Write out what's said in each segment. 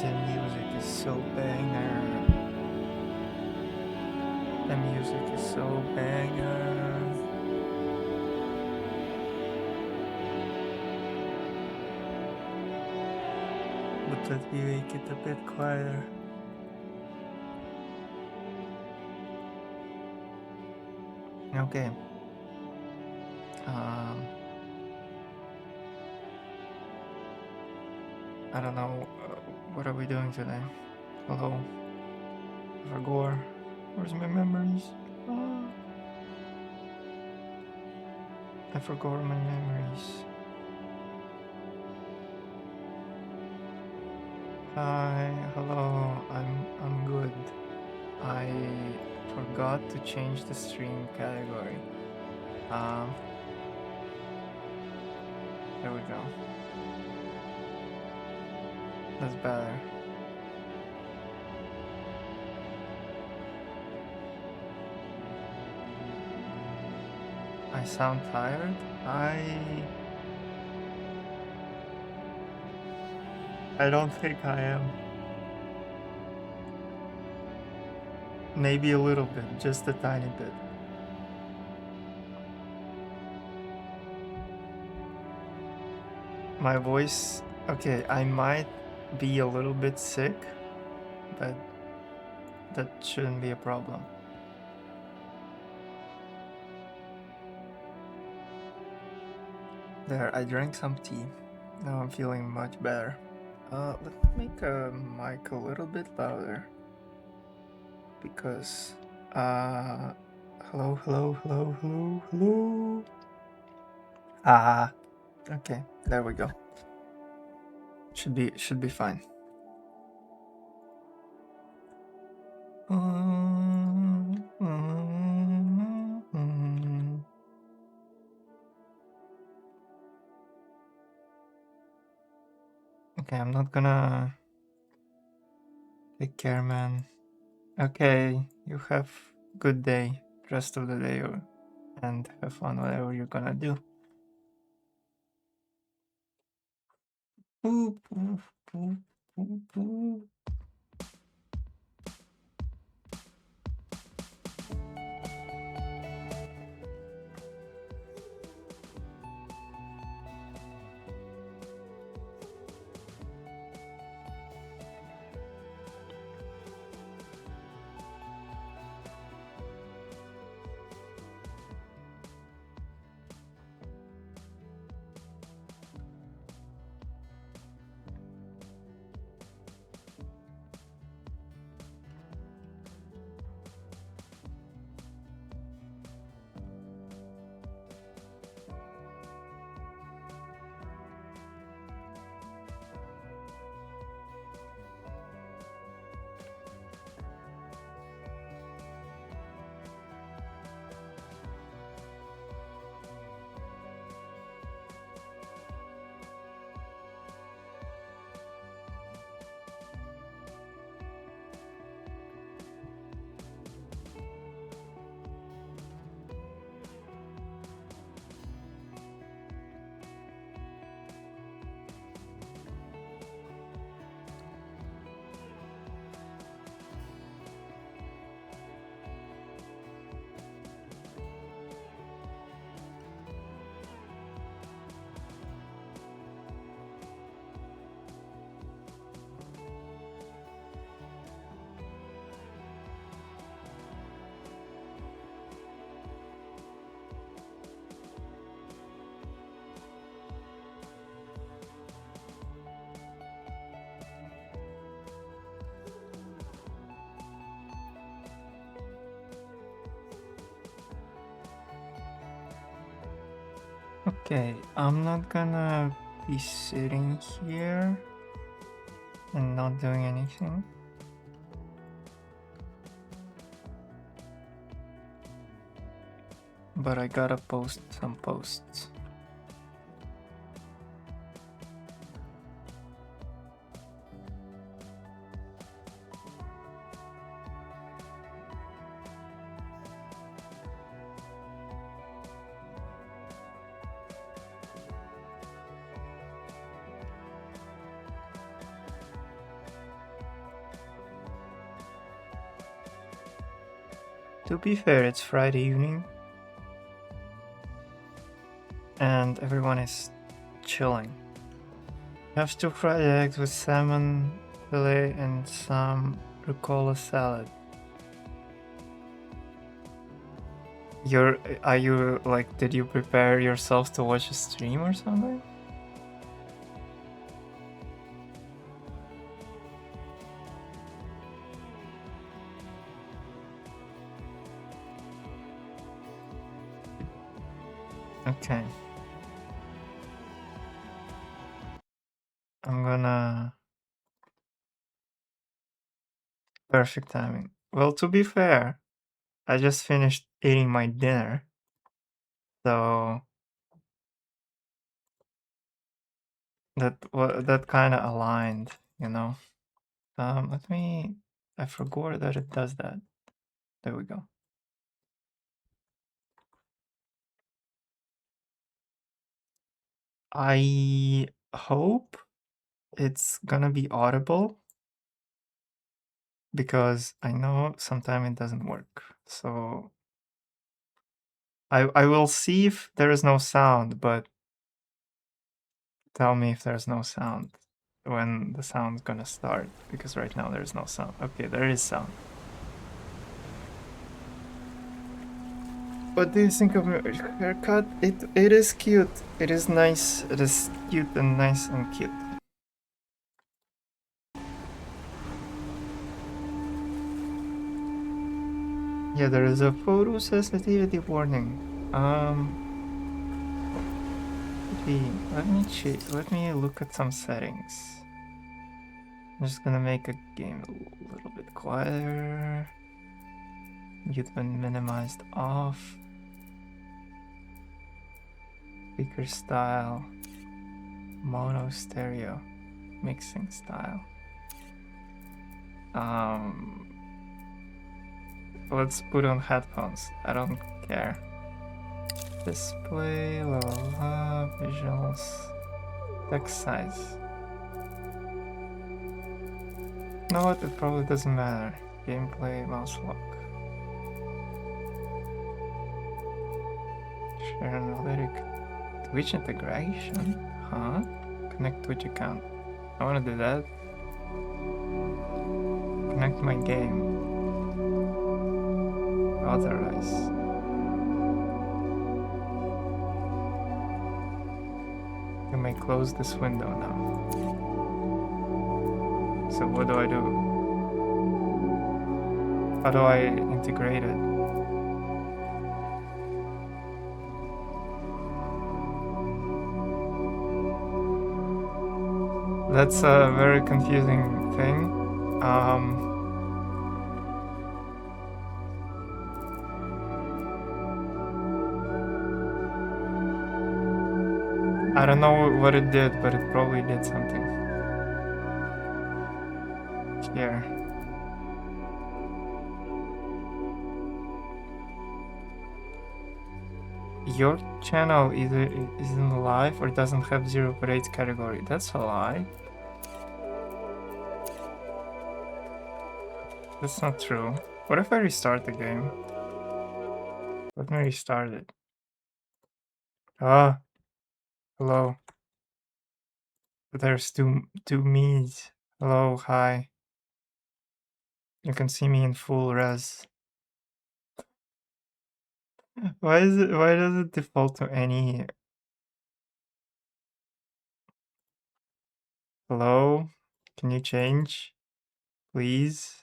The music is so banger. The music is so banger. But let me make it a bit quieter. Okay. I don't know. What are we doing today? Hello. Ragor. Where's my memories? I forgot my memories. Hi, hello. I'm good. I forgot to change the stream category. There we go. That's better. I sound tired. I don't think I am. Maybe a little bit, just a tiny bit. My voice, okay, I might be a little bit sick, but that shouldn't be a problem. There, I drank some tea. Now I'm feeling much better. Let me make a mic a little bit louder. Because, hello. Okay, there we go. Should be fine. Okay, I'm not gonna take care, man. Okay, you have good day, rest of the day, and have fun whatever you're gonna do. Boop, boop, boop, boop, boop. Okay, I'm not gonna be sitting here and not doing anything. But I gotta post some posts. To be fair, it's Friday evening, and everyone is chilling. Have two fried eggs with salmon fillet and some rucola salad. Are you like, did you prepare yourself to watch a stream or something? Okay. I'm gonna... Perfect timing. Well, to be fair, I just finished eating my dinner, so that kind of aligned, you know. Let me... I forgot that it does that. There we go. I hope it's gonna be audible, because I know sometimes it doesn't work. So I will see if there is no sound, but tell me if there's no sound when the sound's gonna start, because right now there's no sound. Okay, there is sound. What do you think of your haircut? It is cute. It is nice. It is cute and nice and cute. Yeah, there is a photo sensitivity warning. Let me look at some settings. I'm just gonna make a game a little bit quieter. Mute when minimized off. Speaker style. Mono stereo. Mixing style. Let's put on headphones. I don't care. Display, level up, visuals, text size. You know what? It probably doesn't matter. Gameplay, mouse lock. Share analytic. Twitch integration? Huh? Connect Twitch account. I wanna do that. Connect my game. Authorize. You may close this window now. So what do I do? How do I integrate it? That's a very confusing thing. I don't know what it did, but it probably did something. Here. Your channel either isn't live or doesn't have 0.8 category. That's a lie. That's not true. What if I restart the game? Let me restart it. Ah, hello. There's two me's. Hello, hi. You can see me in full res. Why does it default to any? Hello? Can you change? Please?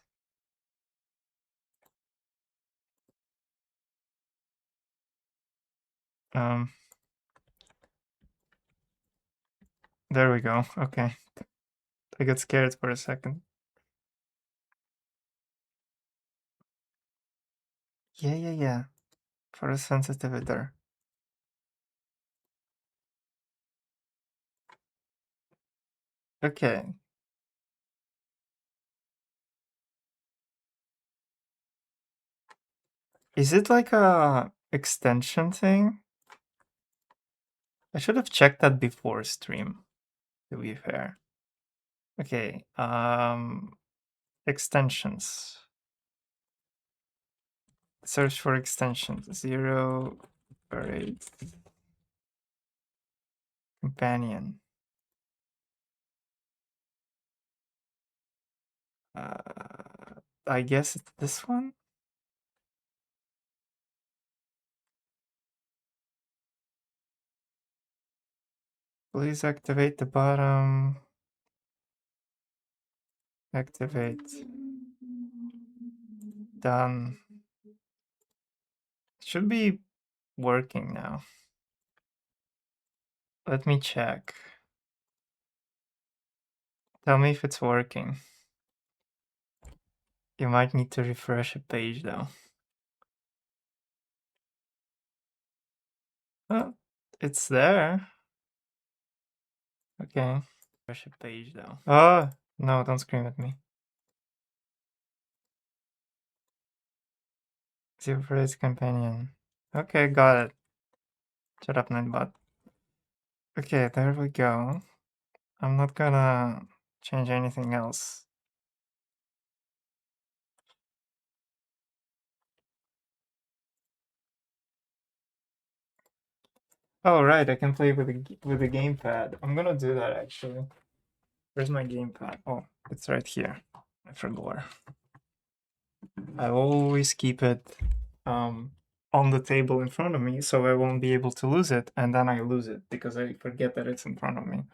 There we go. Okay. I got scared for a second. Yeah. For a sensitivity. Okay. Is it like a extension thing? I should have checked that before stream, to be fair. Okay, extensions. Search for extensions. 0 parade companion. I guess it's this one. Please activate the bottom. Activate. Done. Should be working now. Let me check. Tell me if it's working. You might need to refresh a page though. Oh, it's there. Okay. Refresh a page though. Oh, no, don't scream at me. Zero phrase companion. Okay, got it. Shut up, Nightbot. Okay, there we go. I'm not gonna change anything else. Oh right, I can play with the gamepad. I'm gonna do that actually. Where's my gamepad? Oh, it's right here. I forgot. I always keep it on the table in front of me so I won't be able to lose it, and then I lose it because I forget that it's in front of me.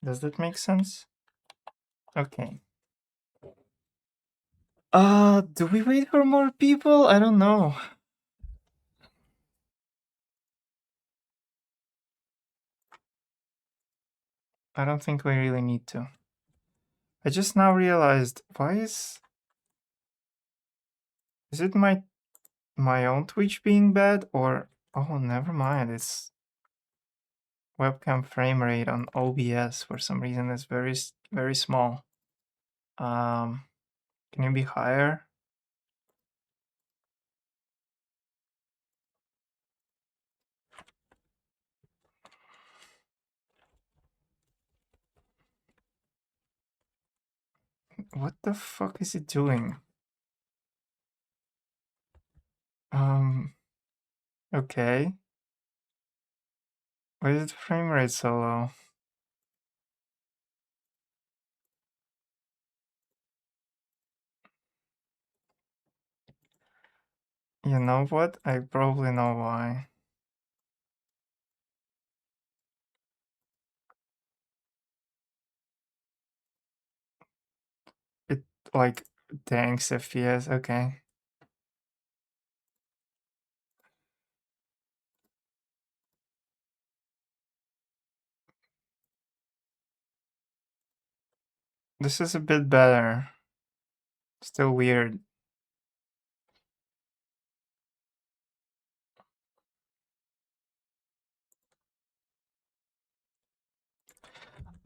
Does that make sense? Okay. Do we wait for more people? I don't know. I don't think we really need to. I just now realized, why is it my own Twitch being bad, or oh, never mind, it's webcam frame rate on OBS for some reason is very small. Can you be higher? What the fuck is it doing? Okay. Why is the frame rate so low? You know what? I probably know why. It like tanks FPS, okay. This is a bit better. Still weird.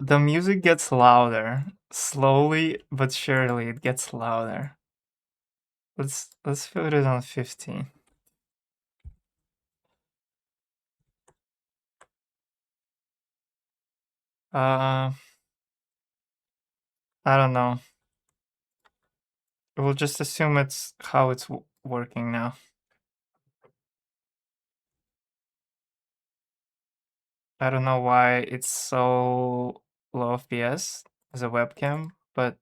The music gets louder. Slowly but surely it gets louder. Let's put it on 15. I don't know. We'll just assume it's how it's working now. I don't know why it's so low FPS as a webcam, but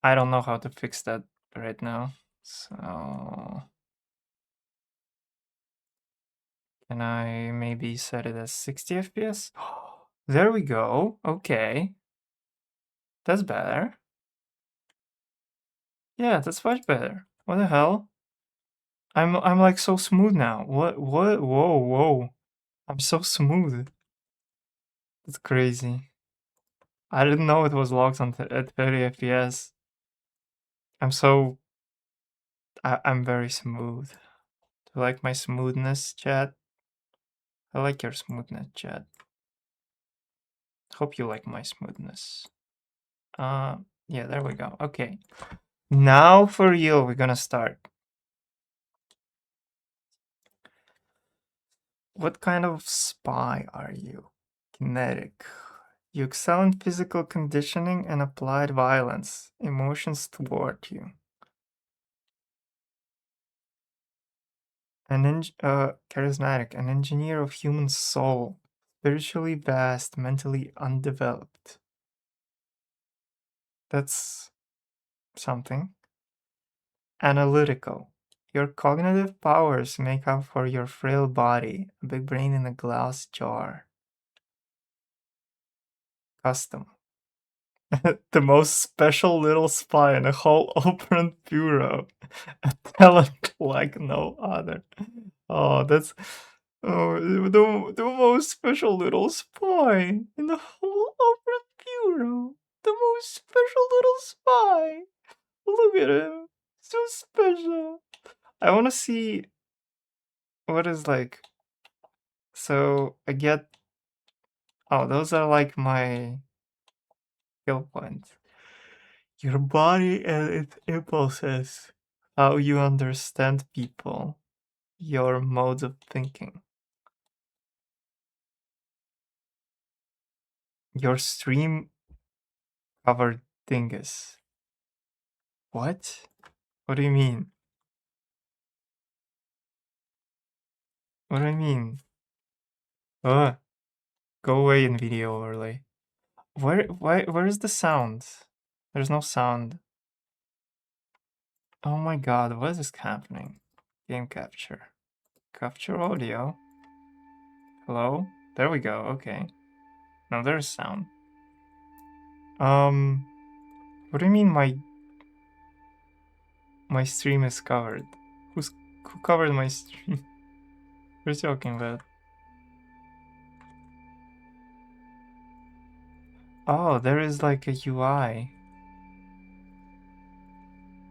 I don't know how to fix that right now. So can I maybe set it as 60 FPS? There we go. Okay. That's better. Yeah, that's much better. What the hell? I'm like so smooth now. What? Whoa. I'm so smooth. That's crazy. I didn't know it was locked on at 30 FPS. I'm very smooth. Do you like my smoothness, chat? I like your smoothness, chat. Hope you like my smoothness. Yeah, there we go. Okay. Now for real, we're gonna start. What kind of spy are you? Kinetic. You excel in physical conditioning and applied violence. Emotions toward you. charismatic, an engineer of human soul, spiritually vast, mentally undeveloped. That's something. Analytical. Your cognitive powers make up for your frail body, a big brain in a glass jar. Custom. The most special little spy in a whole open bureau. A talent like no other. Oh, that's the most special little spy in the whole open bureau. The most special little spy. Look at him. So special. I want to see what is like. So I get. Oh, those are like my skill points. Your body and its impulses. How you understand people. Your modes of thinking. Your stream covered dingus. What? What do you mean? What do I mean? Go away in video overlay. Where's the sound? There's no sound. Oh my god, what is happening? Game capture. Capture audio. Hello? There we go, okay. Now there's sound. What do you mean my stream is covered? Who covered my stream? What are you talking about? Oh, there is like a UI.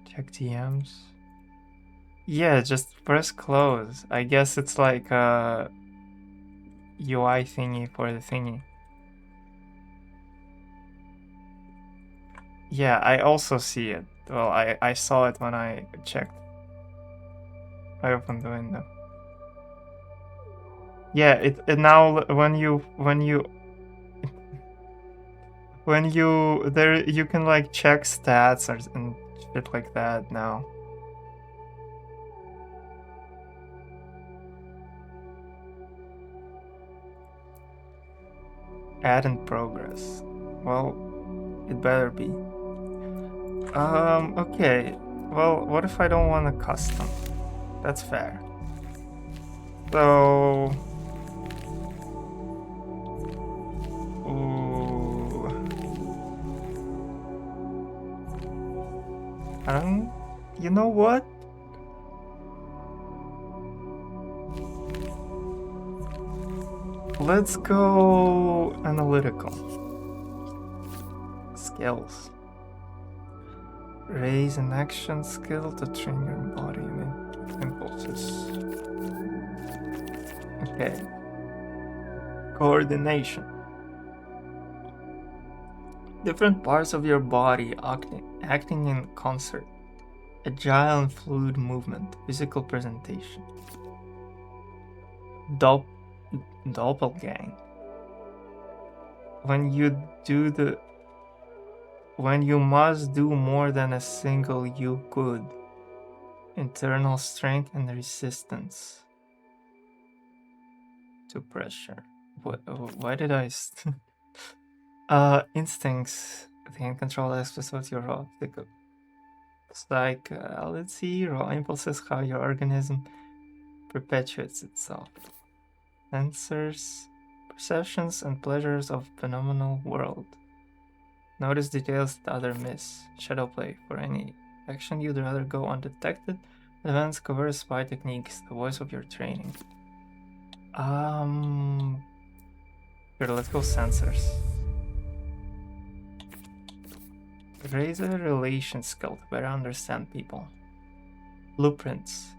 Check DMs. Yeah, just press close. I guess it's like a UI thingy for the thingy. Yeah, I also see it. Well, I saw it when I checked. I opened the window. Yeah, it now when you there you can like check stats and shit like that now. Add in progress. Well, it better be. Okay. Well, what if I don't want a custom? That's fair. So... Ooh... You know what? Let's go analytical. Skills. Raise an action skill to train your body and impulses. Okay. Coordination. Different parts of your body acting in concert. Agile and fluid movement. Physical presentation. Doppelgang. When you must do more than a single you could. Internal strength and resistance to pressure. Why did I... instincts. The uncontrolled aspects of your optical psychology, raw impulses, how your organism perpetuates itself. Sensors, perceptions and pleasures of phenomenal world. Notice details that others miss. Shadowplay. For any action you'd rather go undetected. Advanced covert spy techniques. The voice of your training. Here, let's go sensors. Raise a relation skill to better understand people. Blueprints.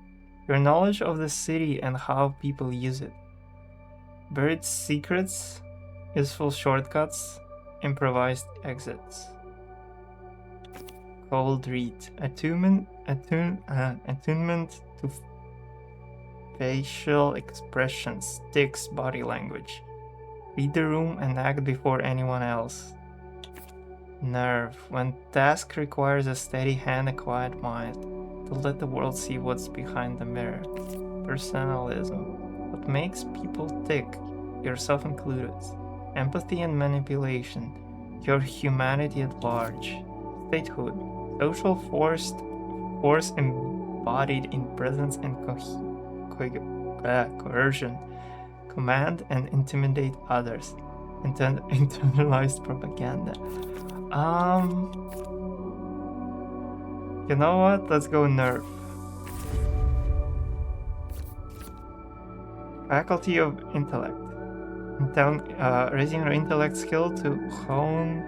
Your knowledge of the city and how people use it. Buried secrets. Useful shortcuts. Improvised exits. Cold read. Attunement to facial expressions. Tics, body language. Read the room and act before anyone else. Nerve. When task requires a steady hand, a quiet mind. To let the world see what's behind the mirror. personalism, what makes people tick, yourself included, empathy and manipulation, your humanity at large, statehood, social force embodied in presence and coercion, command and intimidate others, internalized propaganda. You know what? Let's go nerf. Faculty of intellect. Raising your intellect skill to hone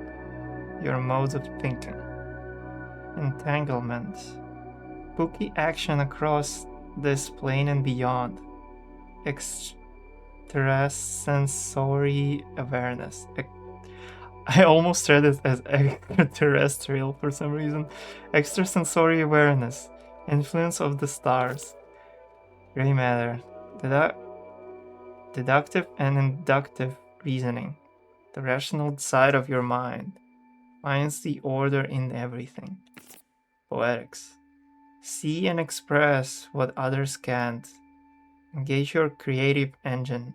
your modes of thinking. Entanglement. Spooky action across this plane and beyond. Extrasensory awareness. I almost read it as extraterrestrial for some reason. Extrasensory awareness. Influence of the stars. Gray matter. Deductive and inductive reasoning. The rational side of your mind finds the order in everything. Poetics. See and express what others can't. Engage your creative engine.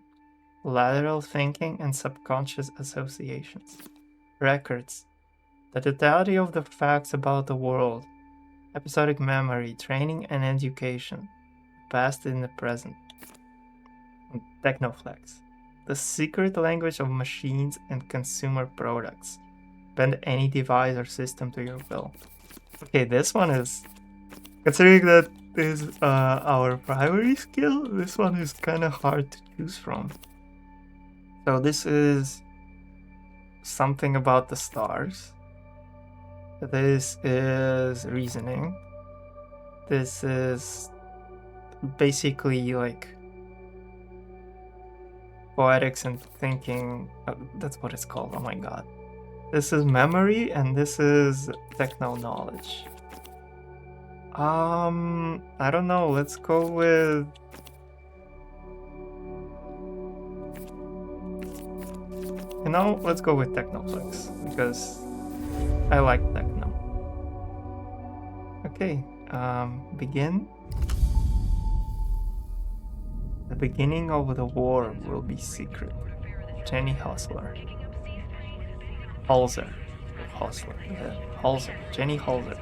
Lateral thinking and subconscious associations. Records. The totality of the facts about the world. Episodic memory, training and education. Past and the present. And Technoflex. The secret language of machines and consumer products. Bend any device or system to your will. Okay, this one is... Considering that is our primary skill, this one is kind of hard to choose from. So this is something about the stars. This is reasoning. This is basically like poetics and thinking. That's what it's called. Oh my god. This is memory and this is techno knowledge. I don't know. Let's go with... You know, let's go with Technoflex because I like techno. Okay, begin. The beginning of the war will be secret. Jenny Halsler. Halser. Jenny Halser.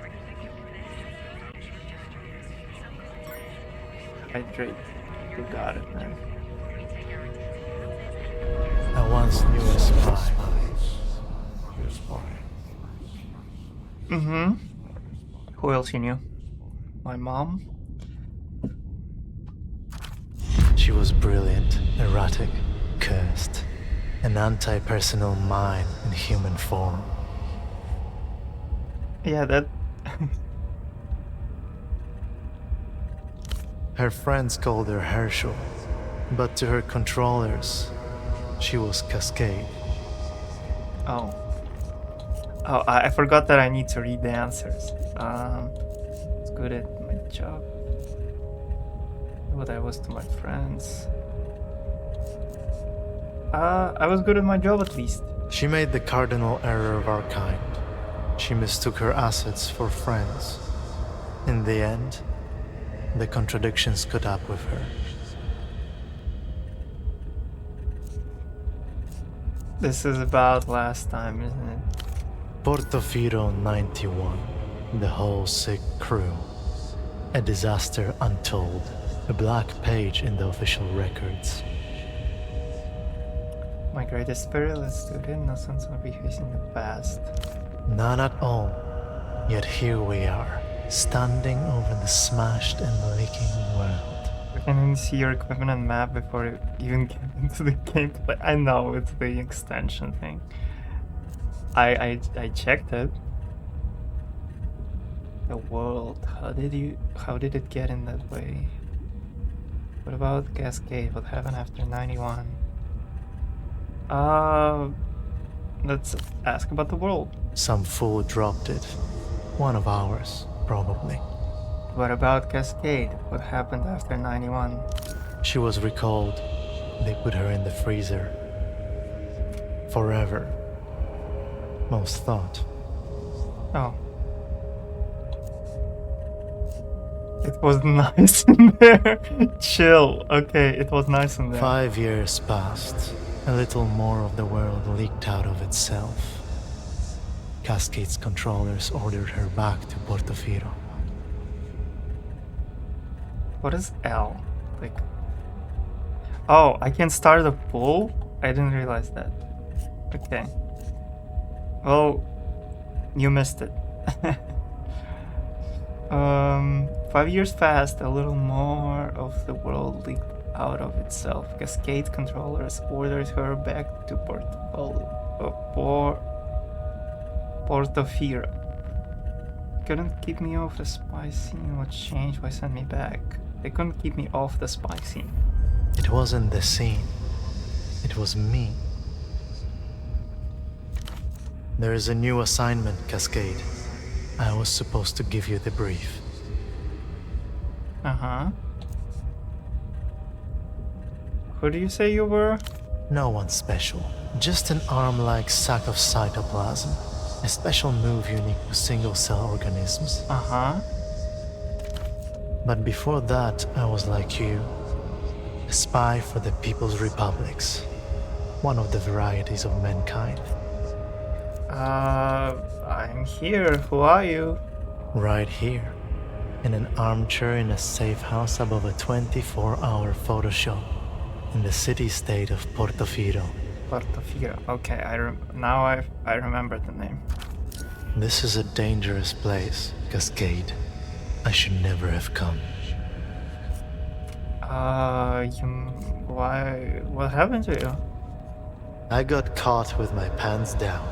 Hydrate. You got it, man. I once knew a spy. Mm-hmm. Who else you knew? My mom? She was brilliant, erratic, cursed, an anti-personal mind in human form. Yeah, that... Her friends called her Herschel, but to her controllers, she was Cascade. Oh, I forgot that I need to read the answers. It's good at my job. What I was to my friends. I was good at my job at least. She made the cardinal error of our kind. She mistook her assets for friends. In the end, the contradictions caught up with her. This is about last time, isn't it? Portofino 91, the whole sick crew. A disaster untold, a black page in the official records. My greatest spirit is to the innocence of facing the past. None at all, yet here we are, standing over the smashed and leaking world. You can even see your equipment and map before you even get into the gameplay. I know, it's the extension thing. I checked it. The world. How did it get in that way? What about Cascade? What happened after 91? Let's ask about the world. Some fool dropped it. One of ours, probably. What about Cascade? What happened after 91? She was recalled. They put her in the freezer. Forever. Most thought. Oh. It was nice in there. Chill. Okay, it was nice in there. 5 years passed. A little more of the world leaked out of itself. Cascade's controllers ordered her back to Portofino. What is L? Like, oh, I can start a pool? I didn't realize that. Okay. Well, you missed it. 5 years passed, a little more of the world leaked out of itself. Cascade controllers ordered her back to Portofino. Couldn't keep me off the spy scene. What changed? Why send me back? They couldn't keep me off the spy scene. It wasn't the scene. It was me. There is a new assignment, Cascade. I was supposed to give you the brief. Uh-huh. Who do you say you were? No one special. Just an arm-like sack of cytoplasm. A special move unique to single-cell organisms. Uh-huh. But before that, I was like you. A spy for the People's Republics. One of the varieties of mankind. I'm here. Who are you? Right here. In an armchair in a safe house above a 24-hour photo show. In the city-state of Portofino. Portofino. Okay, now I remember the name. This is a dangerous place, Cascade. I should never have come. Why? What happened to you? I got caught with my pants down.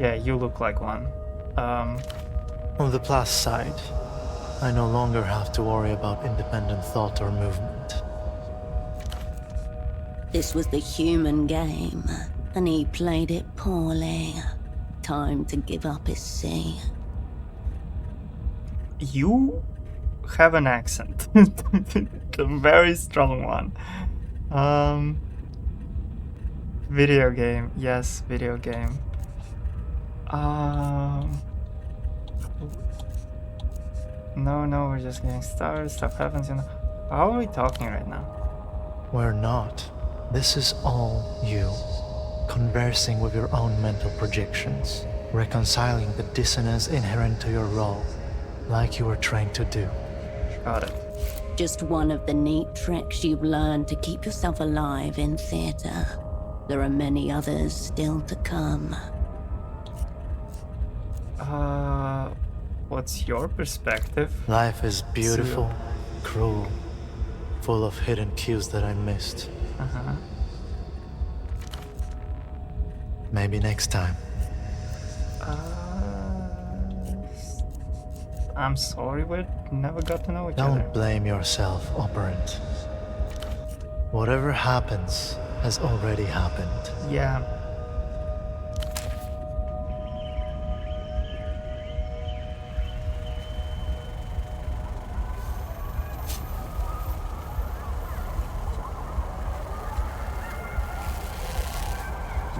Yeah, you look like one. On the plus side, I no longer have to worry about independent thought or movement. This was the human game, and he played it poorly. Time to give up his seat. You have an accent. A very strong one. Video game. Yes, video game. No, we're just getting started. Stuff happens, you know. How are we talking right now? We're not. This is all you. Conversing with your own mental projections. Reconciling the dissonance inherent to your role. Like you were trained to do. Got it. Just one of the neat tricks you've learned to keep yourself alive in theater. There are many others still to come. What's your perspective? Life is beautiful, cruel, full of hidden cues that I missed. Uh-huh. Maybe next time. I'm sorry, we never got to know each other. Don't blame yourself, Operant. Whatever happens has already happened. Yeah.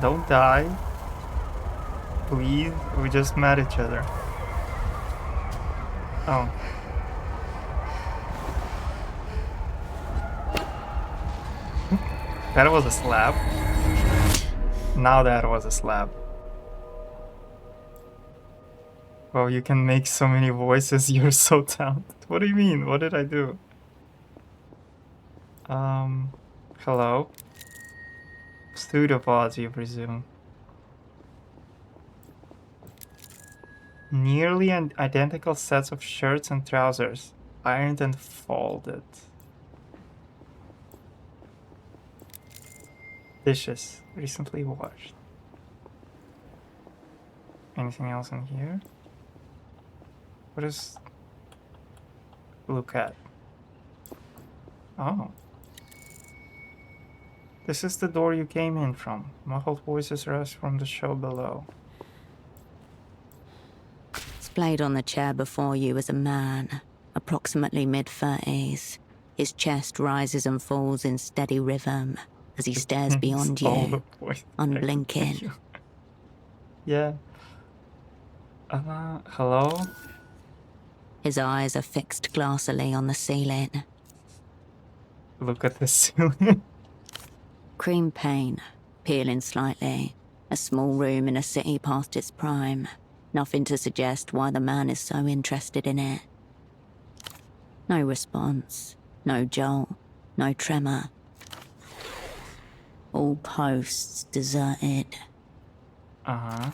Don't die. Please, we just met each other. Oh. That was a slap. Now that was a slap. Well, you can make so many voices, you're so talented. What do you mean? What did I do? Hello? Pseudopods, you presume. Nearly identical sets of shirts and trousers, ironed and folded. Dishes, recently washed. Anything else in here? What is... Look at. Oh. This is the door you came in from. Muffled voices rush from the show below. Displayed on the chair before you is a man, approximately mid-30s. His chest rises and falls in steady rhythm as he stares beyond you, unblinking. Yeah. Hello? His eyes are fixed glassily on the ceiling. Look at the ceiling. Cream paint, peeling slightly. A small room in a city past its prime. Nothing to suggest why the man is so interested in it. No response, no jolt, no tremor. All posts deserted. Uh-huh.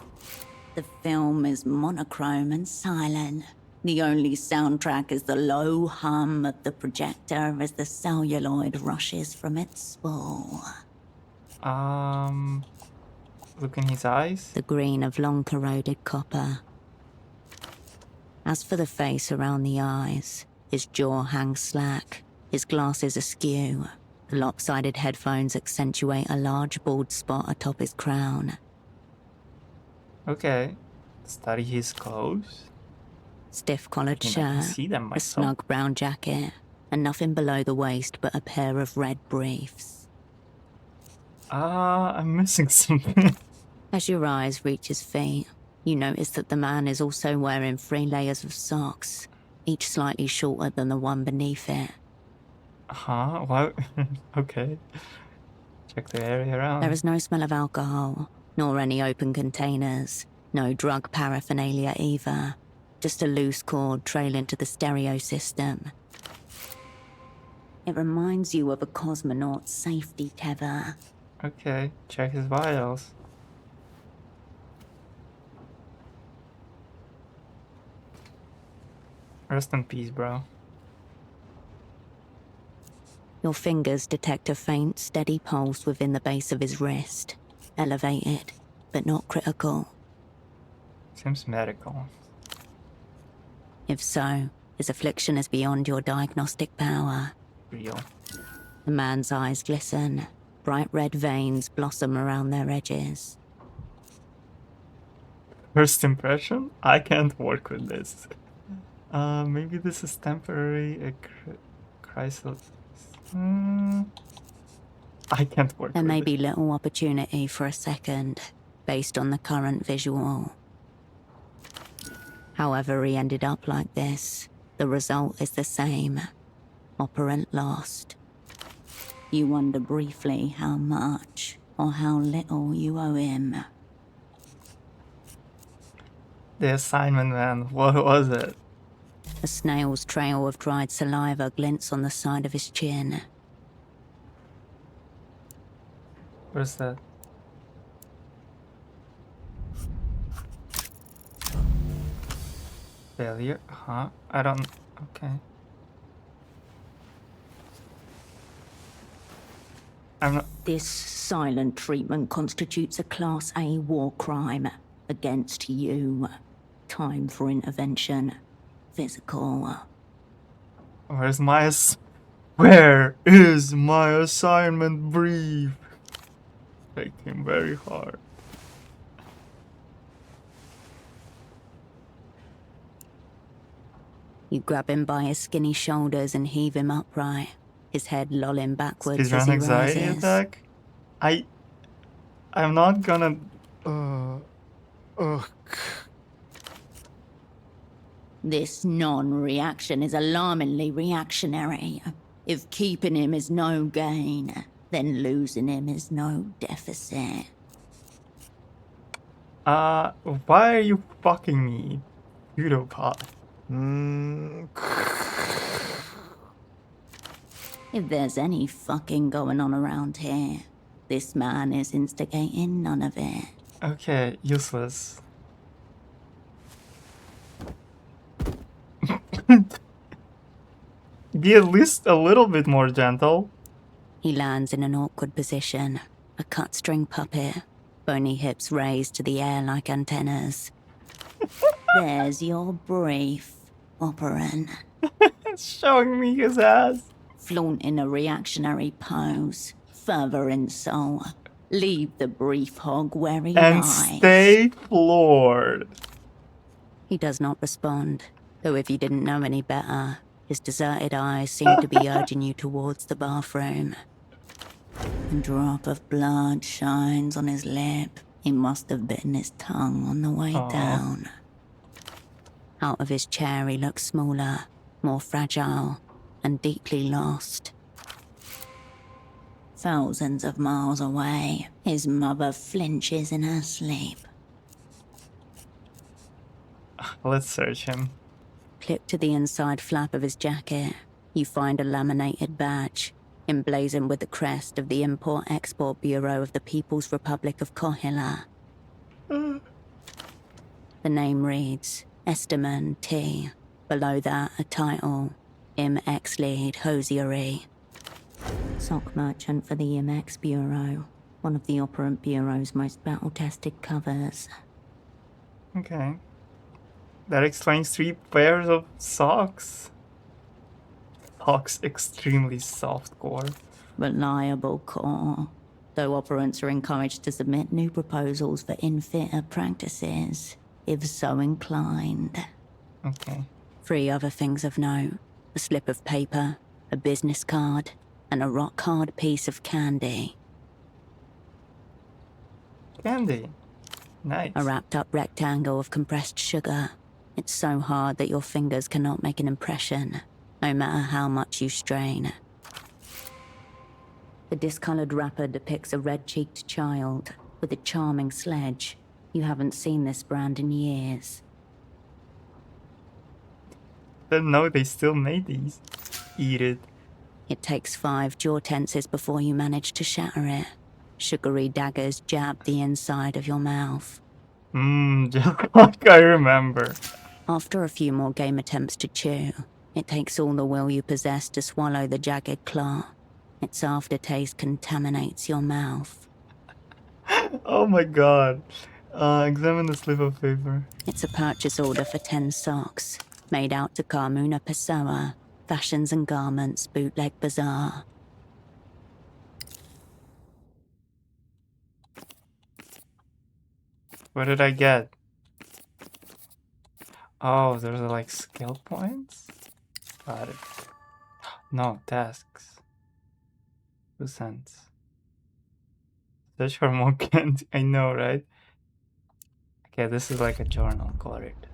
The film is monochrome and silent. The only soundtrack is the low hum of the projector as the celluloid rushes from its spool. Look in his eyes. The green of long corroded copper. As for the face around the eyes, his jaw hangs slack, his glasses askew. The lopsided headphones accentuate a large bald spot atop his crown. Okay. Study his clothes. Stiff-collared I can shirt, see them a myself. snug brown jacket, and nothing below the waist but a pair of red briefs. I'm missing something. As your eyes reach his feet, you notice that the man is also wearing 3 layers of socks, each slightly shorter than the one beneath it. Huh? What? Okay. Check the area around. There is no smell of alcohol, nor any open containers, no drug paraphernalia either. Just a loose cord trailing to the stereo system. It reminds you of a cosmonaut's safety tether. Okay, check his vitals. Rest in peace, bro. Your fingers detect a faint, steady pulse within the base of his wrist. Elevated, but not critical. Seems medical. If so, his affliction is beyond your diagnostic power. Real. The man's eyes glisten. Bright red veins blossom around their edges. First impression? I can't work with this. Maybe this is temporary. A crisis. I can't work There with may it. be little opportunity for a second, based on the current visual. However he ended up like this, the result is the same. Operant lost. You wonder briefly how much or how little you owe him. The assignment, man. What was it? A snail's trail of dried saliva glints on the side of his chin. Where's that? Failure? Huh? I don't... Okay. I'm not... This silent treatment constitutes a Class A war crime against you. Time for intervention. Physical. Where's my Where is my assignment brief? Taking very hard. You grab him by his skinny shoulders and heave him upright, his head lolling backwards Is as an he anxiety rises. attack? I'm not gonna... This non-reaction is alarmingly reactionary. If keeping him is no gain, then losing him is no deficit. Why are you fucking me? Pseudopod. If there's any fucking going on around here, this man is instigating none of it. Okay, useless. Be at least a little bit more gentle. He lands in an awkward position, a cut string puppet, bony hips raised to the air like antennas. There's your brief, operant. Showing me his ass. Flaunting a reactionary pose, further insult. Leave the brief hog where he And lies. stay floored. He does not respond, though if you didn't know any better, his deserted eyes seem to be urging you towards the bathroom. A drop of blood shines on his lip. He must have bitten his tongue on the way Aw. down. Out of his chair, he looks smaller, more fragile, and deeply lost. Thousands of miles away, his mother flinches in her sleep. Let's search him. Clipped to the inside flap of his jacket, you find a laminated badge, emblazoned with the crest of the Import-Export Bureau of the People's Republic of Kohila. The name reads Esterman T. Below that, a title, Im Ex-Lead Hosiery. Sock merchant for the IMEX Bureau, one of the Operant Bureau's most battle-tested covers. Okay. That explains 3 pairs of socks. Socks extremely soft core. Reliable core, though operants are encouraged to submit new proposals for in-fitter practices, if so inclined. Okay. 3 other things of note: a slip of paper, a business card, and a rock-hard piece of candy. Candy. Nice. A wrapped-up rectangle of compressed sugar. It's so hard that your fingers cannot make an impression, no matter how much you strain. The discolored wrapper depicts a red-cheeked child with a charming sledge. You haven't seen this brand in years. Didn't know they still made these. Eat it. It takes 5 jaw tenses before you manage to shatter it. Sugary daggers jab the inside of your mouth. Just like I remember. After a few more game attempts to chew, it takes all the will you possess to swallow the jagged claw. Its aftertaste contaminates your mouth. Oh my god. Examine the slip of paper. It's a purchase order for 10 socks, made out to Carmuna Pessoa, Fashions and Garments Bootleg Bazaar. What did I get? Oh, there's like skill points? Got it. No, tasks. 2 cents. Search for more candy. I know, right? Okay, this is like a journal. Got it.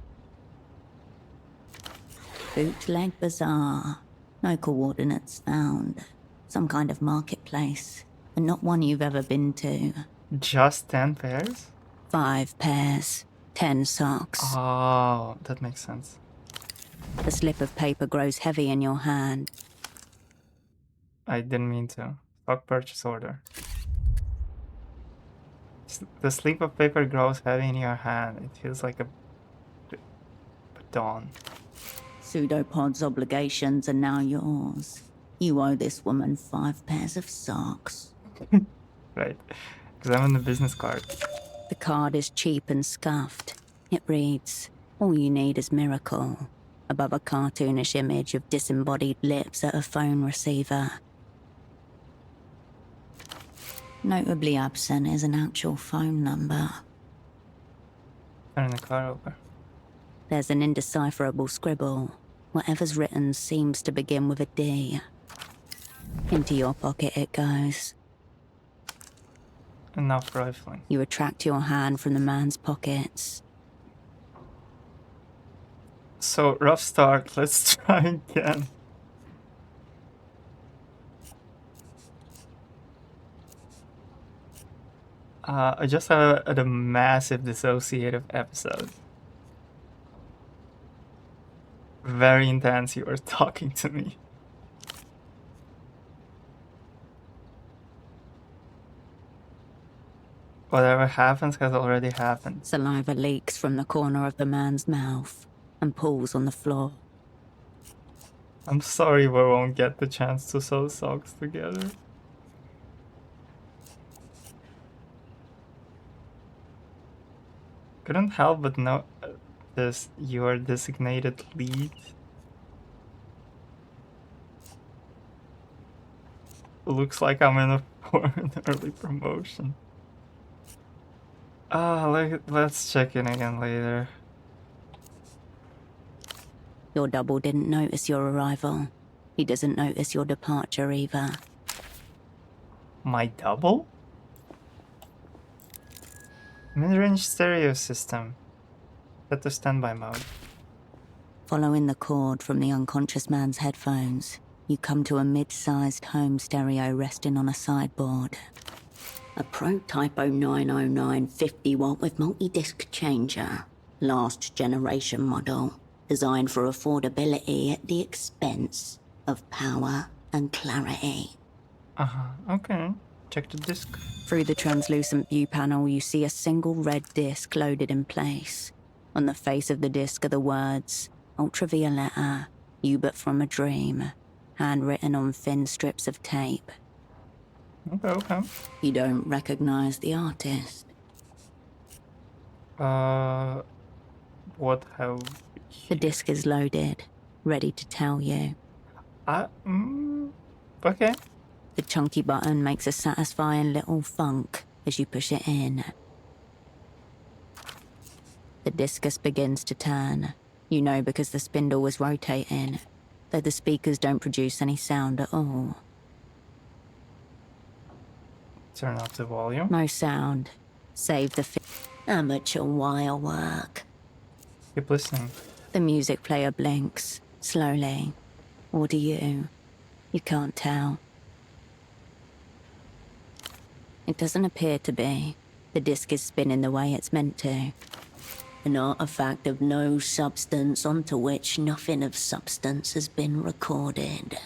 Bootleg Bazaar. No coordinates found. Some kind of marketplace, and not one you've ever been to. Just 10 pairs? 5 pairs, 10 socks. Oh, that makes sense. The slip of paper grows heavy in your hand. I didn't mean to. Stock purchase order. The slip of paper grows heavy in your hand. It feels like a baton. Pseudopod's obligations are now yours. You owe this woman 5 pairs of socks. Right. Examine the business card. The card is cheap and scuffed. It reads, "All you need is miracle," above a cartoonish image of disembodied lips at a phone receiver. Notably absent is an actual phone number. Turn the card over. There's an indecipherable scribble. Whatever's written seems to begin with a D. Into your pocket it goes. Enough rifling. You retract your hand from the man's pockets. So, rough start. Let's try again. I just had a massive dissociative episode. Very intense, you were talking to me. Whatever happens has already happened. Saliva leaks from the corner of the man's mouth and pools on the floor. I'm sorry we won't get the chance to sew socks together. Couldn't help but notice your designated lead. Looks like I'm in for an early promotion. Let's check in again later. Your double didn't notice your arrival. He doesn't notice your departure either. My double? Mid-range stereo system. Set to standby mode. Following the cord from the unconscious man's headphones, you come to a mid-sized home stereo resting on a sideboard. A Pro-Typo 909 50-watt with multi-disc changer. Last generation model, designed for affordability at the expense of power and clarity. Okay. Check the disc. Through the translucent view panel, you see a single red disc loaded in place. On the face of the disc are the words, Ultravioletta, Hubert from a Dream, handwritten on thin strips of tape. Okay. You don't recognize the artist. What have... The disc is loaded, ready to tell you. Okay. The chunky button makes a satisfying little thunk as you push it in. The discus begins to turn. You know because the spindle was rotating, though the speakers don't produce any sound at all. Turn up the volume. No sound, save the amateur wire work. Keep listening. The music player blinks, slowly. Or do you? You can't tell. It doesn't appear to be. The disc is spinning the way it's meant to. An artifact of no substance onto which nothing of substance has been recorded.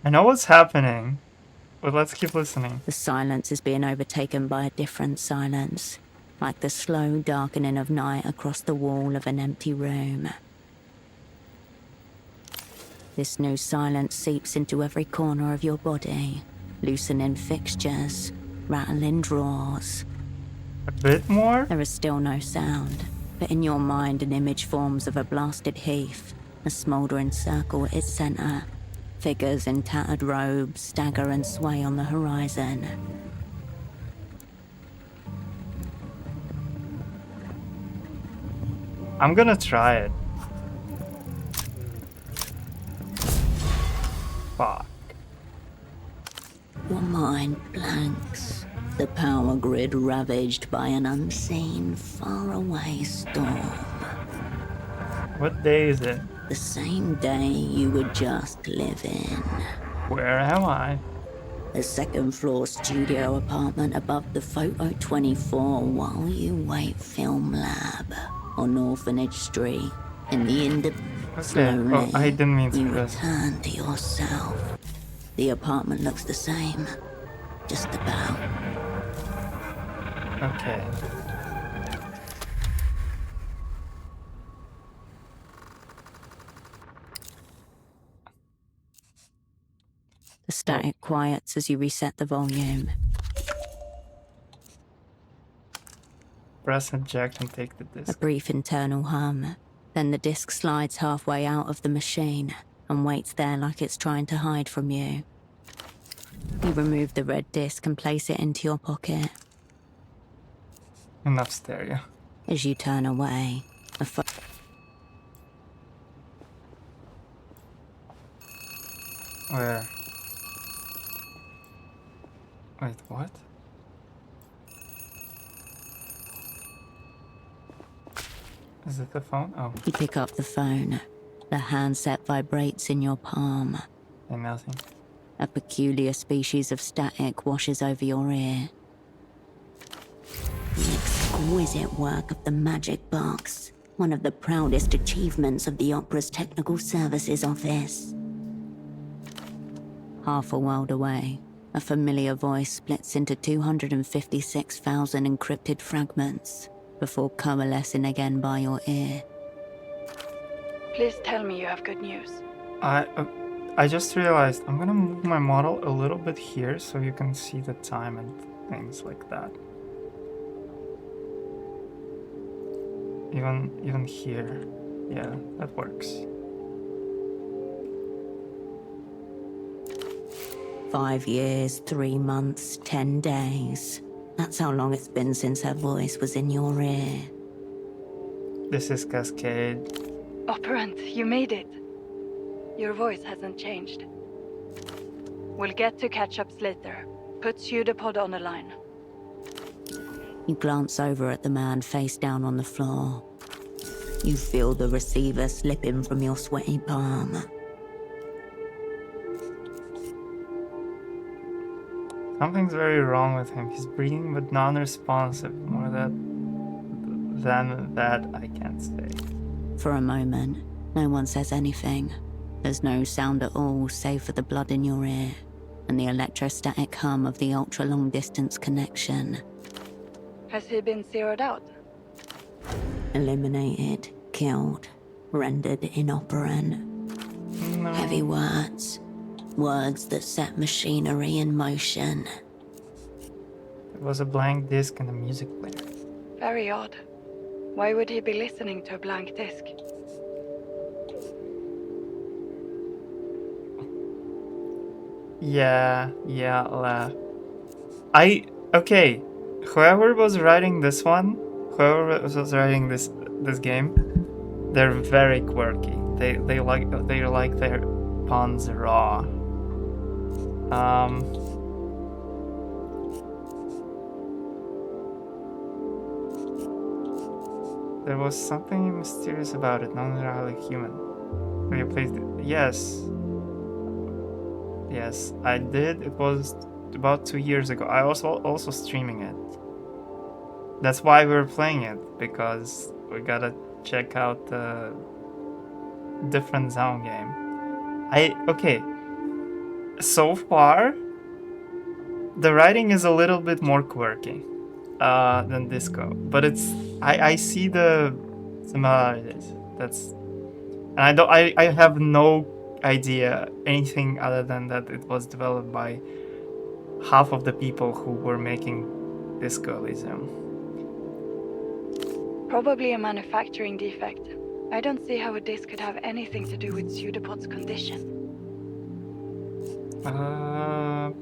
I know what's happening, but let's keep listening. The silence is being overtaken by a different silence, like the slow darkening of night across the wall of an empty room. This new silence seeps into every corner of your body, loosening fixtures, rattling drawers. A bit more? There is still no sound, but in your mind an image forms of a blasted heath, a smouldering circle at its center. Figures in tattered robes stagger and sway on the horizon. I'm gonna try it. Fuck. Your mind blanks. The power grid ravaged by an unseen, faraway storm. What day is it? The same day you were just living. Where am I? A second-floor studio apartment above the Photo 24 while you wait film lab on Orphanage Street in the Okay. Oh, I didn't mean to you do this. return to yourself. The apartment looks the same. Just about. Okay. The static quiets as you reset the volume. Press eject and take the A disc. brief internal hum. Then the disc slides halfway out of the machine and waits there like it's trying to hide from you. You remove the red disc and place it into your pocket. Enough stereo. As you turn away, Where? Wait, what? Is it the phone? Oh, you pick up the phone. The handset vibrates in your palm. and nothing. A peculiar species of static washes over your ear. The exquisite work of the Magic Box, one of the proudest achievements of the Opera's Technical Services Office. Half a world away, a familiar voice splits into 256,000 encrypted fragments before coalescing again by your ear. Please tell me you have good news. I just realized I'm gonna move my model a little bit here so you can see the time and things like that. Even here. Yeah, that works. 5 years, 3 months, 10 days. That's how long it's been since her voice was in your ear. This is Cascade. Operant, you made it. Your voice hasn't changed. We'll get to catch-ups later. Put pseudopod on the line. You glance over at the man face down on the floor. You feel the receiver slipping from your sweaty palm. Something's very wrong with him. He's breathing but non-responsive. More than that, I can't say. For a moment, no one says anything. There's no sound at all save for the blood in your ear and the electrostatic hum of the ultra-long distance connection. Has he been zeroed out? Eliminated, killed, rendered inoperant. No. Heavy words. Words that set machinery in motion. It was a blank disc and a music player. Very odd. Why would he be listening to a blank disc? Yeah, okay. Whoever was writing this one, whoever was writing this game, they're very quirky. They like their puns raw. There was something mysterious about it, not entirely human. Have you played it? Yes. Yes, I did. It was about 2 years ago. I was also streaming it. That's why we were playing it, because we gotta check out the different Zone game. Okay. So far, the writing is a little bit more quirky than Disco, but I see the similarities. And I have no idea anything other than that it was developed by half of the people who were making Disco Elysium. Probably a manufacturing defect. I don't see how a disc could have anything to do with Pseudopod's condition. I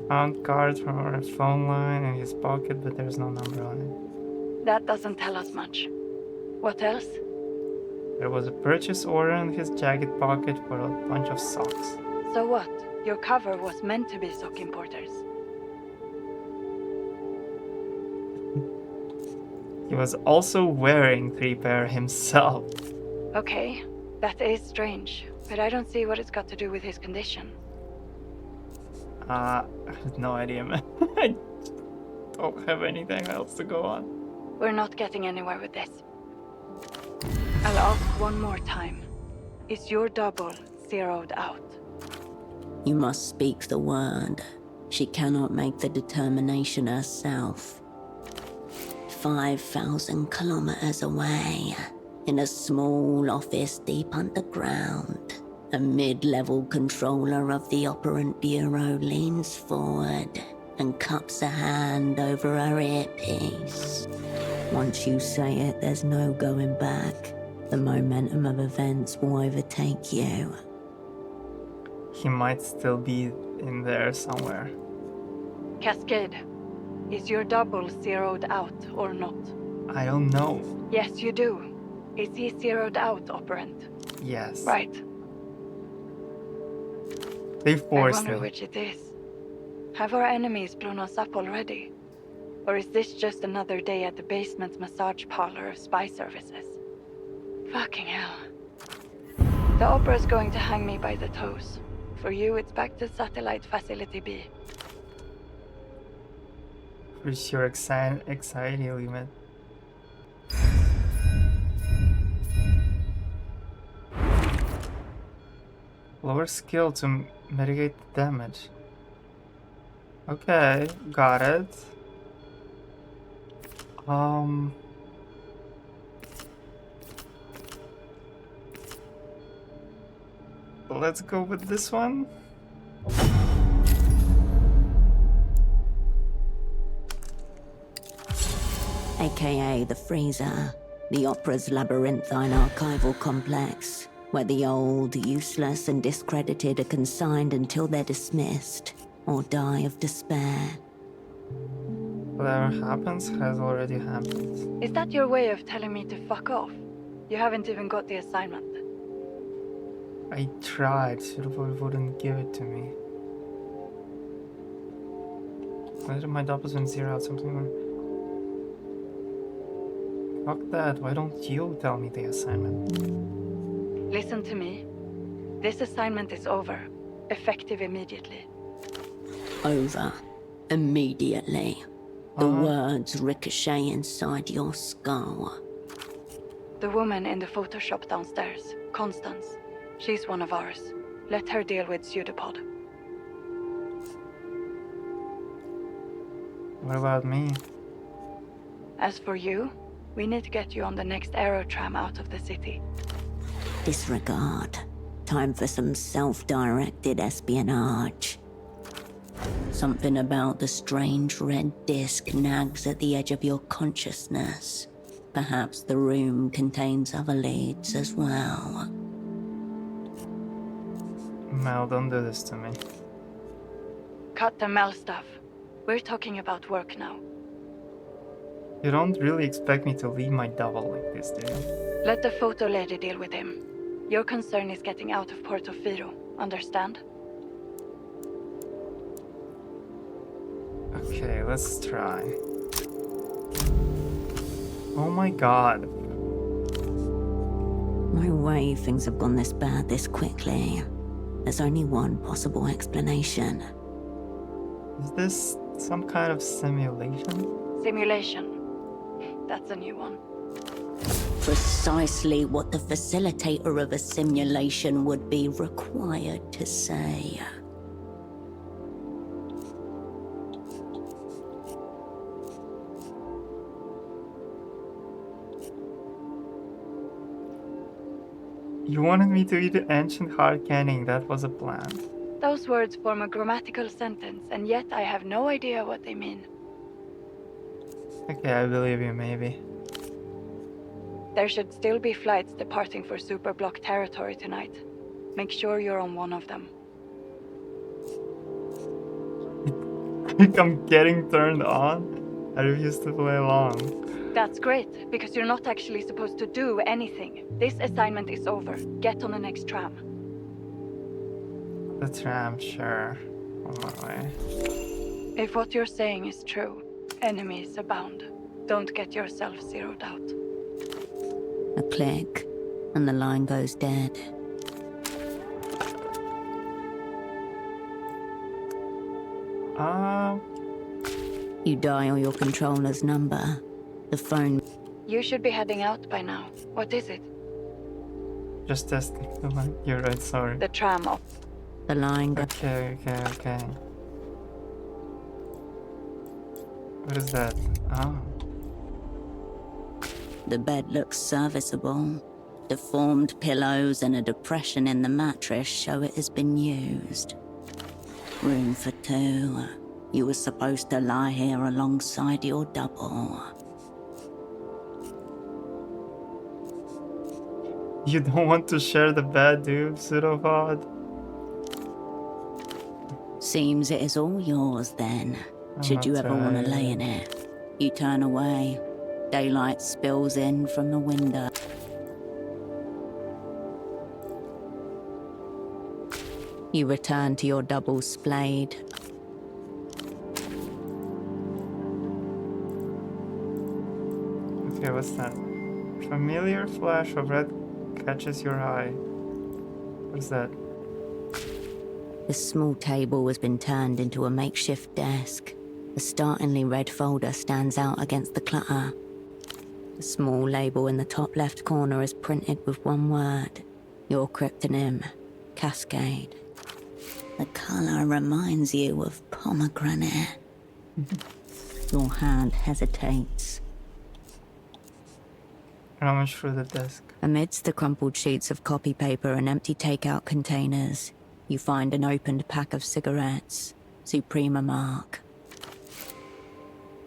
found cards from our phone line in his pocket, but there's no number on it. That doesn't tell us much. What else? There was a purchase order in his jacket pocket for a bunch of socks. So what? Your cover was meant to be sock importers. He was also wearing 3 pair himself. Okay, that is strange, but I don't see what it's got to do with his condition. I have no idea, man. I don't have anything else to go on. We're not getting anywhere with this. I'll ask one more time. Is your double zeroed out? You must speak the word. She cannot make the determination herself. 5,000 kilometers away, in a small office deep underground, a mid-level controller of the Operant Bureau leans forward and cups a hand over her earpiece. Once you say it, there's no going back. The momentum of events will overtake you. He might still be in there somewhere. Cascade, is your double zeroed out or not? I don't know. Yes, you do. Is he zeroed out, Operant? Yes. Right. They I forced wonder him. which it is. Have our enemies blown us up already? Or is this just another day at the basement massage parlor of spy services? Fucking hell. The Opera's going to hang me by the toes. For you, it's back to Satellite Facility B. Reach your anxiety limit. Lower skill to mitigate the damage. Okay, got it. Let's go with this one. AKA the Freezer, the Opera's labyrinthine archival complex, where the old, useless, and discredited are consigned until they're dismissed or die of despair. Whatever happens has already happened. Is that your way of telling me to fuck off? You haven't even got the assignment. I tried, Pseudopod wouldn't give it to me. Why did my doppel's been zero out something more? Fuck that. Why don't you tell me the assignment? Listen to me. This assignment is over. Effective immediately. Over. Immediately. The Uh-huh. words ricochet inside your skull. The woman in the Photoshop downstairs, Constance. She's one of ours. Let her deal with Pseudopod. What about me? As for you, we need to get you on the next aerotram out of the city. Disregard. Time for some self-directed espionage. Something about the strange red disc nags at the edge of your consciousness. Perhaps the room contains other leads as well. Mel, don't do this to me. Cut the Mel stuff. We're talking about work now. You don't really expect me to leave my double like this, do you? Let the photo lady deal with him. Your concern is getting out of Portofino, understand? Okay, let's try. Oh my god. No way things have gone this bad this quickly. There's only one possible explanation. Is this some kind of simulation? Simulation. That's a new one. Precisely what the facilitator of a simulation would be required to say. You wanted me to eat ancient hard canning, that was a plan. Those words form a grammatical sentence, and yet I have no idea what they mean. Okay, I believe you, maybe. There should still be flights departing for Superblock territory tonight. Make sure you're on one of them. I think I'm getting turned on. I refuse to play along. That's great, because you're not actually supposed to do anything. This assignment is over. Get on the next tram. The tram, sure. On my way. If what you're saying is true, enemies abound. Don't get yourself zeroed out. A click, and the line goes dead. You dial your controller's number. The phone. You should be heading out by now. What is it? Just testing the line. You're right, sorry. The tram op. The line goes. Okay. What is that? Oh. The bed looks serviceable. Deformed pillows and a depression in the mattress show it has been used. Room for two. You were supposed to lie here alongside your double. You don't want to share the bed, dude, Pseudopod? Seems it is all yours then. Should you that's ever want to lay right. in it. You turn away. Daylight spills in from the window. You return to your double splayed. Okay, what's that? Familiar flash of red catches your eye. What's that? The small table has been turned into a makeshift desk. A startlingly red folder stands out against the clutter. The small label in the top left corner is printed with one word. Your cryptonym, Cascade. The color reminds you of pomegranate. Your hand hesitates. Rummage through the desk. Amidst the crumpled sheets of copy paper and empty takeout containers, you find an opened pack of cigarettes. Suprema mark.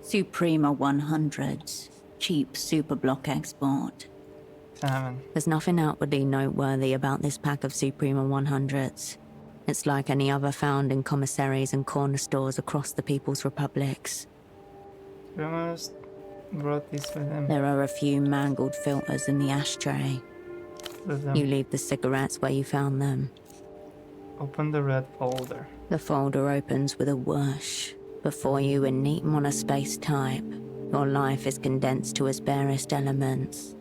Suprema 100s. Cheap Superblock export. Salmon. There's nothing outwardly noteworthy about this pack of Suprema 100s. It's like any other found in commissaries and corner stores across the People's Republics. Almost brought these with him. There are a few mangled filters in the ashtray. With them. You leave the cigarettes where you found them. Open the red folder. The folder opens with a whoosh. Before you in neat monospace type, Your life is condensed to its barest elements.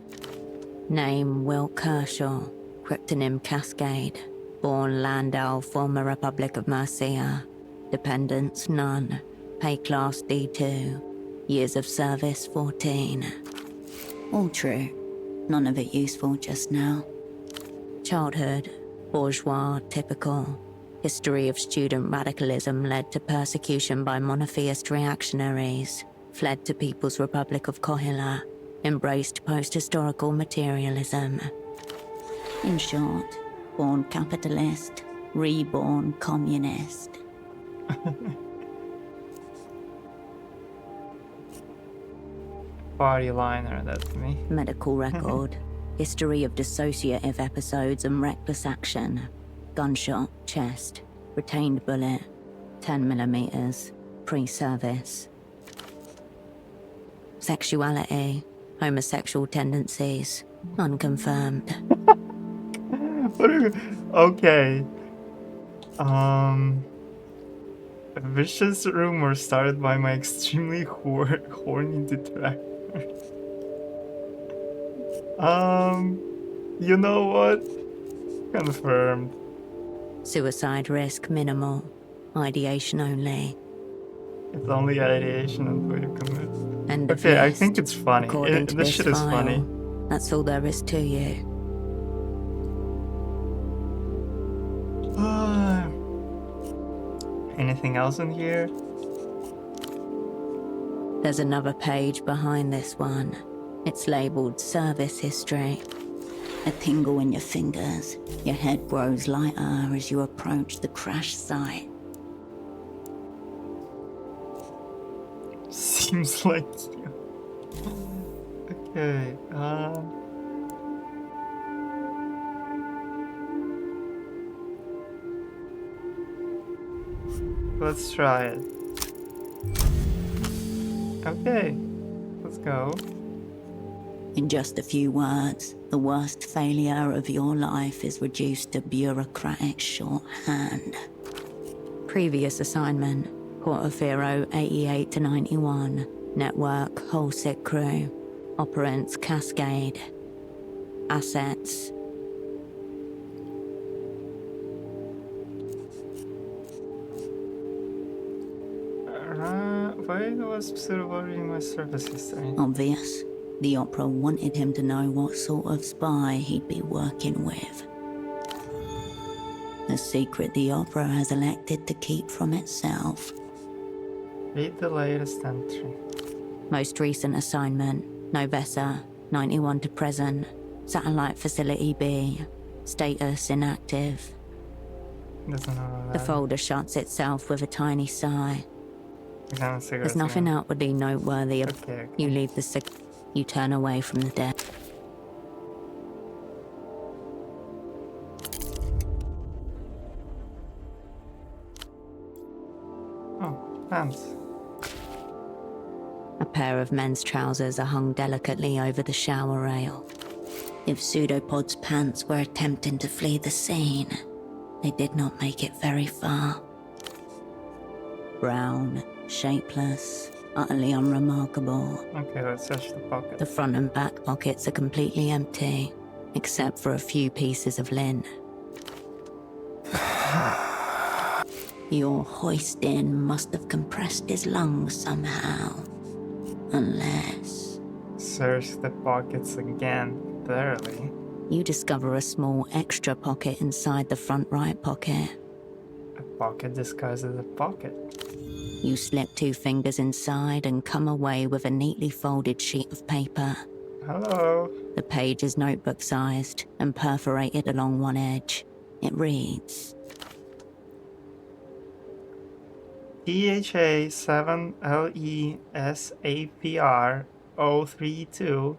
Name Will Kershaw, cryptonym Cascade. Born Landau, former Republic of Mercia. Dependents none. Pay class D2. Years of service 14. All true. None of it useful just now. Childhood, bourgeois, typical. History of student radicalism led to persecution by monotheist reactionaries. Fled to People's Republic of Kohila. Embraced post-historical materialism. In short, born capitalist, reborn communist. Party liner, that's me. Medical record. History of dissociative episodes and reckless action. Gunshot, chest. Retained bullet. 10mm. Pre-service. Sexuality. Homosexual tendencies. Unconfirmed. Okay. A vicious rumor started by my extremely horny detractor. You know what? Confirmed. Suicide risk minimal. Ideation only. It's only ideation until you commit. End of Okay, I list. think it's funny. According to This this shit is file, funny. That's all there is to you. Anything else in here? There's another page behind this one. It's labeled Service History. A tingle in your fingers. Your head grows lighter as you approach the crash site. Seems like you. Okay, let's try it. Okay, let's go. In just a few words, the worst failure of your life is reduced to bureaucratic shorthand. Previous assignment, Portofino 88 to 91. Network, whole sick crew. Operants, Cascade. Assets. Why was suitable in my service history? Obvious. The Opera wanted him to know what sort of spy he'd be working with. A secret the Opera has elected to keep from itself. Read the latest entry. Most recent assignment, Novessa, 91 to present. Satellite Facility B. Status inactive. Doesn't know The that. folder shuts itself with a tiny sigh. There's nothing outwardly noteworthy. Okay. You leave the You turn away from the deck. Oh, pants. A pair of men's trousers are hung delicately over the shower rail. If Pseudopod's pants were attempting to flee the scene, they did not make it very far. Brown, shapeless, utterly unremarkable. Okay, let's search the pocket. The front and back pockets are completely empty, except for a few pieces of lint. Your hoist-in must have compressed his lungs somehow. Unless... Search the pockets again, thoroughly. You discover a small extra pocket inside the front right pocket. A pocket disguises a pocket. You slip 2 fingers inside and come away with a neatly folded sheet of paper. Hello. The page is notebook-sized and perforated along one edge. It reads... THA 7LESAPR 032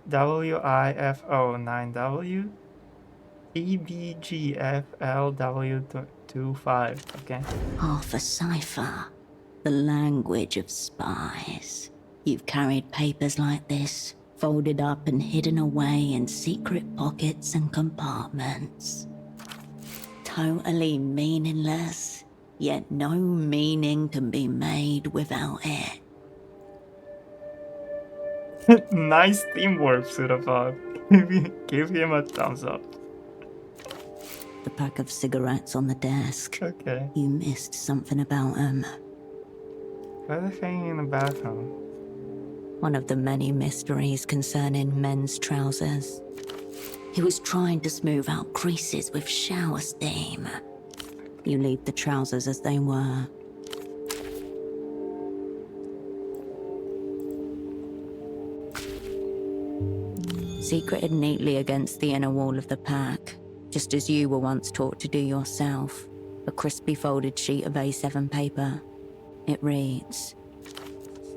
WIFO 9W EBGFLW25. Okay. Half a cipher. The language of spies. You've carried papers like this, folded up and hidden away in secret pockets and compartments. Totally meaningless, yet no meaning can be made without it. Nice teamwork, Pseudopod. Give him a thumbs up. The pack of cigarettes on the desk. Okay. You missed something about them. Why are they hanging in the bathroom? One of the many mysteries concerning men's trousers. He was trying to smooth out creases with shower steam. You leave the trousers as they were. Secreted neatly against the inner wall of the pack, just as you were once taught to do yourself, a crispy folded sheet of A7 paper. It reads,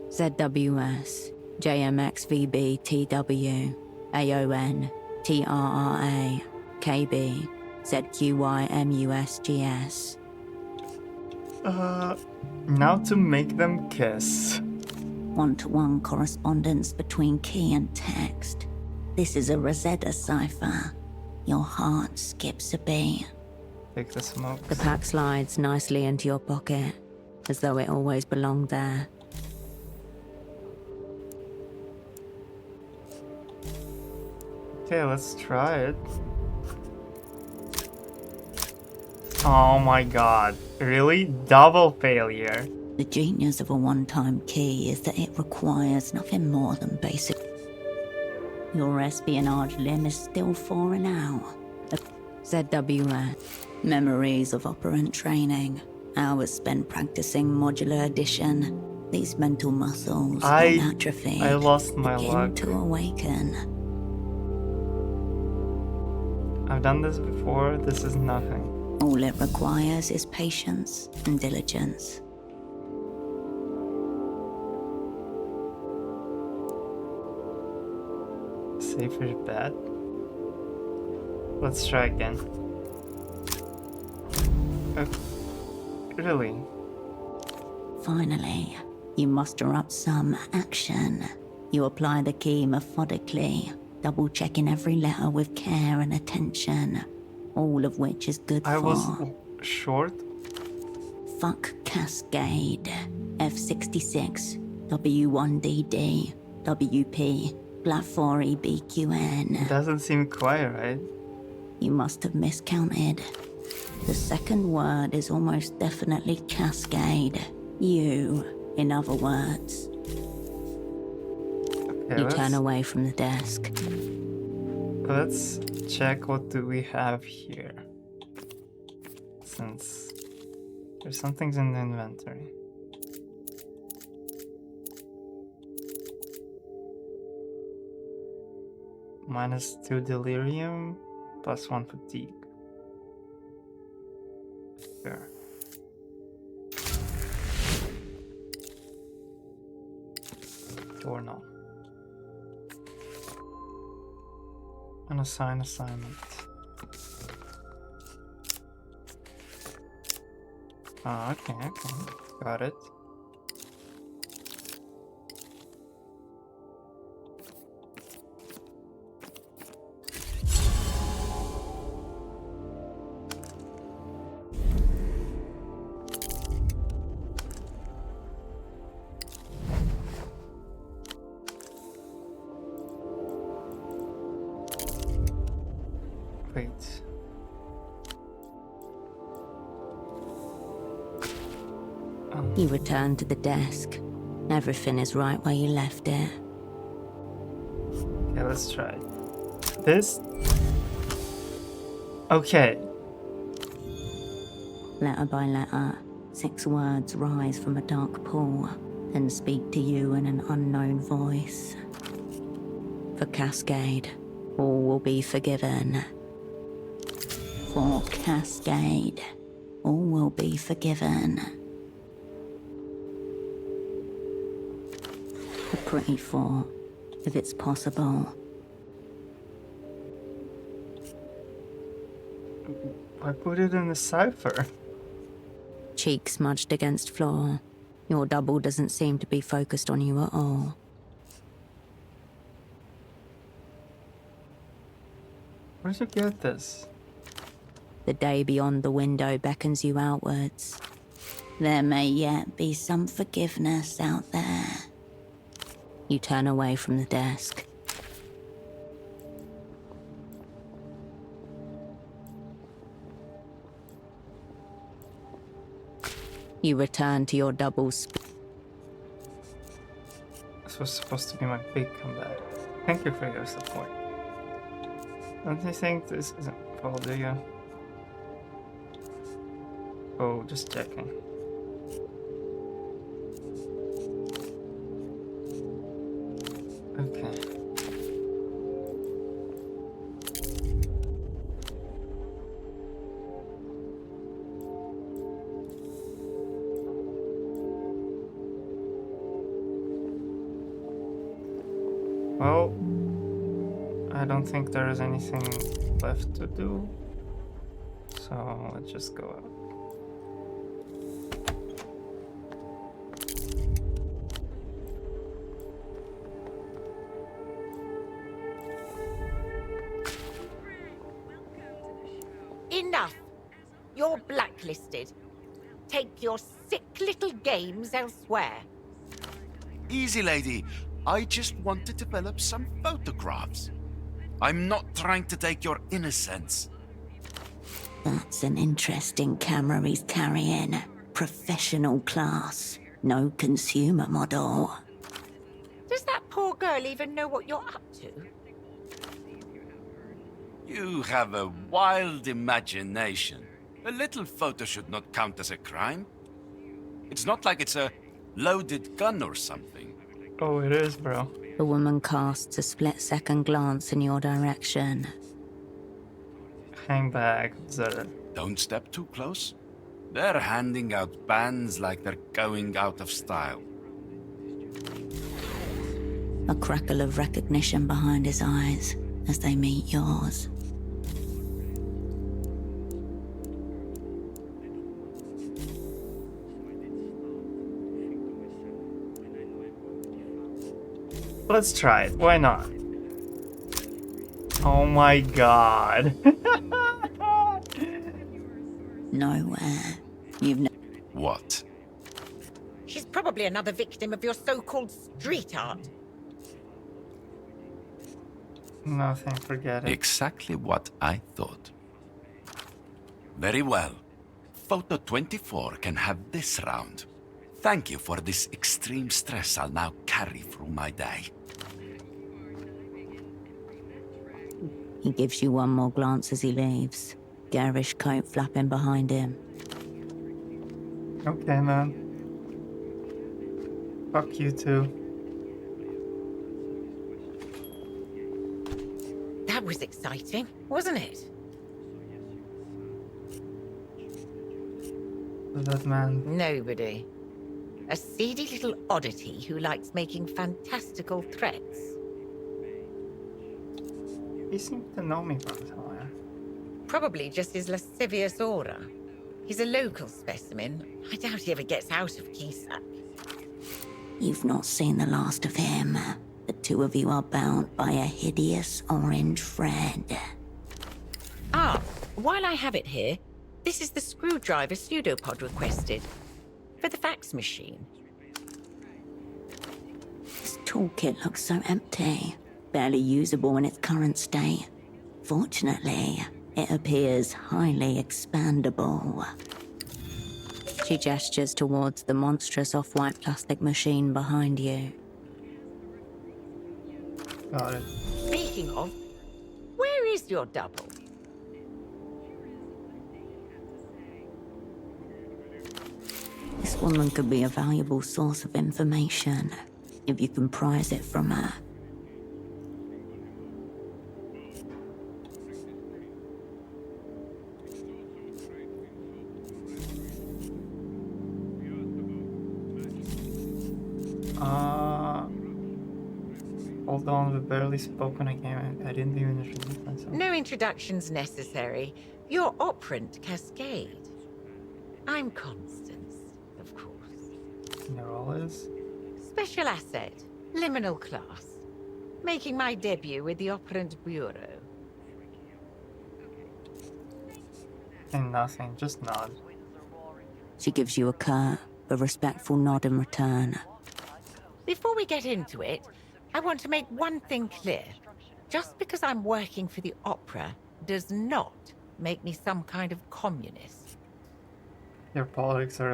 ZWS, JMXVB TW, AON, TRRA, KB, ZQYMUSGS. Now to make them kiss. One-to-one correspondence between key and text. This is a Rosetta cipher. Your heart skips a beat. Take the smoke. The pack slides nicely into your pocket, as though it always belonged there. Okay, let's try it. Oh my god. Really? Double failure. The genius of a one-time key is that it requires nothing more than basic. Your espionage limb is still foreign out. ZWS. Memories of operant training. Hours spent practicing modular addition. These mental muscles on atrophy I lost my begin luck. to awaken. I've done this before. This is nothing. All it requires is patience and diligence. Safer bet. Let's try again. Really? Finally, you muster up some action. You apply the key methodically, double-checking every letter with care and attention, all of which is good I for... was short? Fuck Cascade, F66, W1DD, WP, Black4EBQN. Doesn't seem quite right. You must have miscounted. The second word is almost definitely Cascade. You, in other words. Okay, You turn away from the desk. let's check what do we have here. Since there's some things in the inventory. -2 delirium, +1 fatigue. Sure. Or no. Unassign assignment. Okay, got it. Wait. You return to the desk. Everything is right where you left it. Okay, let's try it. This. Okay. Letter by letter, 6 words rise from a dark pool, then speak to you in an unknown voice. For Cascade, all will be forgiven. For Cascade, all will be forgiven. A pretty thought, if it's possible. I put it in the cipher. Cheek smudged against floor. Your double doesn't seem to be focused on you at all. Where'd you get this? The day beyond the window beckons you outwards. There may yet be some forgiveness out there. You turn away from the desk. You return to your double This was supposed to be my big comeback. Thank you for your support. Don't you think this isn't full, do you? Oh, just checking. Okay. Well, I don't think there is anything left to do, so let's just go out. Enough! You're blacklisted. Take your sick little games elsewhere. Easy, lady. I just want to develop some photographs. I'm not trying to take your innocence. That's an interesting camera he's carrying. Professional class. No consumer model. Does that poor girl even know what you're up to? You have a wild imagination. A little photo should not count as a crime. It's not like it's a loaded gun or something. Oh, it is, bro. The woman casts a split-second glance in your direction. Hang back, sir. Don't step too close. They're handing out bans like they're going out of style. A crackle of recognition behind his eyes as they meet yours. Let's try it. Why not? Oh my god. Nowhere. You've no What? She's probably another victim of your so-called street art. Nothing, forget it. Exactly what I thought. Very well. Photo 24 can have this round. Thank you for this extreme stress I'll now carry through my day. He gives you one more glance as he leaves. Garish coat flapping behind him. Okay, man. Fuck you too. That was exciting, wasn't it? Who's that man? Nobody. A seedy little oddity who likes making fantastical threats. He seems to know me from somewhere. Probably just his lascivious aura. He's a local specimen. I doubt he ever gets out of Kisak. You've not seen the last of him. The two of you are bound by a hideous orange thread. Ah, while I have it here, this is the screwdriver pseudopod requested. For the fax machine. This toolkit looks so empty. Barely usable in its current state. Fortunately, it appears highly expandable. She gestures towards the monstrous off-white plastic machine behind you. Got it. Speaking of, where is your double? This woman could be a valuable source of information if you can prise it from her. Hold on, we've barely spoken again. I didn't even introduce myself. No introductions necessary. You're Operant Cascade. I'm Constance, of course. And your role is? Special asset, liminal class. Making my debut with the Operant Bureau. And nothing, just nod. She gives you a curt but respectful nod in return. Before we get into it, I want to make one thing clear. Just because I'm working for the Opera does not make me some kind of communist. Your politics are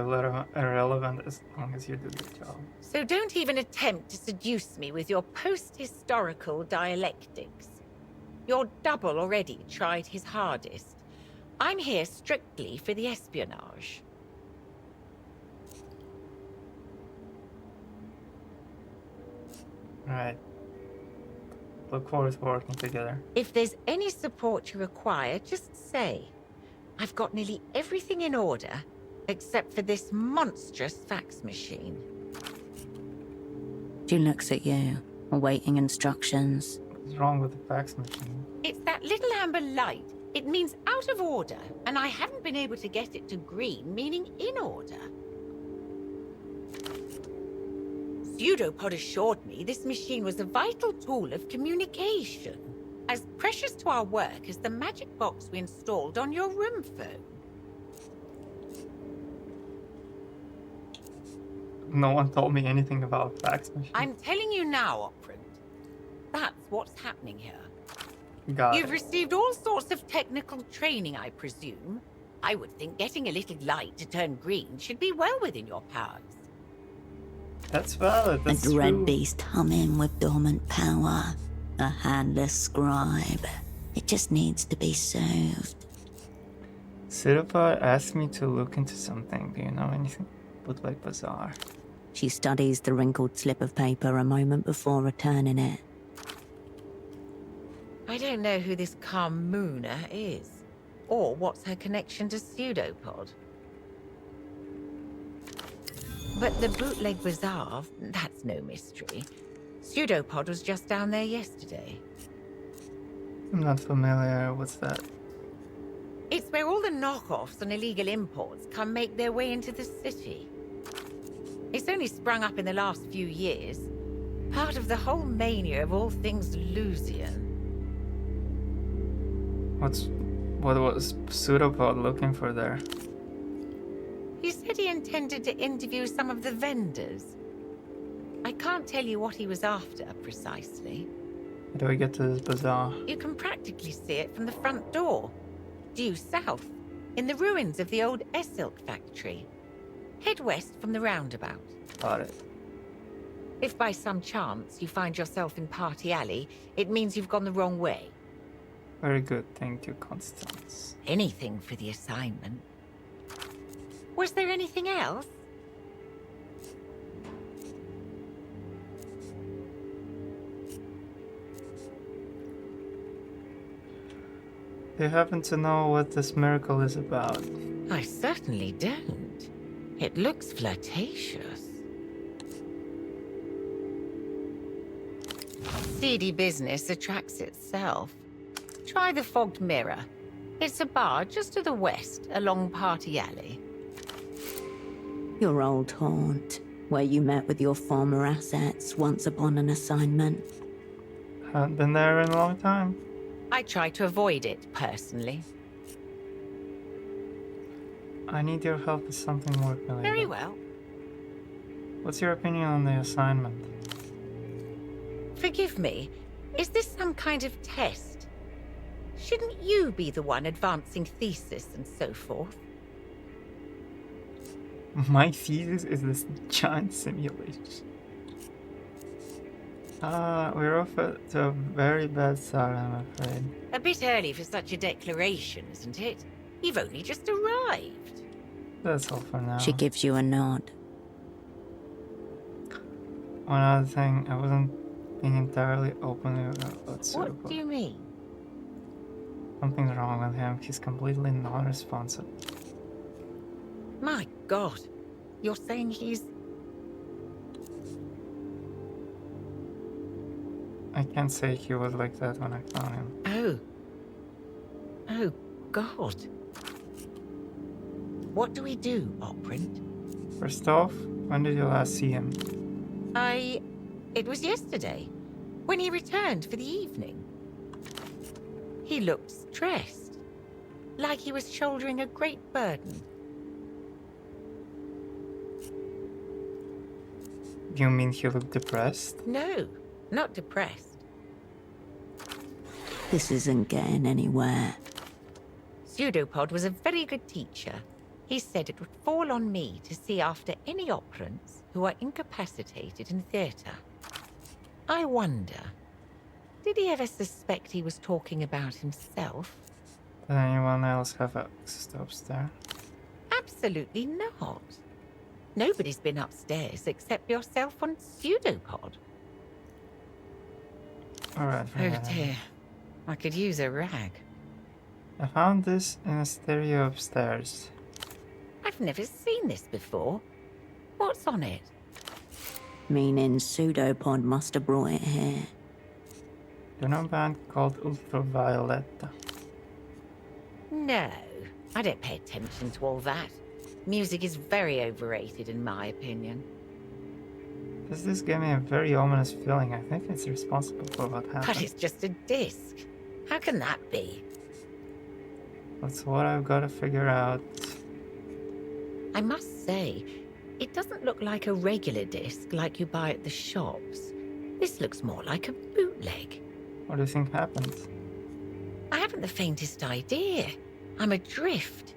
irrelevant as long as you do the job. So don't even attempt to seduce me with your post-historical dialectics. Your double already tried his hardest. I'm here strictly for the espionage. Right. Look forward to working together. If there's any support you require, just say. I've got nearly everything in order, except for this monstrous fax machine. She looks at you, awaiting instructions. What's wrong with the fax machine? It's that little amber light. It means out of order, and I haven't been able to get it to green, meaning in order. Pseudopod assured me this machine was a vital tool of communication, as precious to our work as the magic box we installed on your room phone. No one told me anything about fax machine. I'm telling you now, Operant. That's what's happening here. Got You've it. received all sorts of technical training, I presume. I would think getting a little light to turn green should be well within your powers. That's valid. A That's dread true. beast humming with dormant power. A handless scribe. It just needs to be soothed. Pseudopod asked me to look into something. Do you know anything? Bootleg Bazaar. She studies the wrinkled slip of paper a moment before returning it. I don't know who this Carmuna is, or what's her connection to Pseudopod. But the Bootleg Bazaar, that's no mystery. Pseudopod was just down there yesterday. I'm not familiar. What's that? It's where all the knockoffs and illegal imports come make their way into the city. It's only sprung up in the last few years. Part of the whole mania of all things Lusian. What was Pseudopod looking for there? He said he intended to interview some of the vendors. I can't tell you what he was after, precisely. How do we get to this bazaar? You can practically see it from the front door. Due south, in the ruins of the old Essilk factory. Head west from the roundabout. Got it. If by some chance you find yourself in Party Alley, it means you've gone the wrong way. Very good. Thank you, Constance. Anything for the assignment. Was there anything else? Do you happen to know what this miracle is about? I certainly don't. It looks flirtatious. Seedy business attracts itself. Try the Fogged Mirror. It's a bar just to the west, along Party Alley. Your old haunt, where you met with your former assets once upon an assignment. Haven't been there in a long time. I try to avoid it, personally. I need your help with something more related. Very well. What's your opinion on the assignment? Forgive me, is this some kind of test? Shouldn't you be the one advancing thesis and so forth? My thesis is this giant simulation. We're off to a very bad start, I'm afraid. A bit early for such a declaration, isn't it? You've only just arrived. That's all for now. She gives you a nod. One other thing, I wasn't being entirely open about What Pseudopod. do you mean? Something's wrong with him. He's completely non-responsive. My God, you're saying he's... I can't say he was like that when I found him. Oh. Oh, God. What do we do, Operant? First off, when did you last see him? It was yesterday, when he returned for the evening. He looked stressed, like he was shouldering a great burden. You mean he looked depressed? No, not depressed. This isn't getting anywhere. Pseudopod was a very good teacher. He said it would fall on me to see after any operants who are incapacitated in theatre. I wonder, did he ever suspect he was talking about himself? Does anyone else have access to upstairs? Absolutely not. Nobody's been upstairs except yourself and Pseudopod. Alright. Oh dear, I could use a rag. I found this in a stereo upstairs. I've never seen this before. What's on it? Meaning Pseudopod must have brought it here. Do you know a band called Ultraviolet? No, I don't pay attention to all that. Music is very overrated in my opinion. This gave me a very ominous feeling. I think it's responsible for what But happened. it's just a disc. How can that be? That's what I've got to figure out. I must say, it doesn't look like a regular disc like you buy at the shops. This looks more like a bootleg. What do you think happened? I haven't the faintest idea. I'm adrift.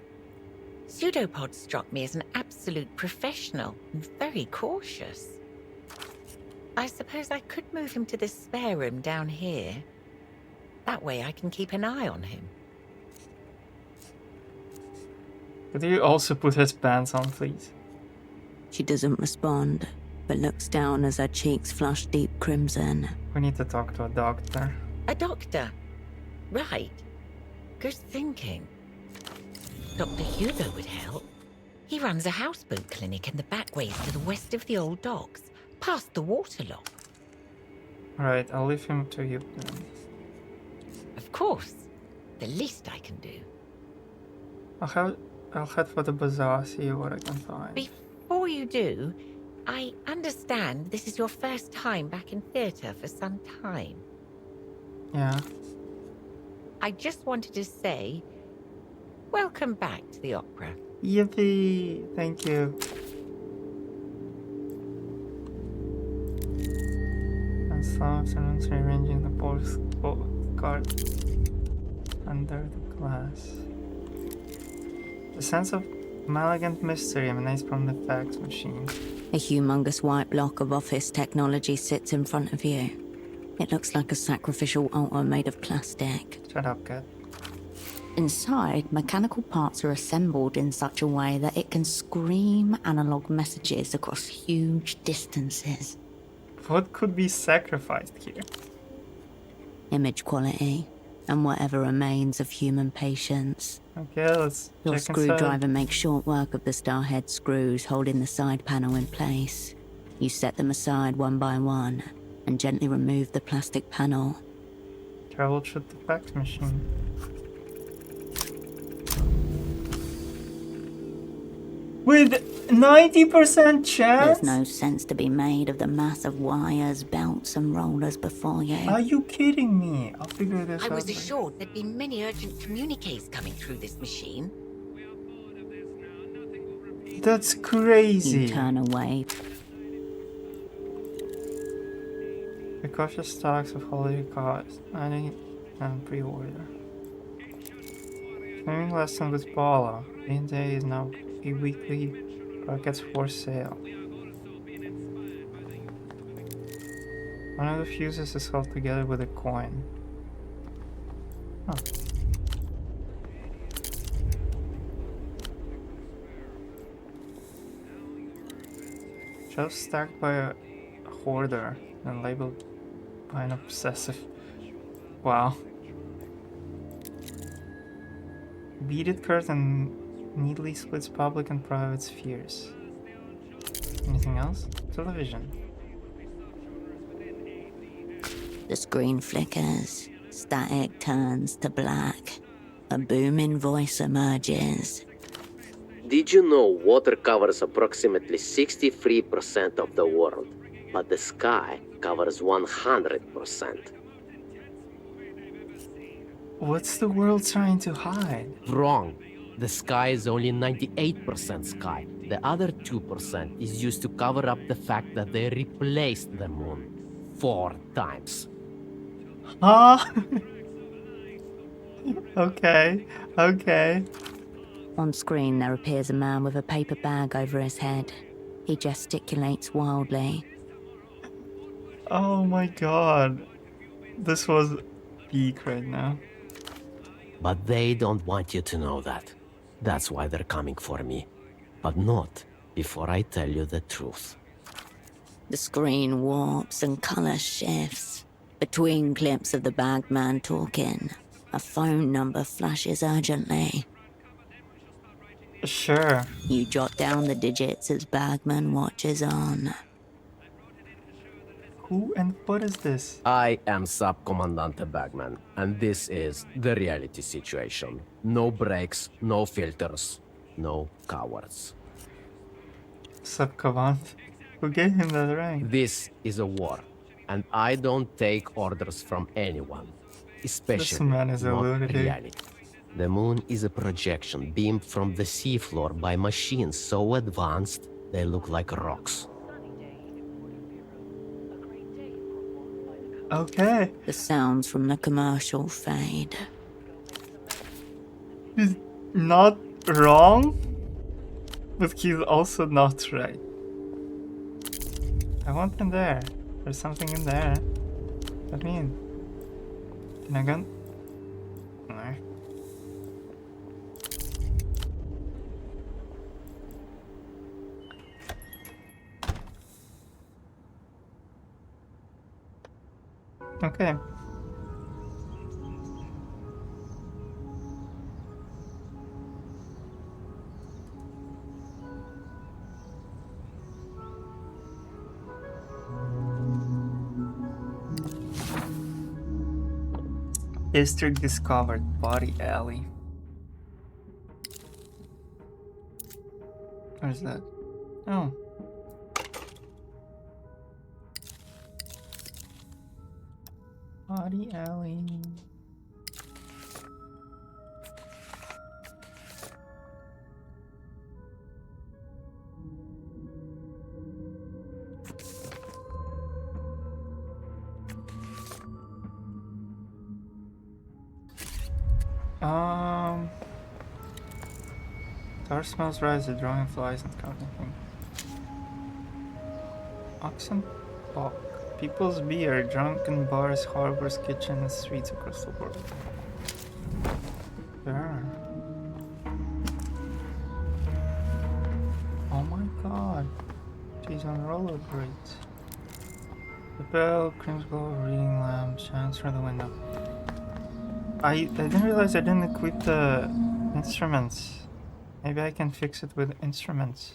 Pseudopod struck me as an absolute professional and very cautious. I suppose I could move him to the spare room down here. That way I can keep an eye on him. Could you also put his pants on, please? She doesn't respond, but looks down as her cheeks flush deep crimson. We need to talk to a doctor. A doctor? Right. Good thinking. Dr. Hugo would help. He runs a houseboat clinic in the backways to the west of the old docks, past the waterlock. Alright, I'll leave him to you then. Of course. The least I can do. I'll head for the bazaar, see what I can find. Before you do, I understand this is your first time back in theatre for some time. Yeah. I just wanted to say, welcome back to the opera. Yippee! Thank you. And some afternoons rearranging the postcard under the glass. The sense of malignant mystery emanates from the fax machine. A humongous white block of office technology sits in front of you. It looks like a sacrificial altar made of plastic. Shut up, cat. Inside, mechanical parts are assembled in such a way that it can scream analog messages across huge distances. What could be sacrificed here? Image quality, and whatever remains of human patience. Okay, let's Your check screwdriver inside. makes short work of the starhead screws holding the side panel in place. You set them aside one by one, and gently remove the plastic panel. Troubleshoot the fax machine. With 90% chance? There's no sense to be made of the mass of wires, belts, and rollers before you. Are you kidding me? I'll figure this I out. was later. assured there'd be many urgent communiques coming through this machine. That's You crazy. turn away. The cautious stocks of holiday cards. Adding and pre-order. Swimming lesson with Paula. D&D is now a weekly brackets for sale. One of the fuses is held together with a coin. Huh. Just stacked by a hoarder and labeled by an obsessive. Wow. Beaded curtain neatly splits public and private spheres. Anything else? Television. The screen flickers. Static turns to black. A booming voice emerges. Did you know water covers approximately 63% of the world, but the sky covers 100%? What's the world trying to hide? Wrong. The sky is only 98% sky. The other 2% is used to cover up the fact that they replaced the moon 4 times. Huh? Okay, okay. On screen, there appears a man with a paper bag over his head. He gesticulates wildly. Oh my god. This was peak right now. But they don't want you to know that. That's why they're coming for me. But not before I tell you the truth. The screen warps and color shifts. Between clips of the bagman talking, a phone number flashes urgently. Sure. You jot down the digits as Bagman watches on. Who and what is this? I am Subcommandante Bagman, and this is the reality situation. No breaks, no filters, no cowards. Subcommand. Who gave him that rank? This is a war, and I don't take orders from anyone, especially man is a not lunatic. reality. The moon is a projection beamed from the seafloor by machines so advanced they look like rocks. Okay. The sounds from the commercial fade. He's not wrong, but he's also not right. I want him there. There's something in there. Let me in. Can I go? No. Okay. District discovered body alley. Where's that? Oh. Body alley. Tar smells rise, the drawing flies and counting thing. Oxen Park. People's beer, drunken bars, harbors, kitchen, and streets across the world. There. Oh my god. She's on rollerblades. The bell, creams glow, reading lamp, shines through the window. I didn't realize I didn't equip the instruments. Maybe I can fix it with instruments.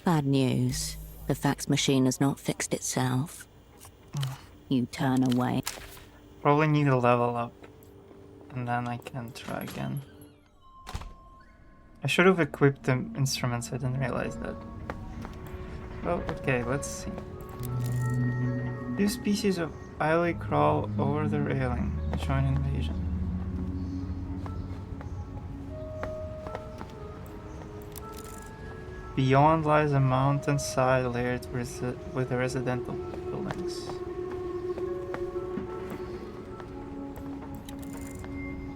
Bad news. The fax machine has not fixed itself. You turn away. Probably need a level up. And then I can try again. I should have equipped the instruments, I didn't realize that. Well, okay, let's see. Two species of Eily crawl over the railing. Join invasion. Beyond lies a mountainside layered with residential buildings.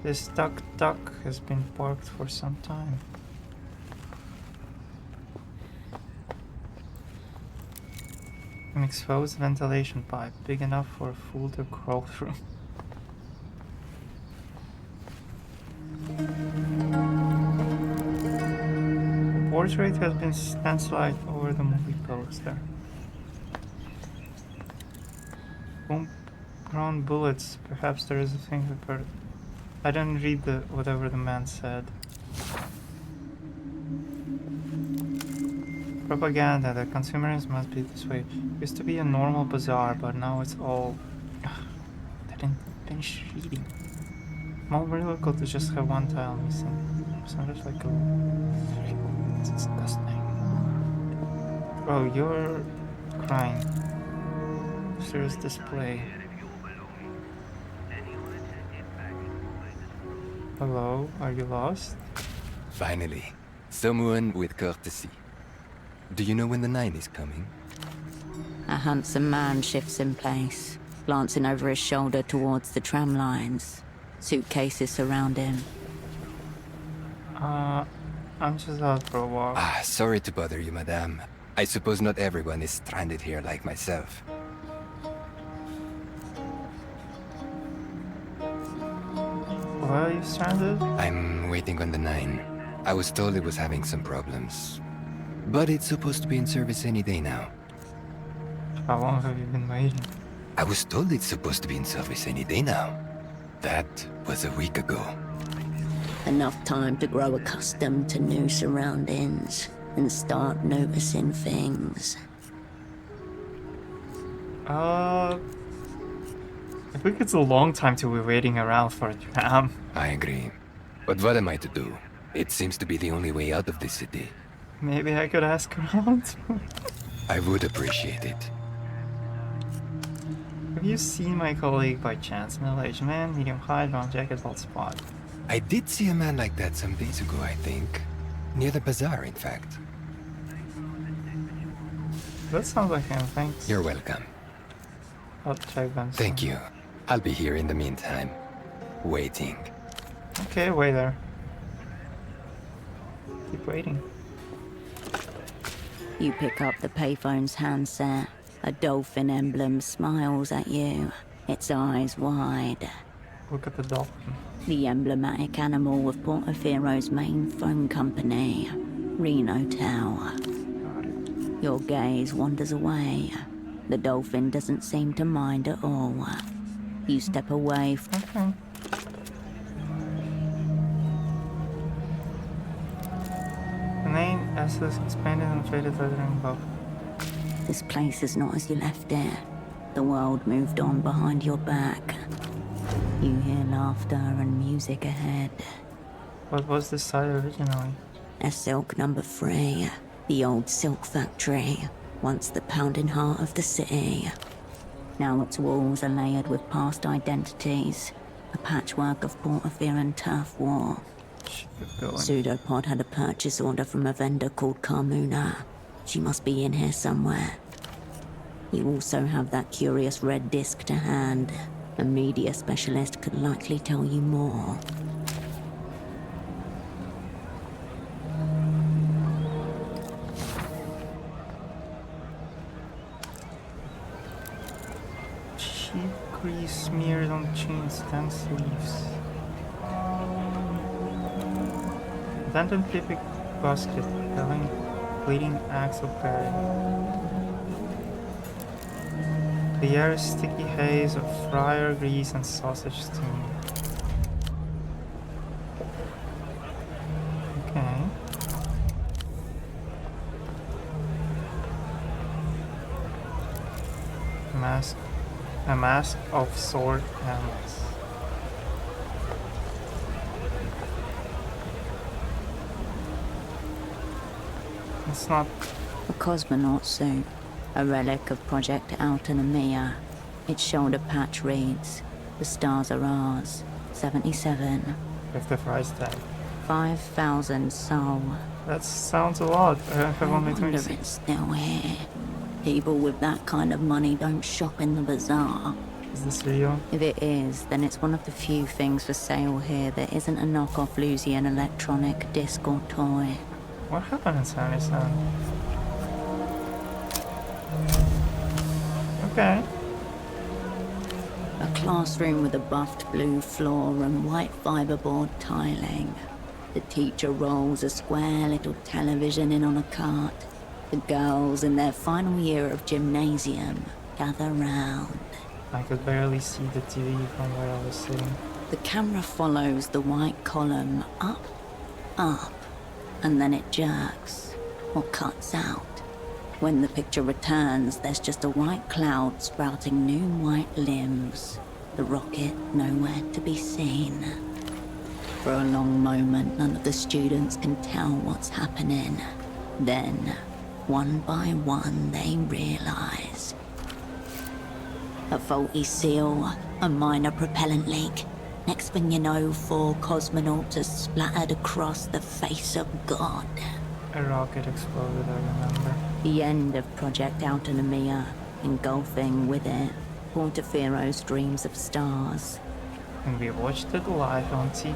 This tuk-tuk has been parked for some time. An exposed ventilation pipe, big enough for a fool to crawl through. The portrait has been stenciled over the movie poster. Homegrown bullets, perhaps there is a thing about it. I didn't read whatever the man said. Propaganda, the consumerism must be this way. Used to be a normal bazaar, but now it's all... I didn't finish reading. More miracle to just have one tile missing. Sounds like a... It's disgusting. Oh, you're crying. Serious display. Hello, are you lost? Finally, someone with courtesy. Do you know when the 9 is coming? A handsome man shifts in place, glancing over his shoulder towards the tram lines. Suitcases surround him. I'm just out for a walk. Ah, sorry to bother you, madame. I suppose not everyone is stranded here like myself. Why are you stranded? I'm waiting on the 9. I was told it was having some problems. But it's supposed to be in service any day now. How long have you been waiting? I was told it's supposed to be in service any day now. That was a week ago. Enough time to grow accustomed to new surroundings and start noticing things. I think it's a long time to be waiting around for a tram. I agree. But what am I to do? It seems to be the only way out of this city. Maybe I could ask around. I would appreciate it. Have you seen my colleague by chance? Middle-aged man, medium height, brown jacket, bald spot. I did see a man like that some days ago, I think. Near the bazaar, in fact. That sounds like him, thanks. You're welcome. I'll check them. Thank you. I'll be here in the meantime. Waiting. Okay, wait there. Keep waiting. You pick up the payphone's handset. A dolphin emblem smiles at you, its eyes wide. Look at the dolphin. The emblematic animal of Portofiero's main phone company, Reno Tower. Got it. Your gaze wanders away. The dolphin doesn't seem to mind at all. You step away. Okay. The name SS expanded and faded lettering above. This place is not as you left it. The world moved on behind your back. You hear laughter and music ahead. What was this site originally? A Silk number 3, the old silk factory, once the pounding heart of the city. Now its walls are layered with past identities, a patchwork of Portofieran turf war. Keep going. Pseudopod had a purchase order from a vendor called Carmuna. She must be in here somewhere. You also have that curious red disc to hand. A media specialist could likely tell you more. Cheap grease smeared on chains, 10 sleeves. Denton Pipic basket, telling bleeding axle bearing. The air is sticky haze of fryer grease and sausage steam. Okay. A mask of sword animals. It's not. A cosmonaut suit, a relic of Project Autonomia. Its shoulder patch reads, "The stars are ours, 77. With the price tag. 5,000 sol." That sounds a lot. I have I only wonder 26. it's still here. People with that kind of money don't shop in the bazaar. Is this real? If it is, then it's one of the few things for sale here that isn't a knockoff Lusian electronic disc or toy. What happened in 77? Okay. A classroom with a buffed blue floor and white fiberboard tiling. The teacher rolls a square little television in on a cart. The girls in their final year of gymnasium gather round. I could barely see the TV from where I was sitting. The camera follows the white column up, and then it jerks or cuts out. When the picture returns, there's just a white cloud sprouting new white limbs. The rocket nowhere to be seen. For a long moment, none of the students can tell what's happening. Then, one by one, they realize. A faulty seal, a minor propellant leak. Next thing you know, 4 cosmonauts are splattered across the face of God. A rocket exploded, I remember. The end of Project Autonomia, engulfing with it Portofiero's dreams of stars. And we watched it live on TV.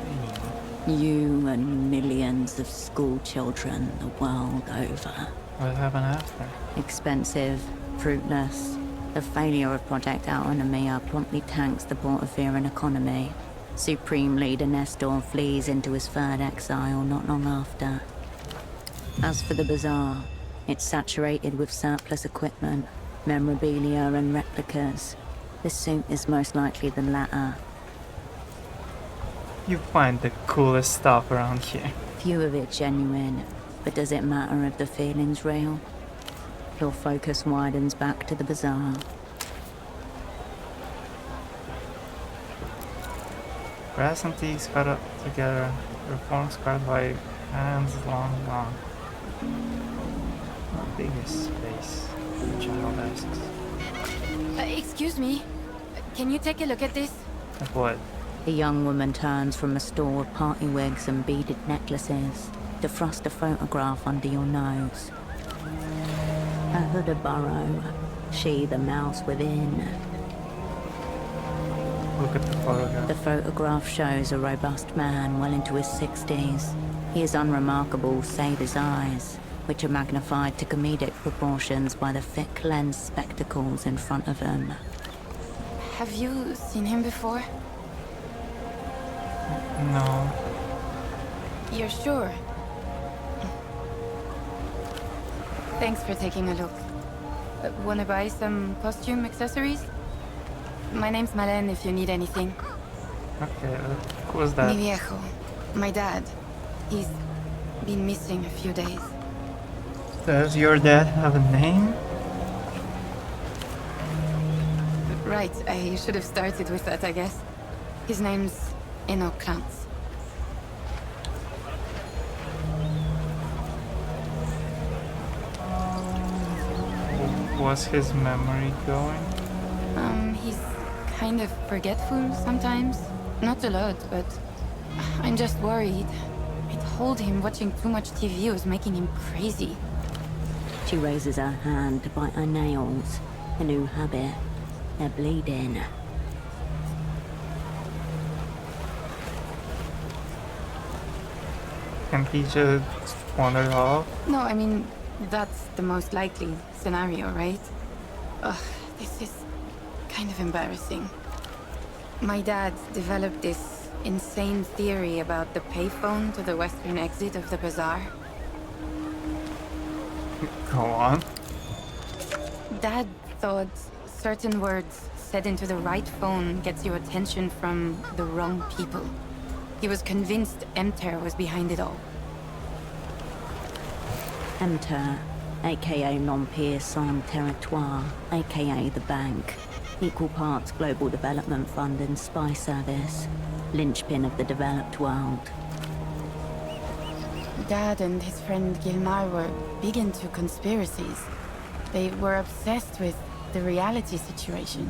You and millions of school children the world over. What happened after? Expensive, fruitless. The failure of Project Autonomia promptly tanks the Portofieran economy. Supreme Leader Nestor flees into his third exile not long after. As for the bazaar, it's saturated with surplus equipment, memorabilia and replicas. This suit is most likely the latter. You find the coolest stuff around here. Few of it genuine, but does it matter if the feeling's real? Your focus widens back to the bazaar. Brass antiques cut up together, reforms carved by hands long gone. Biggest space, the child asks. Excuse me. Can you take a look at this? Like what? The young woman turns from a store of party wigs and beaded necklaces to thrust a photograph under your nose. A hooded burrow, she the mouse within. Look at the photograph. The photograph shows a robust man well into his 60s. He is unremarkable save his eyes, which are magnified to comedic proportions by the thick lens spectacles in front of him. Have you seen him before? No. You're sure? Thanks for taking a look. Wanna buy some costume accessories? My name's Malène if you need anything. Okay, who was that? Mi viejo. My dad. He's been missing a few days. Does your dad have a name? Right, I should have started with that, I guess. His name's Enoch Klantz. Was his memory going? He's kind of forgetful sometimes. Not a lot, but I'm just worried. I told him watching too much TV was making him crazy. She raises her hand to bite her nails. A new habit. They're bleeding. Can he just wander off? No, I mean, that's the most likely scenario, right? Ugh, this is kind of embarrassing. My dad developed this insane theory about the payphone to the western exit of the bazaar. Go on. Dad thought certain words said into the right phone gets your attention from the wrong people. He was convinced Emter was behind it all. Emter, aka L'Empire Sans Territoire, aka the Bank. Equal parts Global Development Fund and Spy Service. Linchpin of the developed world. Dad and his friend Gilmar were big into conspiracies. They were obsessed with the reality situation.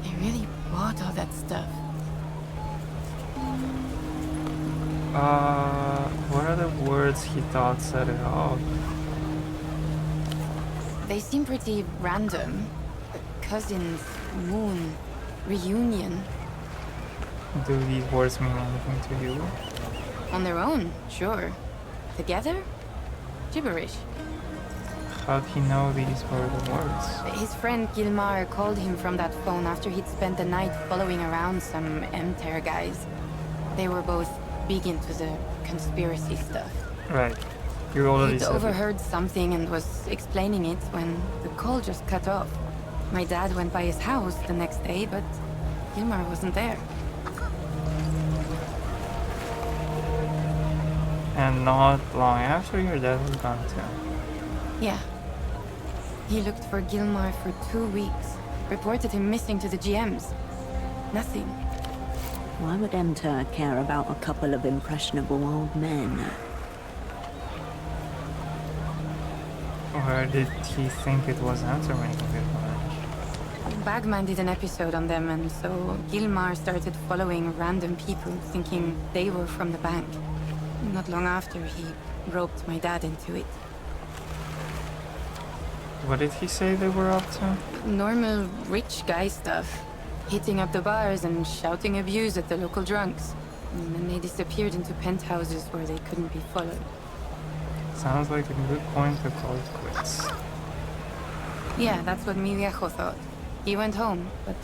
They really bought all that stuff. What are the words he thought set it off? They seem pretty random. Cousins, moon, reunion. Do these words mean anything to you? On their own, sure. Together? Gibberish. How'd he know these were the words? His friend Gilmar called him from that phone after he'd spent the night following around some Emter guys. They were both big into the conspiracy stuff. Right. You already He'd said it. overheard something and was explaining it when the call just cut off. My dad went by his house the next day, but Gilmar wasn't there. And not long after your dad was gone too. Yeah. He looked for Gilmar for 2 weeks. Reported him missing to the GMs. Nothing. Why would Emter care about a couple of impressionable old men? Or did he think it was answering a bit much? Bagman did an episode on them, and so Gilmar started following random people, thinking they were from the bank. Not long after, he roped my dad into it. What did he say they were up to? Normal rich guy stuff. Hitting up the bars and shouting abuse at the local drunks. And then they disappeared into penthouses where they couldn't be followed. Sounds like a good point to call it quits. Yeah, that's what mi viejo thought. He went home, but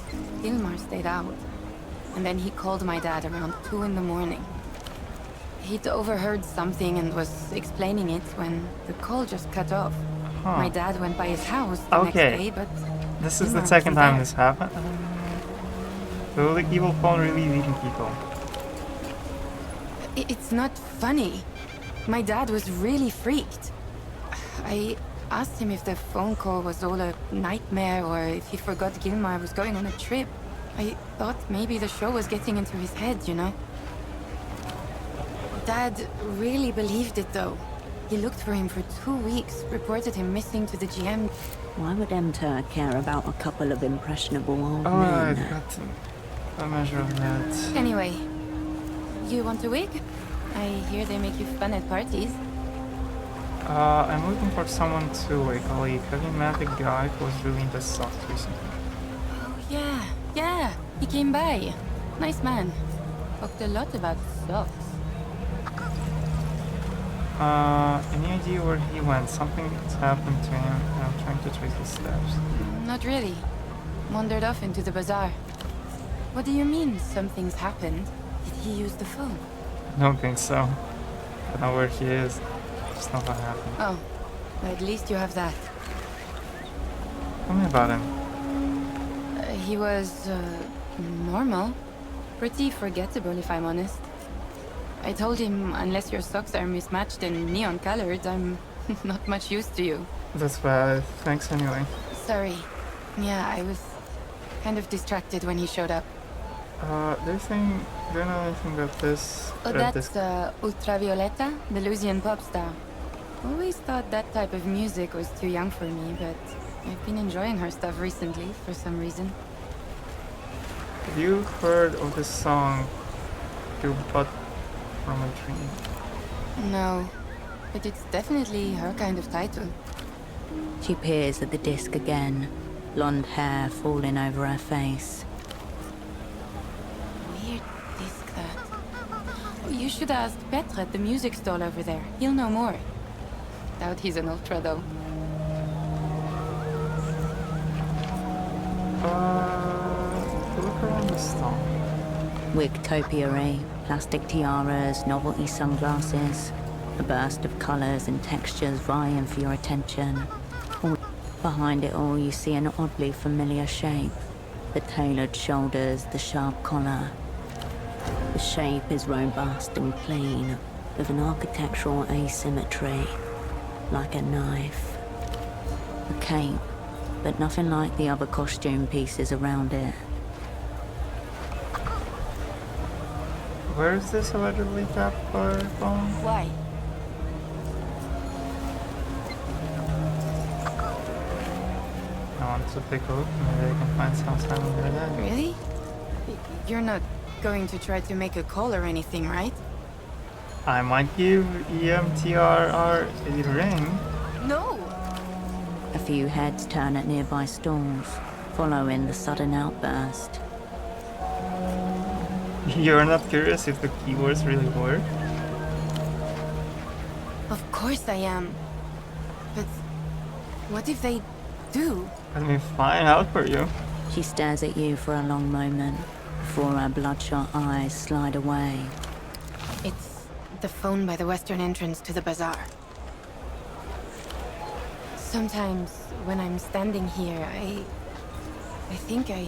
Gilmar stayed out. And then he called my dad around 2 in the morning. He'd overheard something and was explaining it when the call just cut off. Huh. My dad went by his house the next day, but This is Gilmar the second wasn't time there. this happened. So the evil phone really leading people. It's not funny. My dad was really freaked. I asked him if the phone call was all a nightmare or if he forgot Gilmar was going on a trip. I thought maybe the show was getting into his head, you know? Dad really believed it though. He looked for him for 2 weeks, reported him missing to the GM. Why would Emter care about a couple of impressionable old Oh, I men? got a measure of that. Anyway, you want a wig? I hear they make you fun at parties. I'm looking for someone to a colleague. Have you met the guy who was really into socks recently? Oh yeah, he came by. Nice man. Talked a lot about socks. Any idea where he went? Something's happened to him, and I'm trying to trace his steps. Not really. Wandered off into the bazaar. What do you mean, something's happened? Did he use the phone? I don't think so. I don't know where he is. Just know what happened. Oh, at least you have that. Tell me about him. He was, normal. Pretty forgettable, if I'm honest. I told him, unless your socks are mismatched and neon colored, I'm not much use to you. That's bad. Thanks anyway. Sorry. Yeah, I was kind of distracted when he showed up. Do you know anything about this? Oh, that's, Ultravioleta, the Lusian pop star. Always thought that type of music was too young for me, but I've been enjoying her stuff recently, for some reason. Have you heard of this song, "Your Butt from a Dream"? No, but it's definitely her kind of title. She peers at the disc again, blonde hair falling over her face. Weird disc, that. You should ask Petre at the music stall over there. He'll know more. Doubt he's an ultra, though. Look around the stall. Wig topiary, plastic tiaras, novelty sunglasses, a burst of colours and textures vying for your attention. Behind it all, you see an oddly familiar shape. The tailored shoulders, the sharp collar. The shape is robust and clean, with an architectural asymmetry, like a knife. A cape, but nothing like the other costume pieces around it. Where is this allegedly kept phone? Why? I want to take a look. Maybe I can find some sign of their dad. Really? You're not going to try to make a call or anything, right? I might give EMTRR a ring. No! A few heads turn at nearby stalls, following the sudden outburst. You're not curious if the keywords really work? Of course I am. But what if they do? Let me find out for you. She stares at you for a long moment, before her bloodshot eyes slide away. It's the phone by the western entrance to the bazaar. Sometimes when I'm standing here, I think I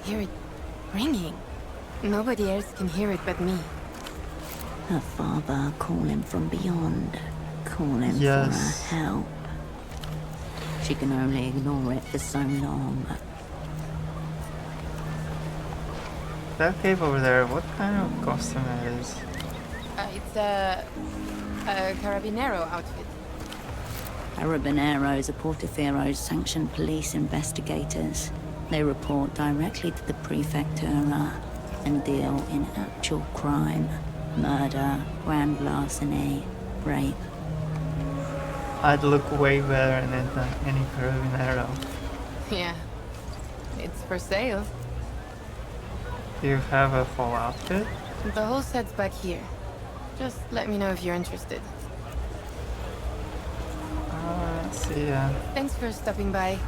hear it ringing. Nobody else can hear it but me. Her father calling from beyond, calling Yes. for her help. She can only ignore it for so long. That cave over there, what kind of costume it is? It's a Carabinero outfit. Carabineros are Portofiero's sanctioned police investigators. They report directly to the Prefectura and deal in actual crime. Murder, grand larceny, rape. I'd look way better in it than any Carabinero. Yeah. It's for sale. Do you have a full outfit? The whole set's back here. Just let me know if you're interested. See ya. Thanks for stopping by.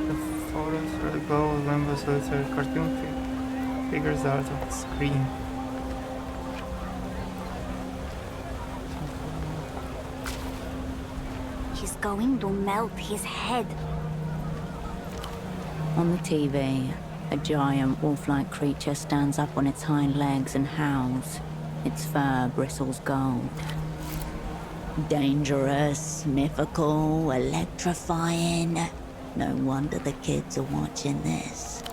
The photos for the gold Limbo Solitaire cartoon figures out of the screen. She's going to melt his head. On the TV, a giant wolf-like creature stands up on its hind legs and howls. Its fur bristles gold. Dangerous, mythical, electrifying. No wonder the kids are watching this.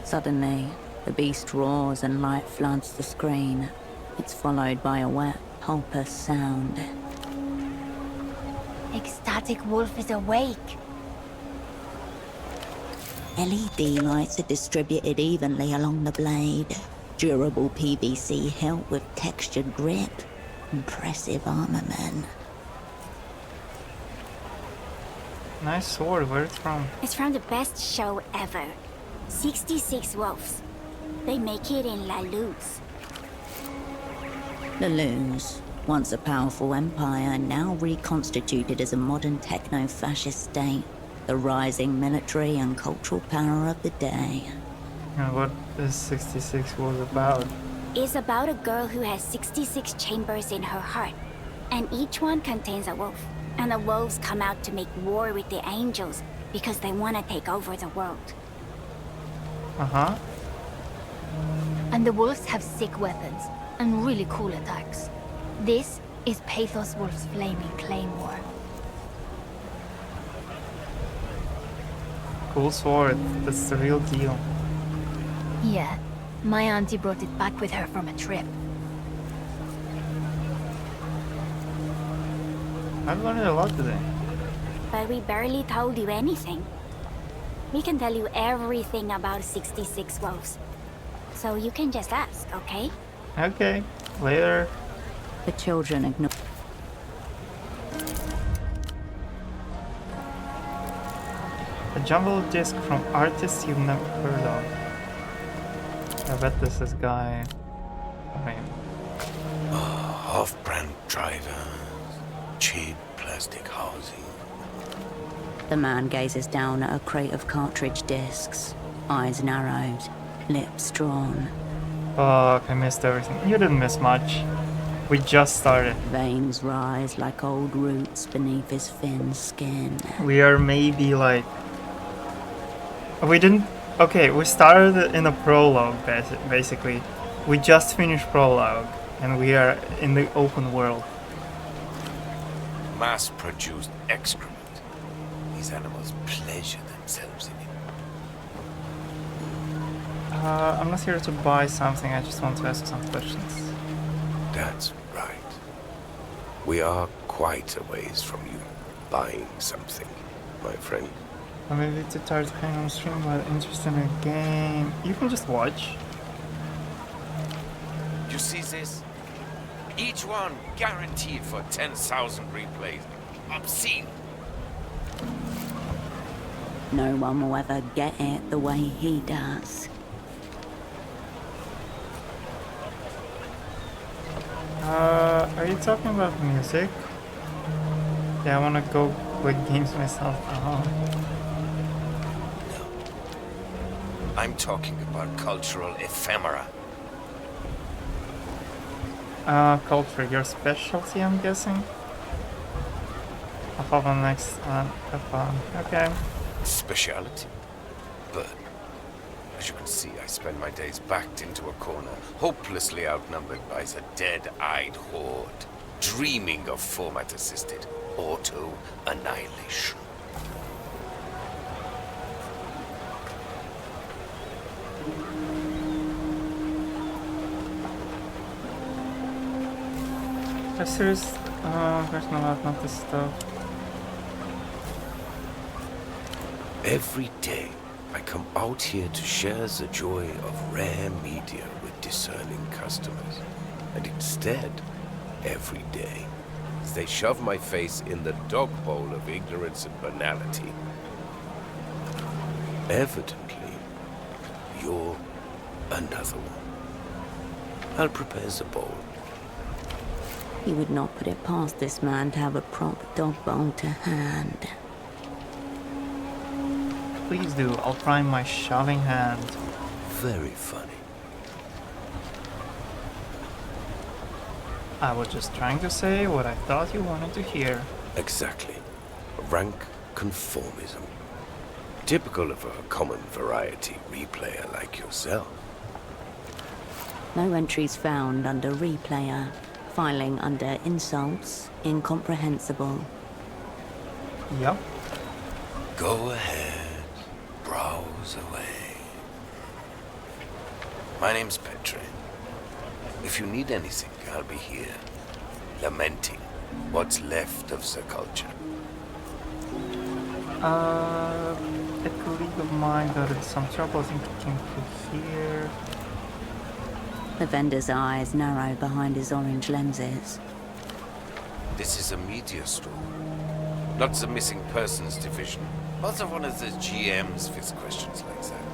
Suddenly, the beast roars and light floods the screen. It's followed by a wet, pulpous sound. Ecstatic Wolf is awake. LED lights are distributed evenly along the blade. Durable PVC hilt with textured grip. Impressive armament. Nice sword, where it's from? It's from the best show ever. 66 Wolves. They make it in La Luz. La Luz, once a powerful empire, now reconstituted as a modern techno-fascist state. The rising military and cultural power of the day. And what this 66 was about? It's about a girl who has 66 chambers in her heart, and each one contains a wolf. And the wolves come out to make war with the angels because they want to take over the world. Uh-huh. And the wolves have sick weapons and really cool attacks. This is Pathos Wolf's flaming claymore. Cool sword, that's the real deal. Yeah, my auntie brought it back with her from a trip. I've learned a lot today. But we barely told you anything. We can tell you everything about 66 Wolves. So you can just ask, okay? Okay, later. The children ignore. A jumbled disc from artists you've never heard of. I bet this is guy. I mean, off-brand driver, cheap plastic housing. The man gazes down at a crate of cartridge discs, eyes narrowed, lips drawn. fuck, I missed everything. You didn't miss much. We just started. Veins rise like old roots beneath his thin skin. We are maybe like... We didn't... Okay, we started in a prologue, basically. We just finished prologue, and we are in the open world. Mass-produced excrement. These animals pleasure themselves in it. I'm not here to buy something, I just want to ask some questions. That's right. We are quite a ways from you buying something, my friend. I may be too tired to hang on stream, but interested in a game. You can just watch. You see this? Each one guaranteed for 10,000 replays. Obscene. No one will ever get it the way he does. Are you talking about music? Yeah, I wanna go play games myself. I'm talking about cultural ephemera. Culture, your specialty, I'm guessing? I'll have on next okay. Speciality? But, as you can see, I spend my days backed into a corner, hopelessly outnumbered by the dead-eyed horde, dreaming of format-assisted auto-annihilation. Professors, where's not this stuff? Every day, I come out here to share the joy of rare media with discerning customers. And instead, every day, they shove my face in the dog bowl of ignorance and banality. Evidently, you're another one. I'll prepare the bowl. You would not put it past this man to have a prop dog bowl to hand. Please do. I'll try my shoving hand. Very funny. I was just trying to say what I thought you wanted to hear. Exactly. Rank conformism. Typical of a common variety replayer like yourself. No entries found under replayer. Filing under insults, incomprehensible. Yep. Go ahead. Browse away. My name's Petre. If you need anything, I'll be here. Lamenting what's left of the culture. A colleague of mine got in some trouble. I think he came through here. The vendor's eyes narrow behind his orange lenses. This is a media store. Not the missing persons division. Also one of the GMs with questions like that.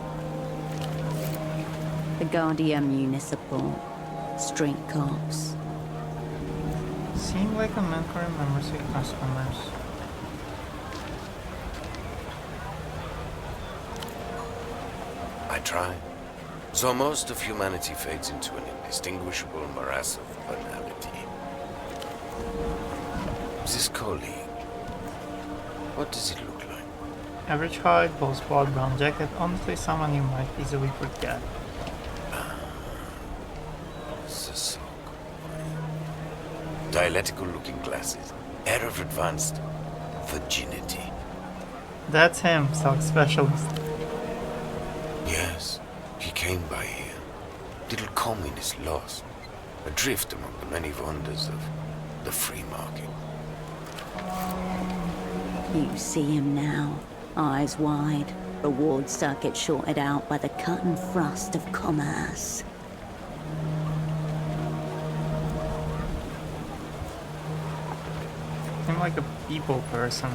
The Guardian Municipal. Street cops. Seem like a man who remembers his customers. I try. So most of humanity fades into an indistinguishable morass of banality. This colleague, what does it look like? Average height, bald spot, brown jacket. Honestly, someone you might easily forget. The sock. Dialectical-looking glasses. Air of advanced virginity. That's him, sock specialist. Yes, he came by here. Little communist lost. Adrift among the many wonders of the free market. You see him now, eyes wide, reward circuit shorted out by the cut and thrust of commerce. Seemed like a people person.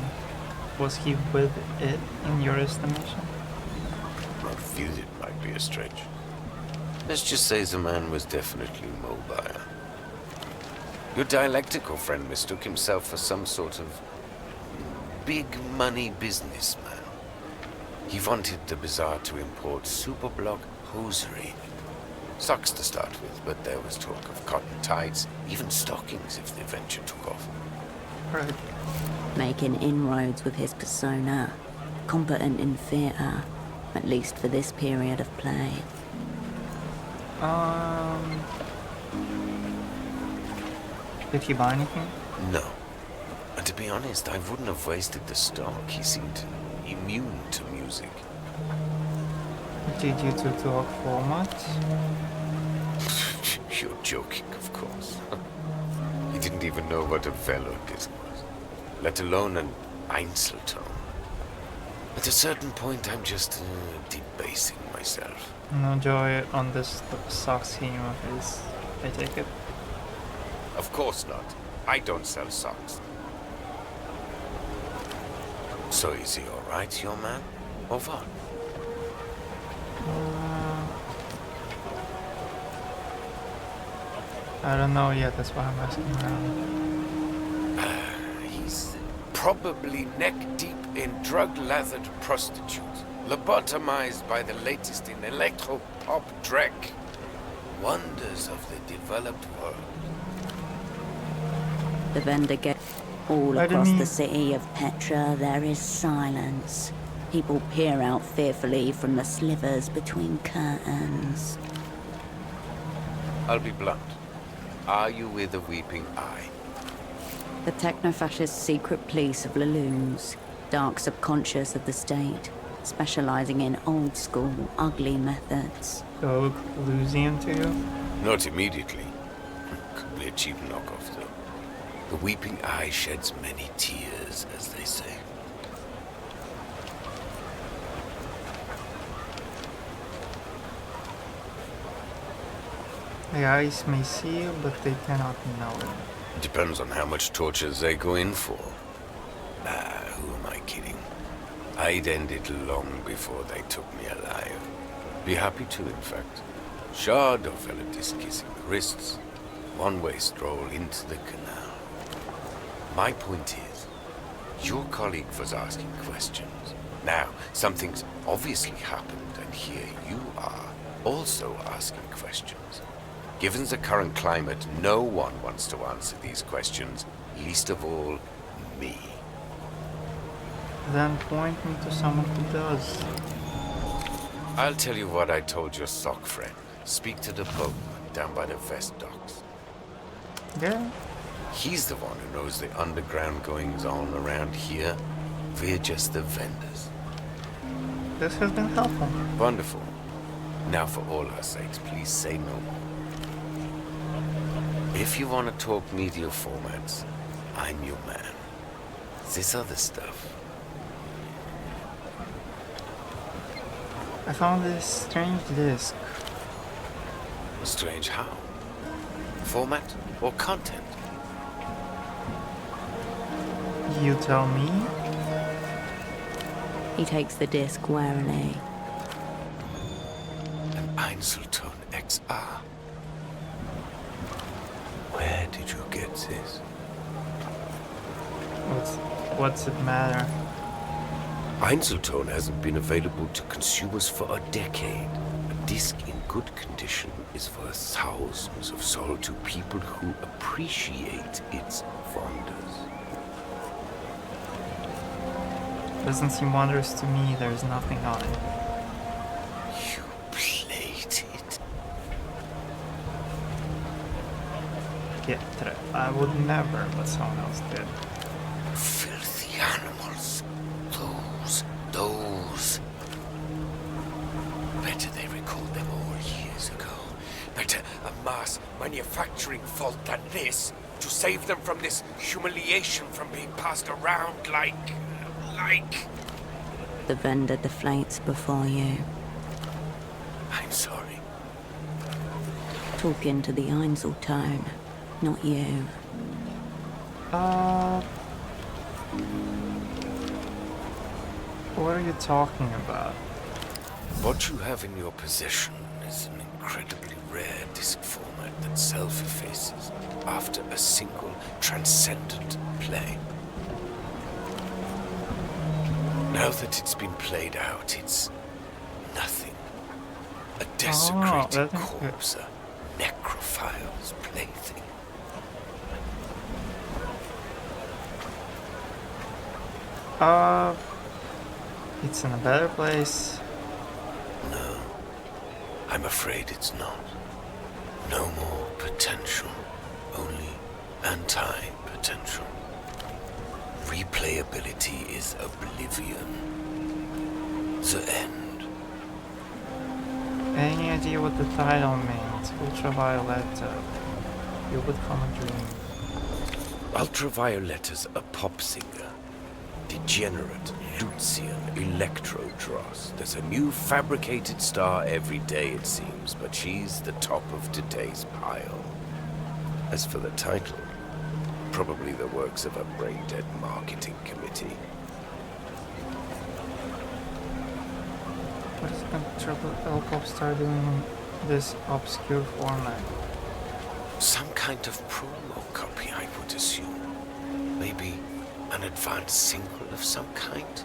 Was he with it in your estimation? Not viewed it might be a stretch. Let's just say the man was definitely mobile. Your dialectical friend mistook himself for some sort of big money businessman. He wanted the bazaar to import superblock hosiery. Socks to start with, but there was talk of cotton tights, even stockings if the venture took off. Right. Making inroads with his persona, competent in theatre, at least for this period of play. Did he buy anything? No. And to be honest, I wouldn't have wasted the stock. He seemed immune to music. Did you two talk for much? You're joking, of course. He didn't even know what a Velodisc was, let alone an Einzelton. At a certain point, I'm just debasing myself. No joy on this sock scheme of his, I take it. Of course not. I don't sell socks. So is he alright, your man? Or what? I don't know yet, that's why I'm asking around. He's probably neck-deep in drug-lathered prostitutes, lobotomized by the latest in electro-pop dreck. Wonders of the developed world. The vendor gets all across the city of Petra. There is silence. People peer out fearfully from the slivers between curtains. I'll be blunt. Are you with a weeping eye? The techno-fascist secret police of Leloons, dark subconscious of the state, specializing in old-school, ugly methods. So losing to you? Not immediately. Could be a cheap knockoff, though. The weeping eye sheds many tears, as they say. The eyes may see you, but they cannot know you. Depends on how much torture they go in for. Who am I kidding? I'd end it long before they took me alive. Be happy to, in fact. Shard of Veladis kissing the wrists. One-way stroll into the canal. My point is, your colleague was asking questions. Now, something's obviously happened, and here you are, also asking questions. Given the current climate, no one wants to answer these questions, least of all, me. Then point me to someone who does. I'll tell you what I told your sock friend. Speak to the boatman down by the vest docks. Yeah. He's the one who knows the underground goings-on around here. We're just the vendors. This has been helpful. Wonderful. Now for all our sakes, please say no more. If you want to talk media formats, I'm your man. This other stuff. I found this strange disc. Strange how? Format or content? You tell me? He takes the disc warily. An Einzelton XR. Where did you get this? What's it matter? Einzelton hasn't been available to consumers for a decade. A disc in good condition is worth thousands of soul to people who appreciate its wonders. Doesn't seem wondrous to me. There's nothing on it. You played it? Yeah, I would never, but someone else did. Filthy animals. Those. Better they recalled them all years ago. Better a mass manufacturing fault than this, to save them from this humiliation from being passed around like... The vendor deflates before you. I'm sorry. Talking to the Einzeltone, not you. What are you talking about? What you have in your possession is an incredibly rare disc format that self-effaces after a single transcendent play. Now that it's been played out, it's nothing. A desecrated corpse, a necrophile's plaything. It's in a better place. No, I'm afraid it's not. No more potential, only anti-potential. Replayability is oblivion. The end. Any idea what the title means? Ultraviolet. You would come a dream. Ultraviolet's a pop singer. Degenerate, Lucian, Electrodross. There's a new fabricated star every day, it seems, but she's the top of today's pile. As for the title, probably the works of a brain-dead marketing committee. What is the Triple L Pop Star doing in this obscure format? Some kind of promo copy, I would assume. Maybe an advanced single of some kind?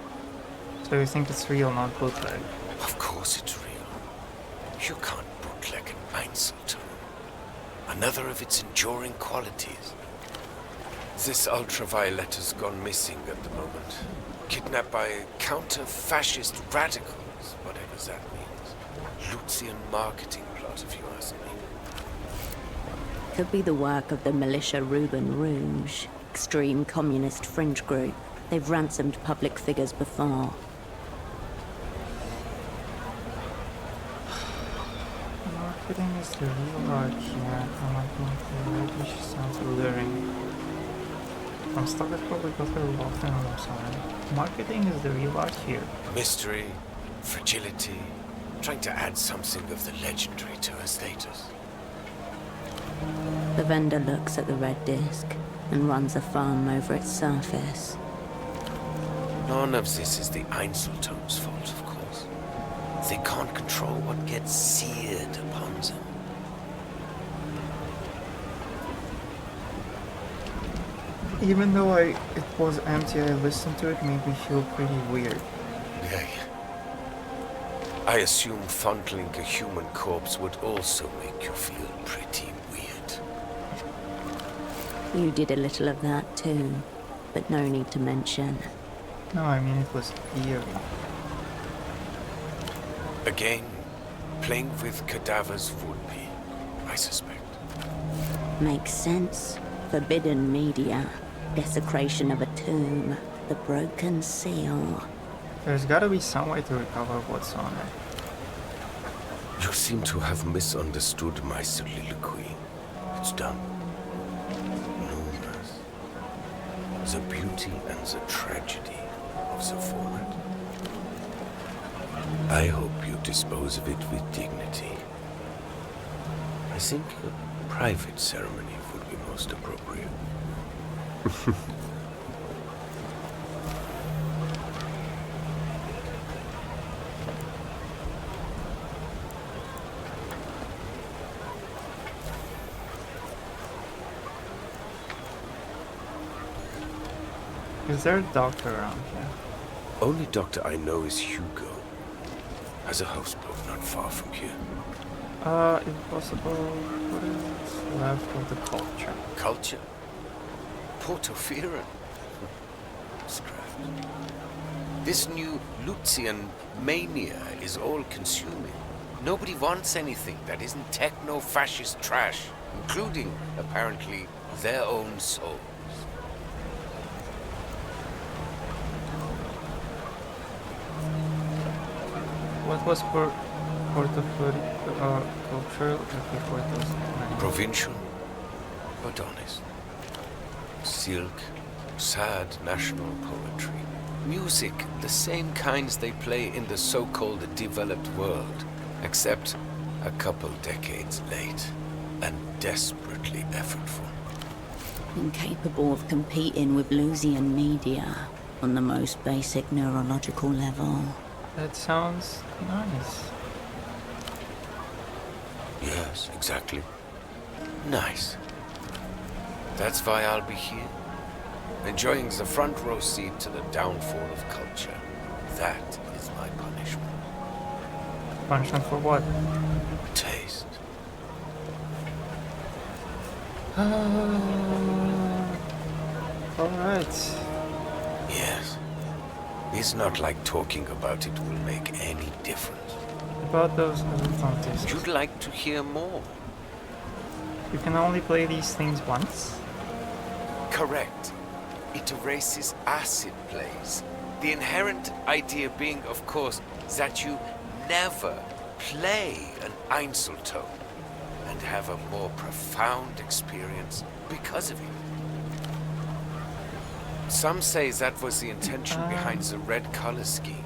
So you think it's real, not bootleg? Of course it's real. You can't bootleg an Einzelton. Another of its enduring qualities. This Ultraviolet has gone missing at the moment. Kidnapped by counter-fascist radicals, whatever that means. Lucian marketing plot, if you ask me. Could be the work of the militia Ruben Rouge, extreme communist fringe group. They've ransomed public figures before. Marketing is the real art here. Unlike my which sounds alluring. I'm stuck at probably because they're locked in on their side. Marketing is the real art here. Mystery, fragility, trying to add something of the legendary to her status. The vendor looks at the red disc and runs a thumb over its surface. None of this is the Einzeltone's fault, of course. They can't control what gets seared upon them. Even though it was empty, I listened to it, made me feel pretty weird. Yeah. I assume fondling a human corpse would also make you feel pretty weird. You did a little of that too, but no need to mention. No, I mean it was eerie. Again, playing with cadavers would be, I suspect. Makes sense. Forbidden media, desecration of a tomb, the broken seal. There's gotta be some way to recover what's on it. You seem to have misunderstood my soliloquy. It's done. Numerous. The beauty and the tragedy of the format. I hope you dispose of it with dignity. I think a private ceremony would be most appropriate. Is there a doctor around here? Only doctor I know is Hugo. Has a houseboat not far from here. If possible, what is left of the culture? Culture? Portophiran? Scrapped. This new Lucian mania is all-consuming. Nobody wants anything that isn't techno-fascist trash, including, apparently, their own souls. What was cultural before it was Provincial, but honest. Silk, sad national poetry. Music, the same kinds they play in the so-called developed world, except a couple decades late and desperately effortful. Incapable of competing with Lucian media on the most basic neurological level. That sounds nice. Yes, exactly. Nice. That's why I'll be here. Enjoying the front row seat to the downfall of culture. That is my punishment. Punishment for what? Taste. Alright. Yes. It's not like talking about it will make any difference. About those discs. You'd like to hear more? You can only play these things once? Correct. It erases acid plays. The inherent idea being, of course, that you never play an Einzeltone and have a more profound experience because of it. Some say that was the intention behind the red color scheme.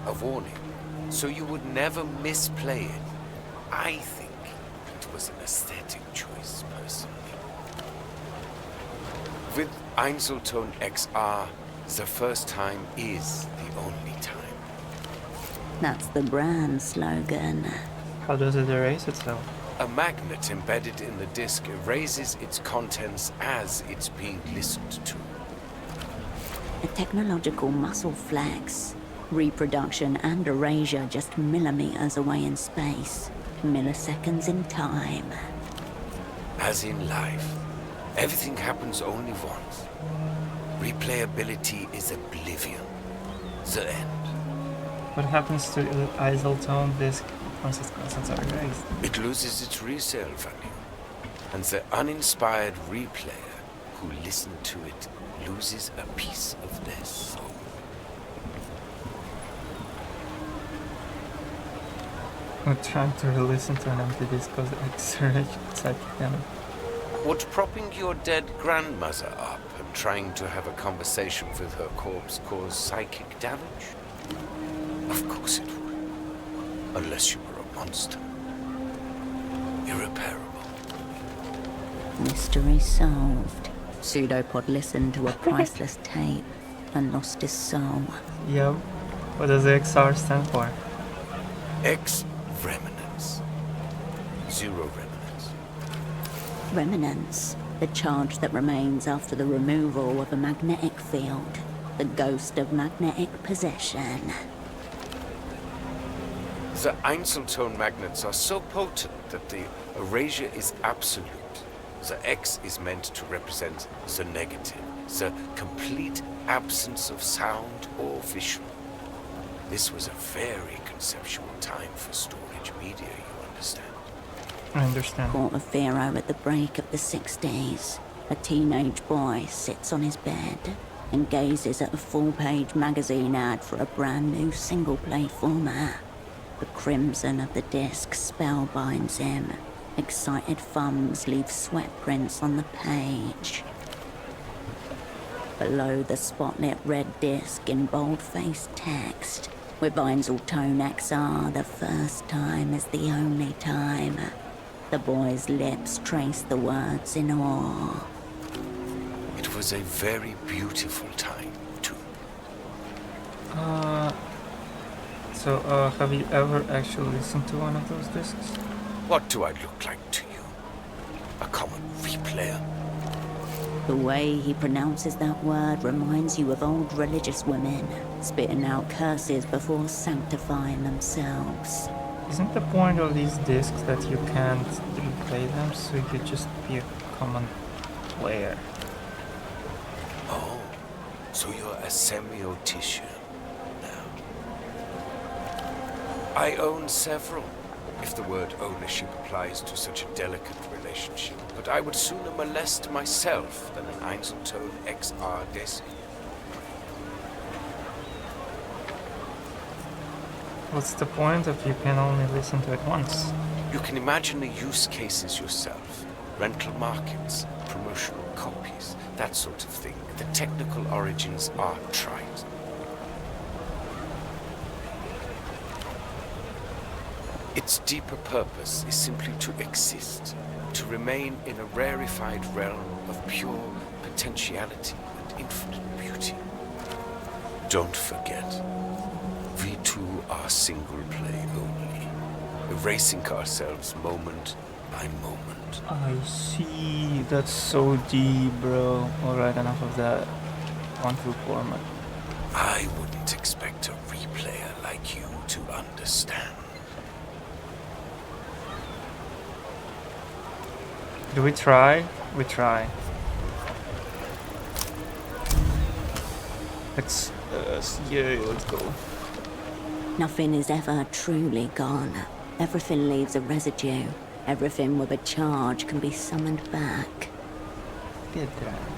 A warning, so you would never misplay it. I think it was an aesthetic choice, personally. With Einzeltone XR, the first time is the only time. That's the brand slogan. How does it erase itself? A magnet embedded in the disc erases its contents as it's being listened to. A technological muscle flex. Reproduction and erasure just millimeters away in space. Milliseconds in time. As in life, everything happens only once. Replayability is oblivion. The end. What happens to Einzeltone disc once its contents are erased? It loses its resale value. And the uninspired replayer who listened to it loses a piece of their soul. I'm trying to listen to an empty disc because it's again. Would propping your dead grandmother up and trying to have a conversation with her corpse cause psychic damage? Of course it would. Unless you were a monster. Irreparable. Mystery solved. Pseudopod listened to a priceless tape and lost his soul. Yep. What does XR stand for? X remnants. 0 remnants. Remnants, the charge that remains after the removal of a magnetic field, the ghost of magnetic possession. The Einzeltone magnets are so potent that the erasure is absolute. The X is meant to represent the negative, the complete absence of sound or visual. This was a very conceptual time for storage media, you understand? I understand. Court of Pharaoh at the break of the 60s. A teenage boy sits on his bed and gazes at a full-page magazine ad for a brand new single-play format. The crimson of the disc spellbinds him. Excited thumbs leave sweat prints on the page. Below the spotlit red disc in bold-faced text, with Einzeltone XR, the first time is the only time. The boy's lips trace the words in awe. It was a very beautiful time, too. So, have you ever actually listened to one of those discs? What do I look like to you? A common replayer? The way he pronounces that word reminds you of old religious women, spitting out curses before sanctifying themselves. Isn't the point of these discs that you can't replay them, so you could just be a common player? Oh, so you're a semiotician now. I own several, if the word ownership applies to such a delicate relationship, but I would sooner molest myself than an Einzeltone XR disc. What's the point if you can only listen to it once? You can imagine the use cases yourself. Rental markets, promotional copies, that sort of thing. The technical origins are trite. Its deeper purpose is simply to exist, to remain in a rarefied realm of pure potentiality and infinite beauty. Don't forget, we too are single play only, erasing ourselves moment by moment. I see. That's so deep, bro. Alright, enough of that. On to format. I wouldn't expect a replayer like you to understand. Do we try? We try. Let's go. Nothing is ever truly gone. Everything leaves a residue. Everything with a charge can be summoned back.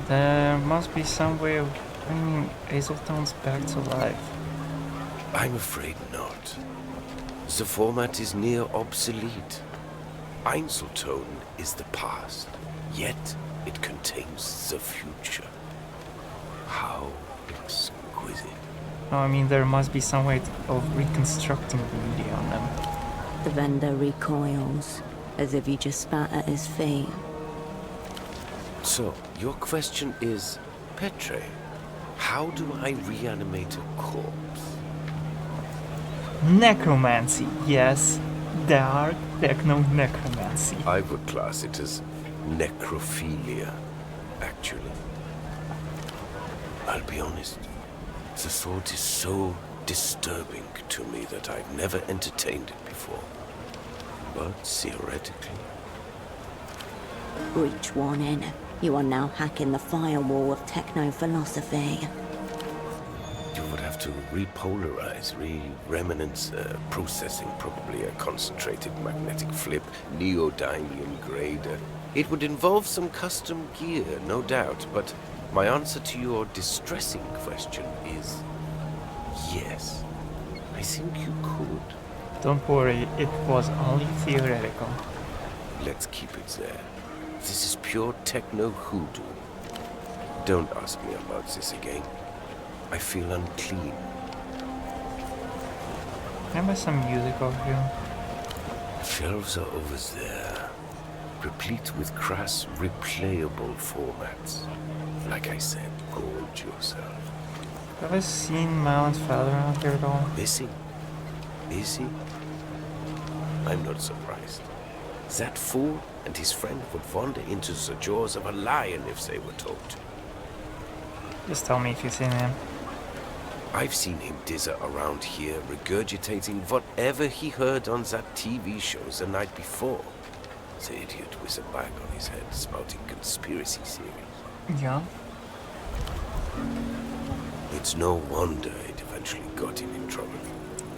There must be some way of bringing Einzeltones back to life. I'm afraid not. The format is near obsolete. Einzeltone is the past, yet it contains the future. How exquisite. No, I mean there must be some way of reconstructing the media on them. The vendor recoils, as if you just spat at his feet. So, your question is, Petre, how do I reanimate a corpse? Necromancy, yes. Dark techno-necromancy. I would class it as necrophilia, actually. I'll be honest, the thought is so disturbing to me that I've never entertained it before. But theoretically... Breach warning. You are now hacking the firewall of techno-philosophy. You would have to repolarize, re-remnants, processing, probably a concentrated magnetic flip, neodymium grader. It would involve some custom gear, no doubt, but my answer to your distressing question is yes. I think you could. Don't worry, it was only theoretical. Let's keep it there. This is pure techno hoodoo. Don't ask me about this again. I feel unclean. Can I buy some music over here? Shelves are over there, replete with crass, replayable formats. Like I said, gorge yourself. Have I seen Malon's father out here at all? Missing? Is he? I'm not surprised. That fool and his friend would wander into the jaws of a lion if they were told to. Just tell me if you've seen him. I've seen him dither around here, regurgitating whatever he heard on that TV show the night before. The idiot with a bag on his head spouting conspiracy theories. Yeah. It's no wonder it eventually got him in trouble.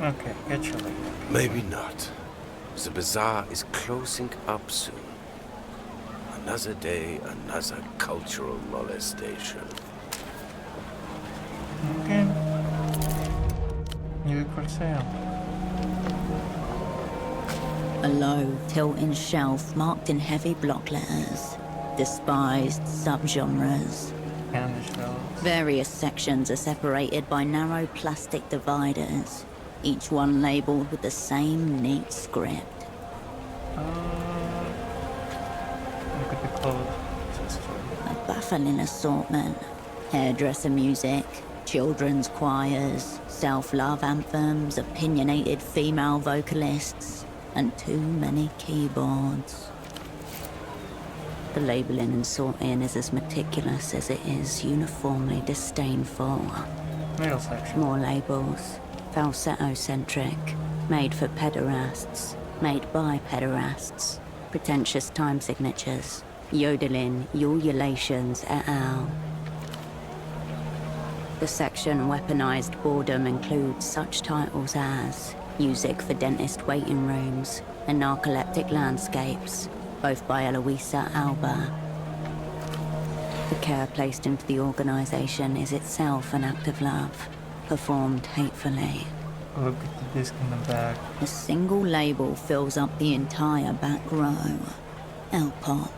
Okay, actually. Maybe not. The bazaar is closing up soon. Another day, another cultural molestation. Okay. Music for sale. A low, tilting shelf marked in heavy block letters. Despised subgenres. Candy shells. Various sections are separated by narrow plastic dividers, each one labeled with the same neat script. Look at the clothes. A baffling assortment. Hairdresser music, children's choirs, self-love anthems, opinionated female vocalists, and too many keyboards. The labeling and sorting is as meticulous as it is uniformly disdainful. Middle section. More labels. Falsetto-centric. Made for pederasts. Made by pederasts. Pretentious time signatures. Yodeling, ululations et al. The section Weaponized Boredom includes such titles as Music for Dentist Waiting Rooms and Narcoleptic Landscapes, both by Eloisa Alba. The care placed into the organization is itself an act of love, performed hatefully. Look at the disc in the back. A single label fills up the entire back row. L-pop.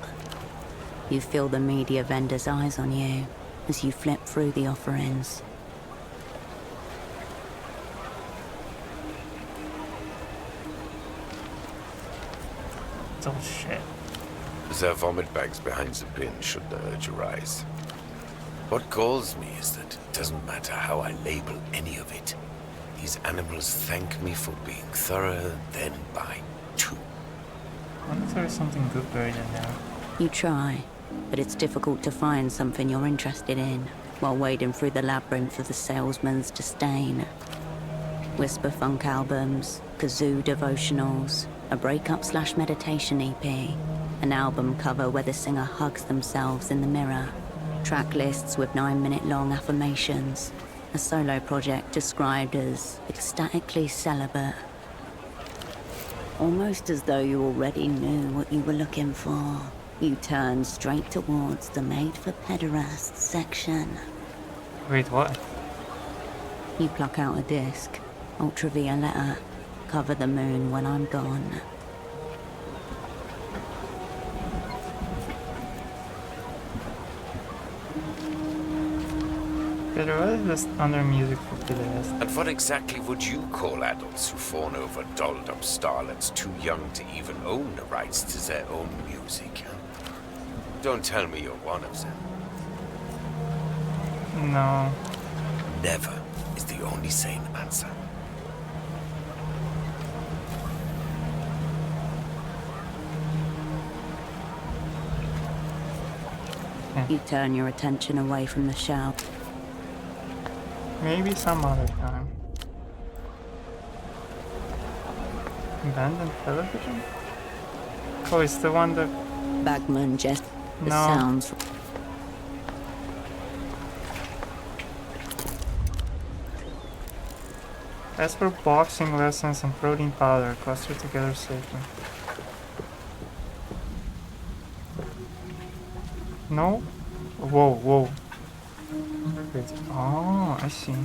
You feel the media vendor's eyes on you as you flip through the offerings. Oh shit. There are vomit bags behind the bin should the urge arise. What galls me is that it doesn't matter how I label any of it. These animals thank me for being thorough, then buy two. I wonder if there's something good buried in there. You try, but it's difficult to find something you're interested in while wading through the labyrinth of the salesman's disdain. Whisper funk albums, kazoo devotionals, a breakup/meditation EP, an album cover where the singer hugs themselves in the mirror, track lists with 9-minute-long affirmations, a solo project described as ecstatically celibate. Almost as though you already knew what you were looking for, you turn straight towards the Made for Pederasts section. Wait, what? You pluck out a disc, ultravioletta, cover the moon when I'm gone. Better what is this under music for pederasts? And what exactly would you call adults who fawn over dolled-up starlets too young to even own the rights to their own music? Don't tell me you're one of them. No. Never is the only sane answer. You turn your attention away from the shelf. Maybe some other time. Abandoned television? Oh, it's the one that... Bagman just... The No. sounds... As for boxing lessons and protein powder, cluster together safely. No? Whoa, whoa. Wait. Oh, I see.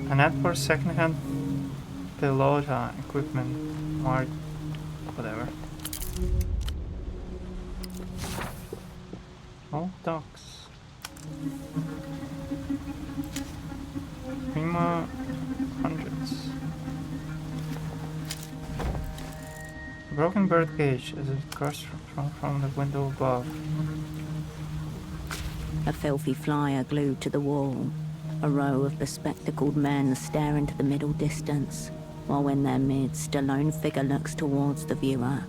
An ad for secondhand pelota equipment. Mark. Whatever. Oh, ducks. Prima hundreds. Broken bird cage as it crushed from the window above. A filthy flyer glued to the wall. A row of bespectacled men stare into the middle distance, while in their midst a lone figure looks towards the viewer.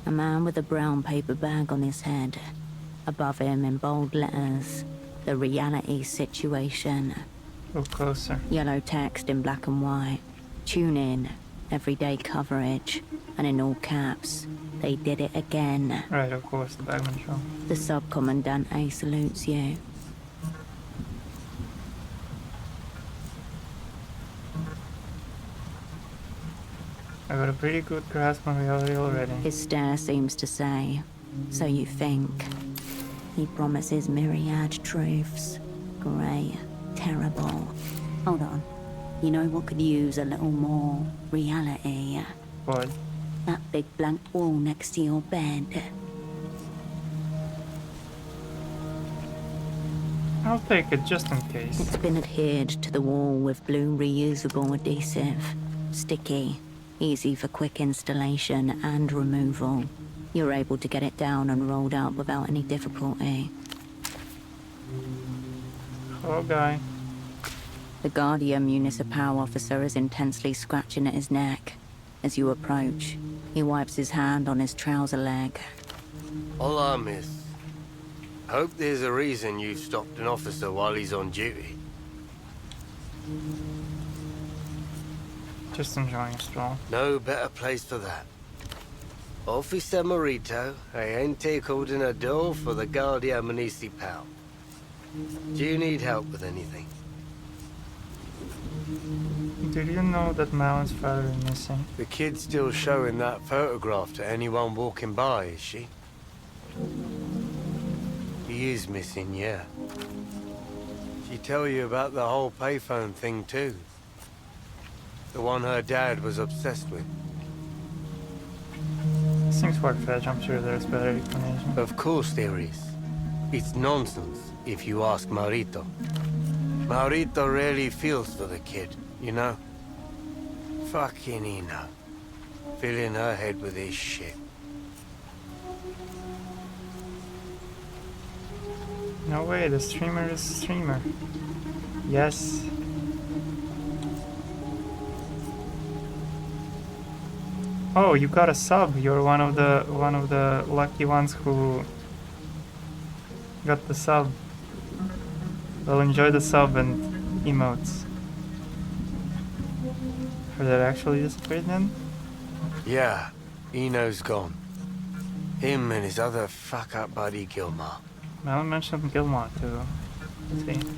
A man with a brown paper bag on his head. Above him in bold letters, the reality situation. Look closer. Yellow text in black and white. Tune in. Everyday coverage. And in all caps, they did it again. Right, of course, the Bagman show. The Subcommandante salutes you. I got a pretty good grasp on reality already. His stare seems to say, so you think. He promises myriad truths. Grey, terrible. Hold on. You know what could use a little more reality? What? That big blank wall next to your bed. I'll take it just in case. It's been adhered to the wall with blue reusable adhesive. Sticky, easy for quick installation and removal. You're able to get it down and rolled up without any difficulty. Hello, guy. The Guardia Municipal officer is intensely scratching at his neck. As you approach, he wipes his hand on his trouser leg. Hola, miss. Hope there's a reason you've stopped an officer while he's on duty. Just enjoying a stroll. No better place for that. Officer Morito, agente coordinador for the Guardia Municipal. Do you need help with anything? Did you know that Malon's father is missing? The kid's still showing that photograph to anyone walking by, is she? He is missing, yeah. She tell you about the whole payphone thing too? The one her dad was obsessed with. Seems far-fetched. I'm sure there's better explanation. Of course there is. It's nonsense, if you ask Marito. Marito really feels for the kid, you know? Fucking Eno. Filling her head with his shit. No way, the streamer is a streamer. Yes. Oh, you got a sub. You're one of the lucky ones who got the sub. Well, enjoy the sub and emotes. Are that actually disappeared then? Yeah, Eno's gone. Him and his other fuck-up buddy Gilmar. Well, mentioned Gilmar too. Let's see.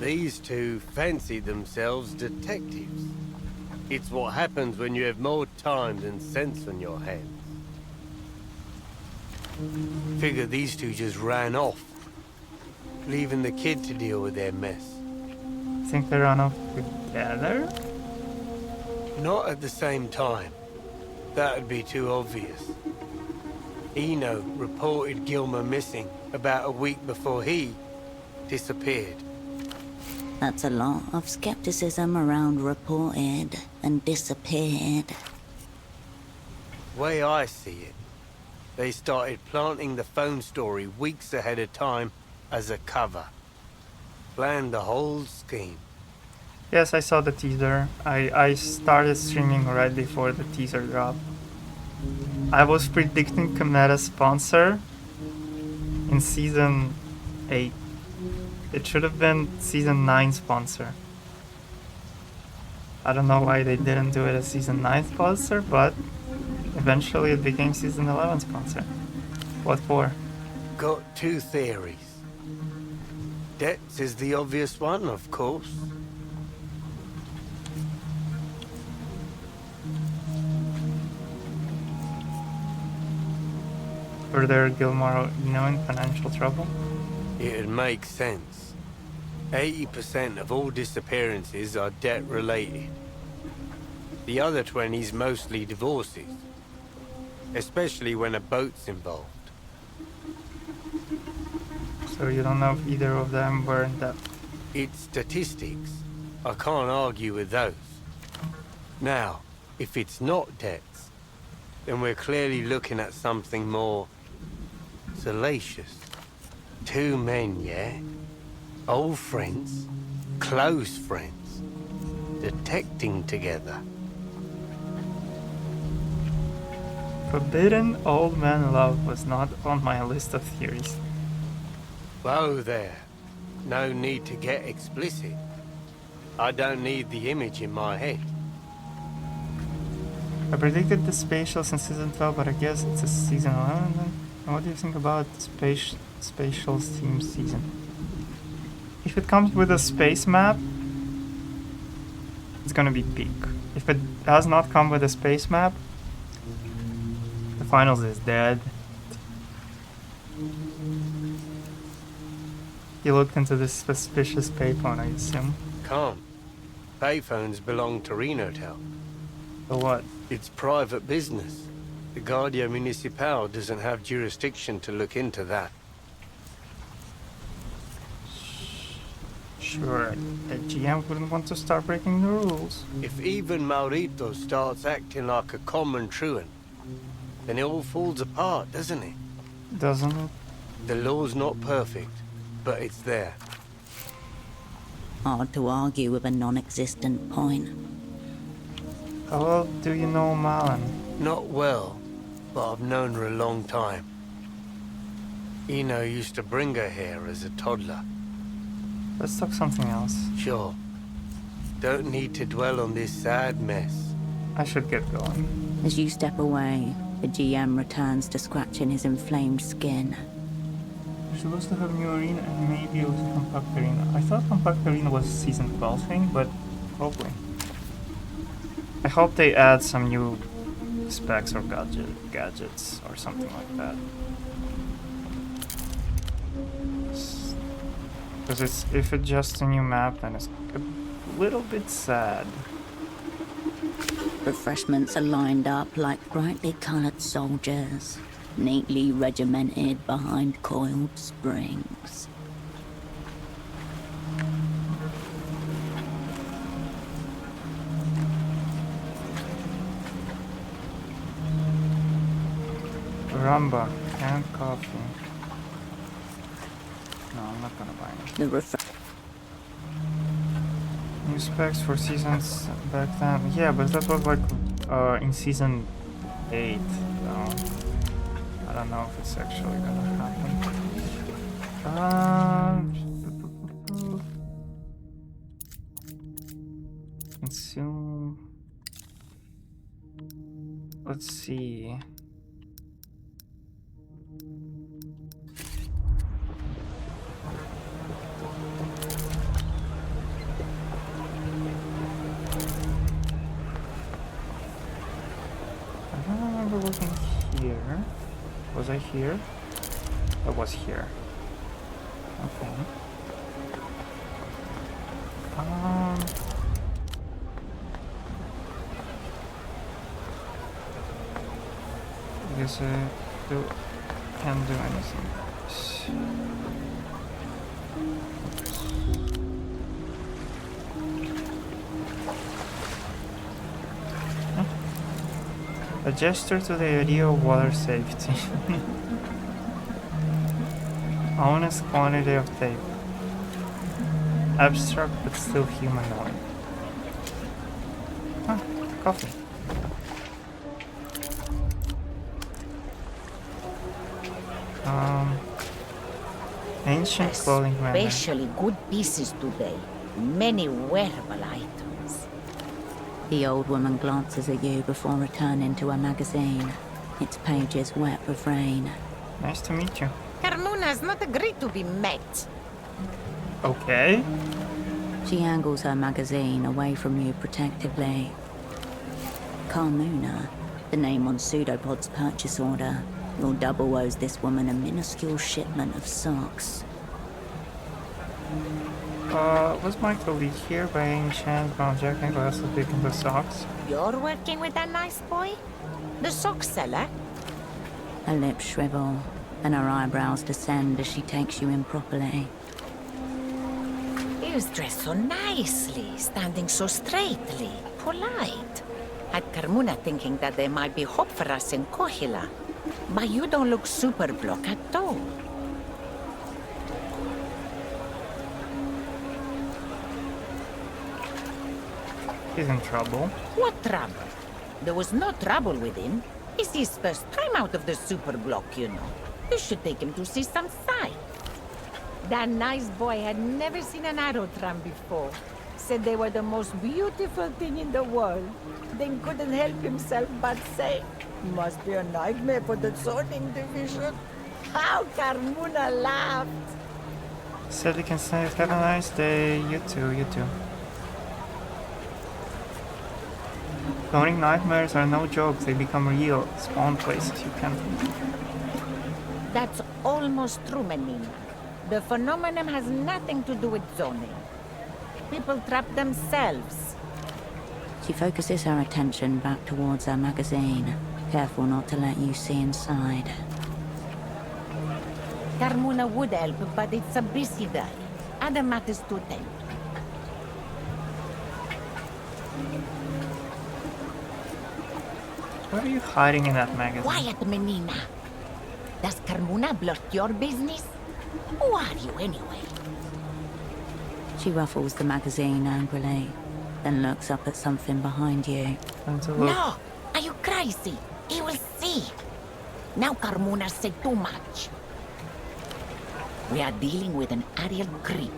These two fancied themselves detectives. It's what happens when you have more time than sense on your hands. Figure these two just ran off, leaving the kid to deal with their mess. Think they ran off together? Not at the same time. That would be too obvious. Eno reported Gilmer missing about a week before he disappeared. That's a lot of skepticism around reported and disappeared. Way I see it, they started planting the phone story weeks ahead of time as a cover. Planned the whole scheme. Yes, I saw the teaser. I started streaming right before the teaser dropped. I was predicting Cometa sponsor in season 8. It should have been season 9 sponsor. I don't know why they didn't do it as season 9 sponsor, but eventually it became season 11 sponsor. What for? Got two theories. Debts is the obvious one, of course. Further, Gilmar, in financial trouble? It'd make sense. 80% of all disappearances are debt-related. The other 20's mostly divorces, especially when a boat's involved. So you don't know if either of them were in that. It's statistics. I can't argue with those. Now, if it's not debts, then we're clearly looking at something more salacious. Two men, yeah? Old friends, close friends, detecting together. Forbidden old man love was not on my list of theories. Whoa there. No need to get explicit. I don't need the image in my head. I predicted the spatials in season 12, but I guess it's a season 11 then. And what do you think about spatials theme season? If it comes with a space map, it's gonna be peak. If it does not come with a space map, the finals is dead. You looked into this suspicious payphone, I assume. Can't. Payphones belong to Renotel. So what? It's private business. The Guardia Municipal doesn't have jurisdiction to look into that. Sure, the GM wouldn't want to start breaking the rules. If even Maurito starts acting like a common truant, then it all falls apart, doesn't it? Doesn't it? The law's not perfect, but it's there. Hard to argue with a non-existent point. How well do you know Malin? Not well, but I've known her a long time. Eno used to bring her here as a toddler. Let's talk something else. Sure. Don't need to dwell on this sad mess. I should get going. As you step away, the GM returns to scratching his inflamed skin. We're supposed to have new arena and maybe also compact arena. I thought compact arena was a season 12 thing, but probably. I hope they add some new specs or gadgets or something like that. Because if it's just a new map, then it's a little bit sad. Refreshments are lined up like brightly colored soldiers, neatly regimented behind coiled springs. Rumba and coffee. No, I'm not gonna buy it. The New specs for seasons back then. Yeah, but that was like in season 8. So I don't know if it's actually gonna happen. Consume. Let's see. I don't remember looking here. Was I here? I was here. Okay. I guess I can't do anything. A gesture to the idea of water safety. Honest quantity of tape. Abstract but still humanoid. Ah, coffee. Ancient clothing vendor. Especially good pieces today. Many wearable items. The old woman glances at you before returning to her magazine, its pages wet with rain. Nice to meet you. Carmona has not agreed to be met. Okay. She angles her magazine away from you protectively. Carmona, the name on Pseudopod's purchase order, will double owes this woman a minuscule shipment of socks. Was my colleague here by any chance bound jacking glass of picking the socks? You're working with that nice boy? The sock seller? Her lips shrivel. and her eyebrows descend as she takes you in properly. He was dressed so nicely, standing so straightly, polite. Had Carmuna thinking that there might be hope for us in Kohila. But you don't look super block at all. He's in trouble. What trouble? There was no trouble with him. It's his first time out of the super block, you know. You should take him to see some sight. That nice boy had never seen an Aerotram before. Said they were the most beautiful thing in the world. Then couldn't help himself but say, must be a nightmare for the zoning division. How Carmuna laughed. Said you can say, have a nice day. You too, you too. Zoning nightmares are no jokes, they become real. Spawn places you can't. That's almost true, Menina. The phenomenon has nothing to do with zoning. People trap themselves. She focuses her attention back towards her magazine, careful not to let you see inside. Carmuna would help, but it's a busy day. Other matters to attend. What are you hiding in that magazine? Quiet, Menina. Does Carmuna blurt your business? Who are you, anyway? She ruffles the magazine angrily, then looks up at something behind you. No! Are you crazy? He will see. Now Carmuna said too much. We are dealing with an Ariel creep.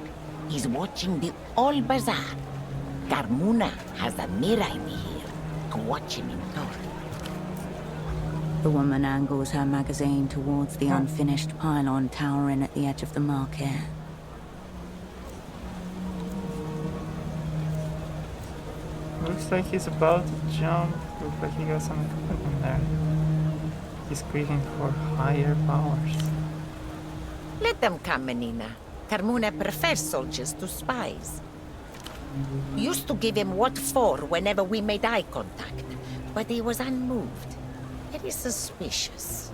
He's watching the whole bazaar. Carmuna has a mirror in here to watch him in turn. The woman angles her magazine towards the unfinished pylon towering at the edge of the market. Looks like he's about to jump. Looks like he got some equipment in there. He's screaming for higher powers. Let them come, Menina. Carmuna prefers soldiers to spies. Used to give him what for whenever we made eye contact, but he was unmoved. Very suspicious.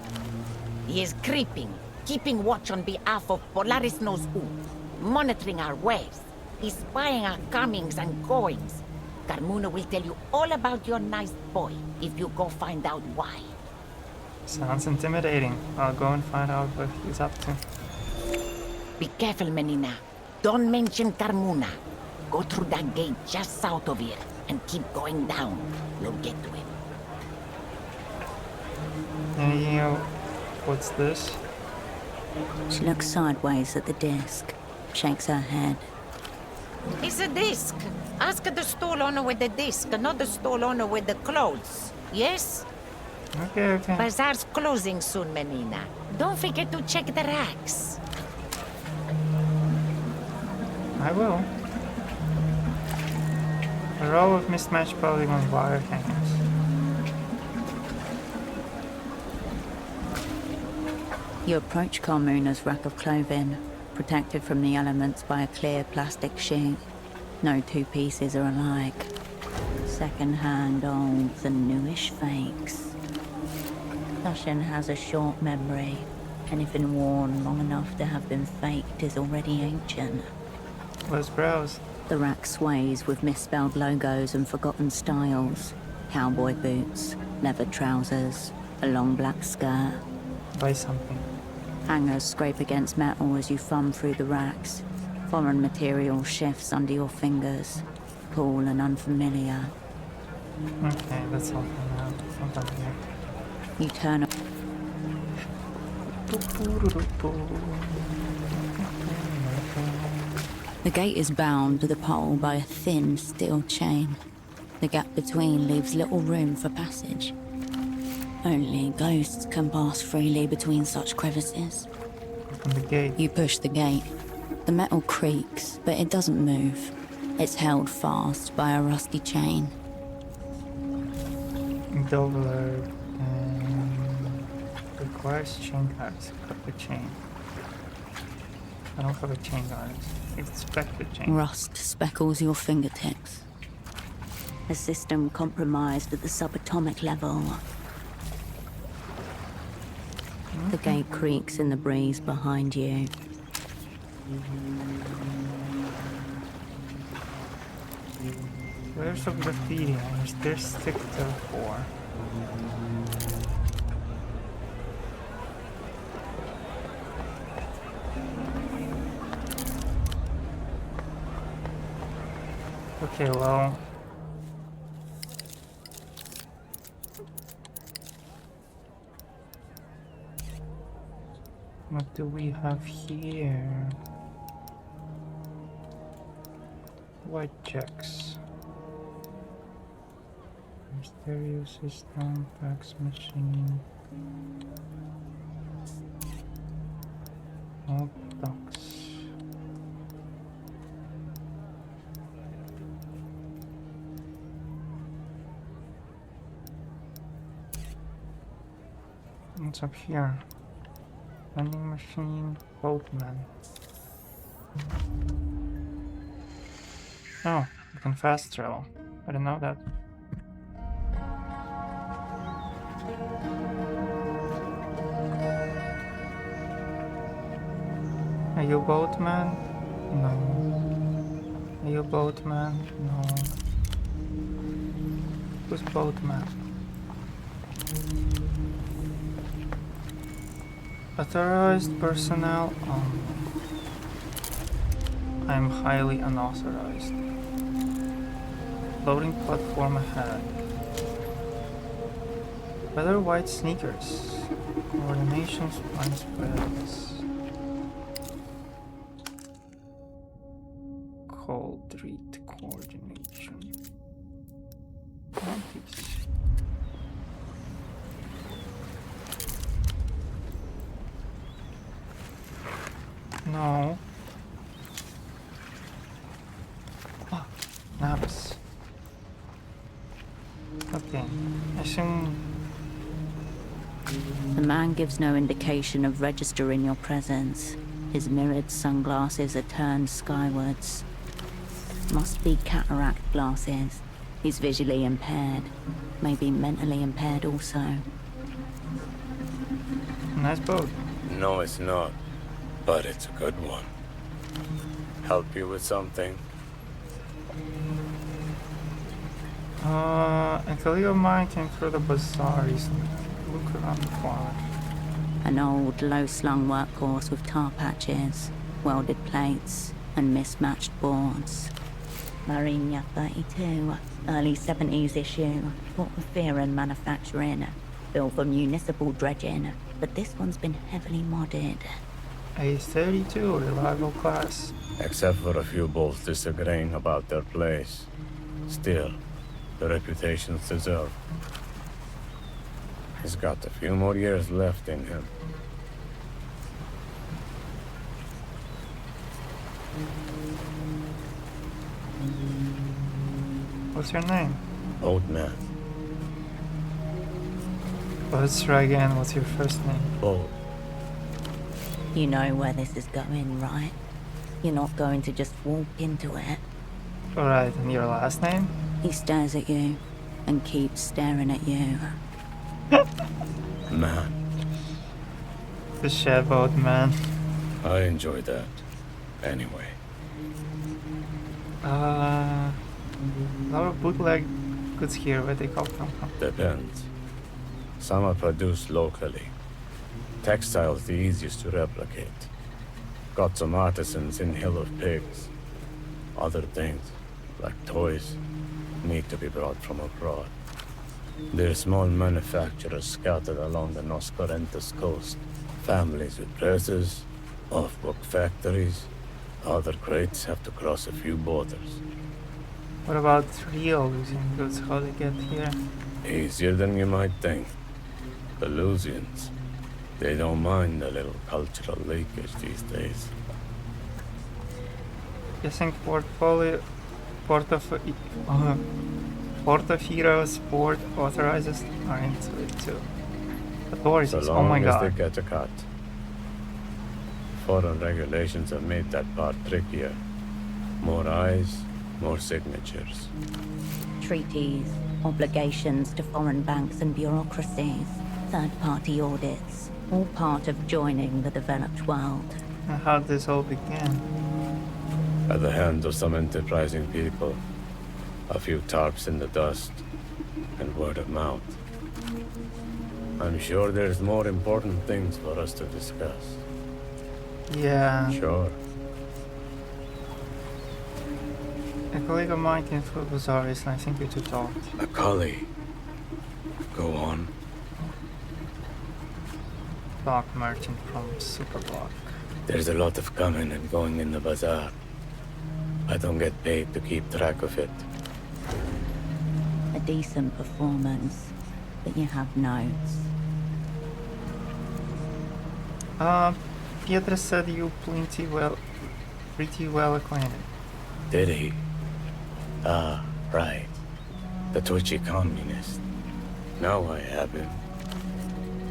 He is creeping, keeping watch on behalf of Polaris knows who, monitoring our ways. He's spying our comings and goings. Carmuna will tell you all about your nice boy if you go find out why. Sounds intimidating. I'll go and find out what he's up to. Be careful, Menina. Don't mention Carmuna. Go through that gate just south of here and keep going down. You'll get to him. And what's this? She looks sideways at the disc, shakes her head. It's a disc. Ask the stall owner with the disc, not the stall owner with the clothes. Yes? Okay. Bazaar's closing soon, Menina. Don't forget to check the racks. I will. A row of mismatched polygon wire hangers. You approach Carmuna's rack of clothing, protected from the elements by a clear plastic sheet. No two pieces are alike. Second-hand olds and newish fakes. Tushin has a short memory. Anything worn long enough to have been faked is already ancient. Let's browse. The rack sways with misspelled logos and forgotten styles. Cowboy boots, leather trousers, a long black skirt. Buy something. Hangers scrape against metal as you thumb through the racks. Foreign material shifts under your fingers. Cool and unfamiliar. Okay, that's all for now. I'm done here. You turn up. The gate is bound to the pole by a thin steel chain. The gap between leaves little room for passage. Only ghosts can pass freely between such crevices. Open the gate. You push the gate. The metal creaks, but it doesn't move. It's held fast by a rusty chain. Double requires chain guards. Cut the chain. I don't have a chain guard. Expect the chain. Rust speckles your fingertips. A system compromised at the subatomic level. The gate creaks in the breeze behind you. Where's the graffiti? There's Sector 4. Okay, well. What do we have here? White checks. Stereo system, fax machine. All docs. What's up here? Vending machine, boatman. Oh, you can fast travel. I didn't know that. Are you boatman? No. Are you boatman? No. Who's boatman? Authorized personnel only. I'm highly unauthorized. Loading platform ahead. Whether white sneakers. Coordination spine spreads. Cold read coordination. Notice. No. Ah, naps. Okay, I assume. The man gives no indication of registering your presence. His mirrored sunglasses are turned skywards. Must be cataract glasses. He's visually impaired. Maybe mentally impaired also. Nice boat. No, it's not. But it's a good one. Help you with something? A colleague of mine came through the bazaar recently. Look around the corner. An old, low-slung workhorse with tar patches, welded plates, and mismatched boards. Marinia 32, early 70s issue. What with fear and manufacturing. Built for municipal dredging, but this one's been heavily modded. A 32 reliable class. Except for a few bulls disagreeing about their place. Still, the reputation's deserved. He's got a few more years left in him. What's your name? Boatman. Let's try again. What's your first name? Boat. You know where this is going, right? You're not going to just walk into it. Alright, and your last name? He stares at you and keeps staring at you. Man. The shadowboat man. I enjoy that. Anyway. A lot of bootleg goods here. Where they come from? Depends. Some are produced locally. Textile's the easiest to replicate. Got some artisans in Hill of Pigs. Other things, like toys, need to be brought from abroad. There are small manufacturers scattered along the Nos Correntos coast. Families with dresses, off-book factories. Other crates have to cross a few borders. What about real losing goods? How they get here? Easier than you might think. The Lusians, they don't mind a little cultural leakage these days. Guessing Portofino Sport authorizes are into it too. Authorities, So oh my long as god. they get a cut. Foreign regulations have made that part trickier. More eyes, more signatures. Treaties, obligations to foreign banks and bureaucracies, third-party audits. all part of joining the developed world. And how did this all begin? At the hands of some enterprising people. A few tarps in the dust, and word of mouth. I'm sure there's more important things for us to discuss. Yeah. Sure. A colleague of mine came through Bazaris and I think we two talked. A colleague. Go on. Stock merchant from Superblock. There's a lot of coming and going in the bazaar. I don't get paid to keep track of it. A decent performance, but you have notes. Pietra said you pretty well acquainted. Did he? Ah, right. The twitchy communist. Now I have him.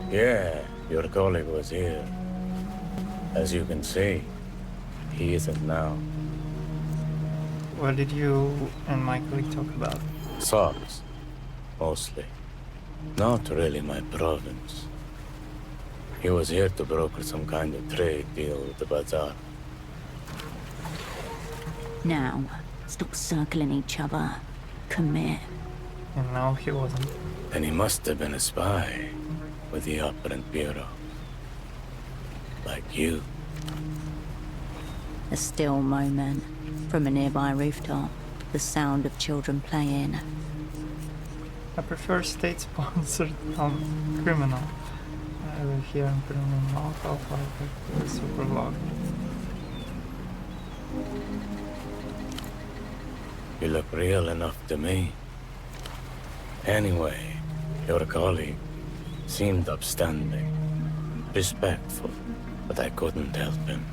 Yeah, your colleague was here. As you can see, he isn't now. What did you and my colleague talk about? Socks, mostly. Not really my province. He was here to broker some kind of trade deal with the bazaar. Now, stop circling each other. Commit. And no, he wasn't. Then he must have been a spy with the Operant Bureau. Like you. A still moment from a nearby rooftop. The sound of children playing. I prefer state-sponsored criminal. I live here in criminal knockoff like the Superblock. You look real enough to me. Anyway, your colleague seemed upstanding, respectful, but I couldn't help him.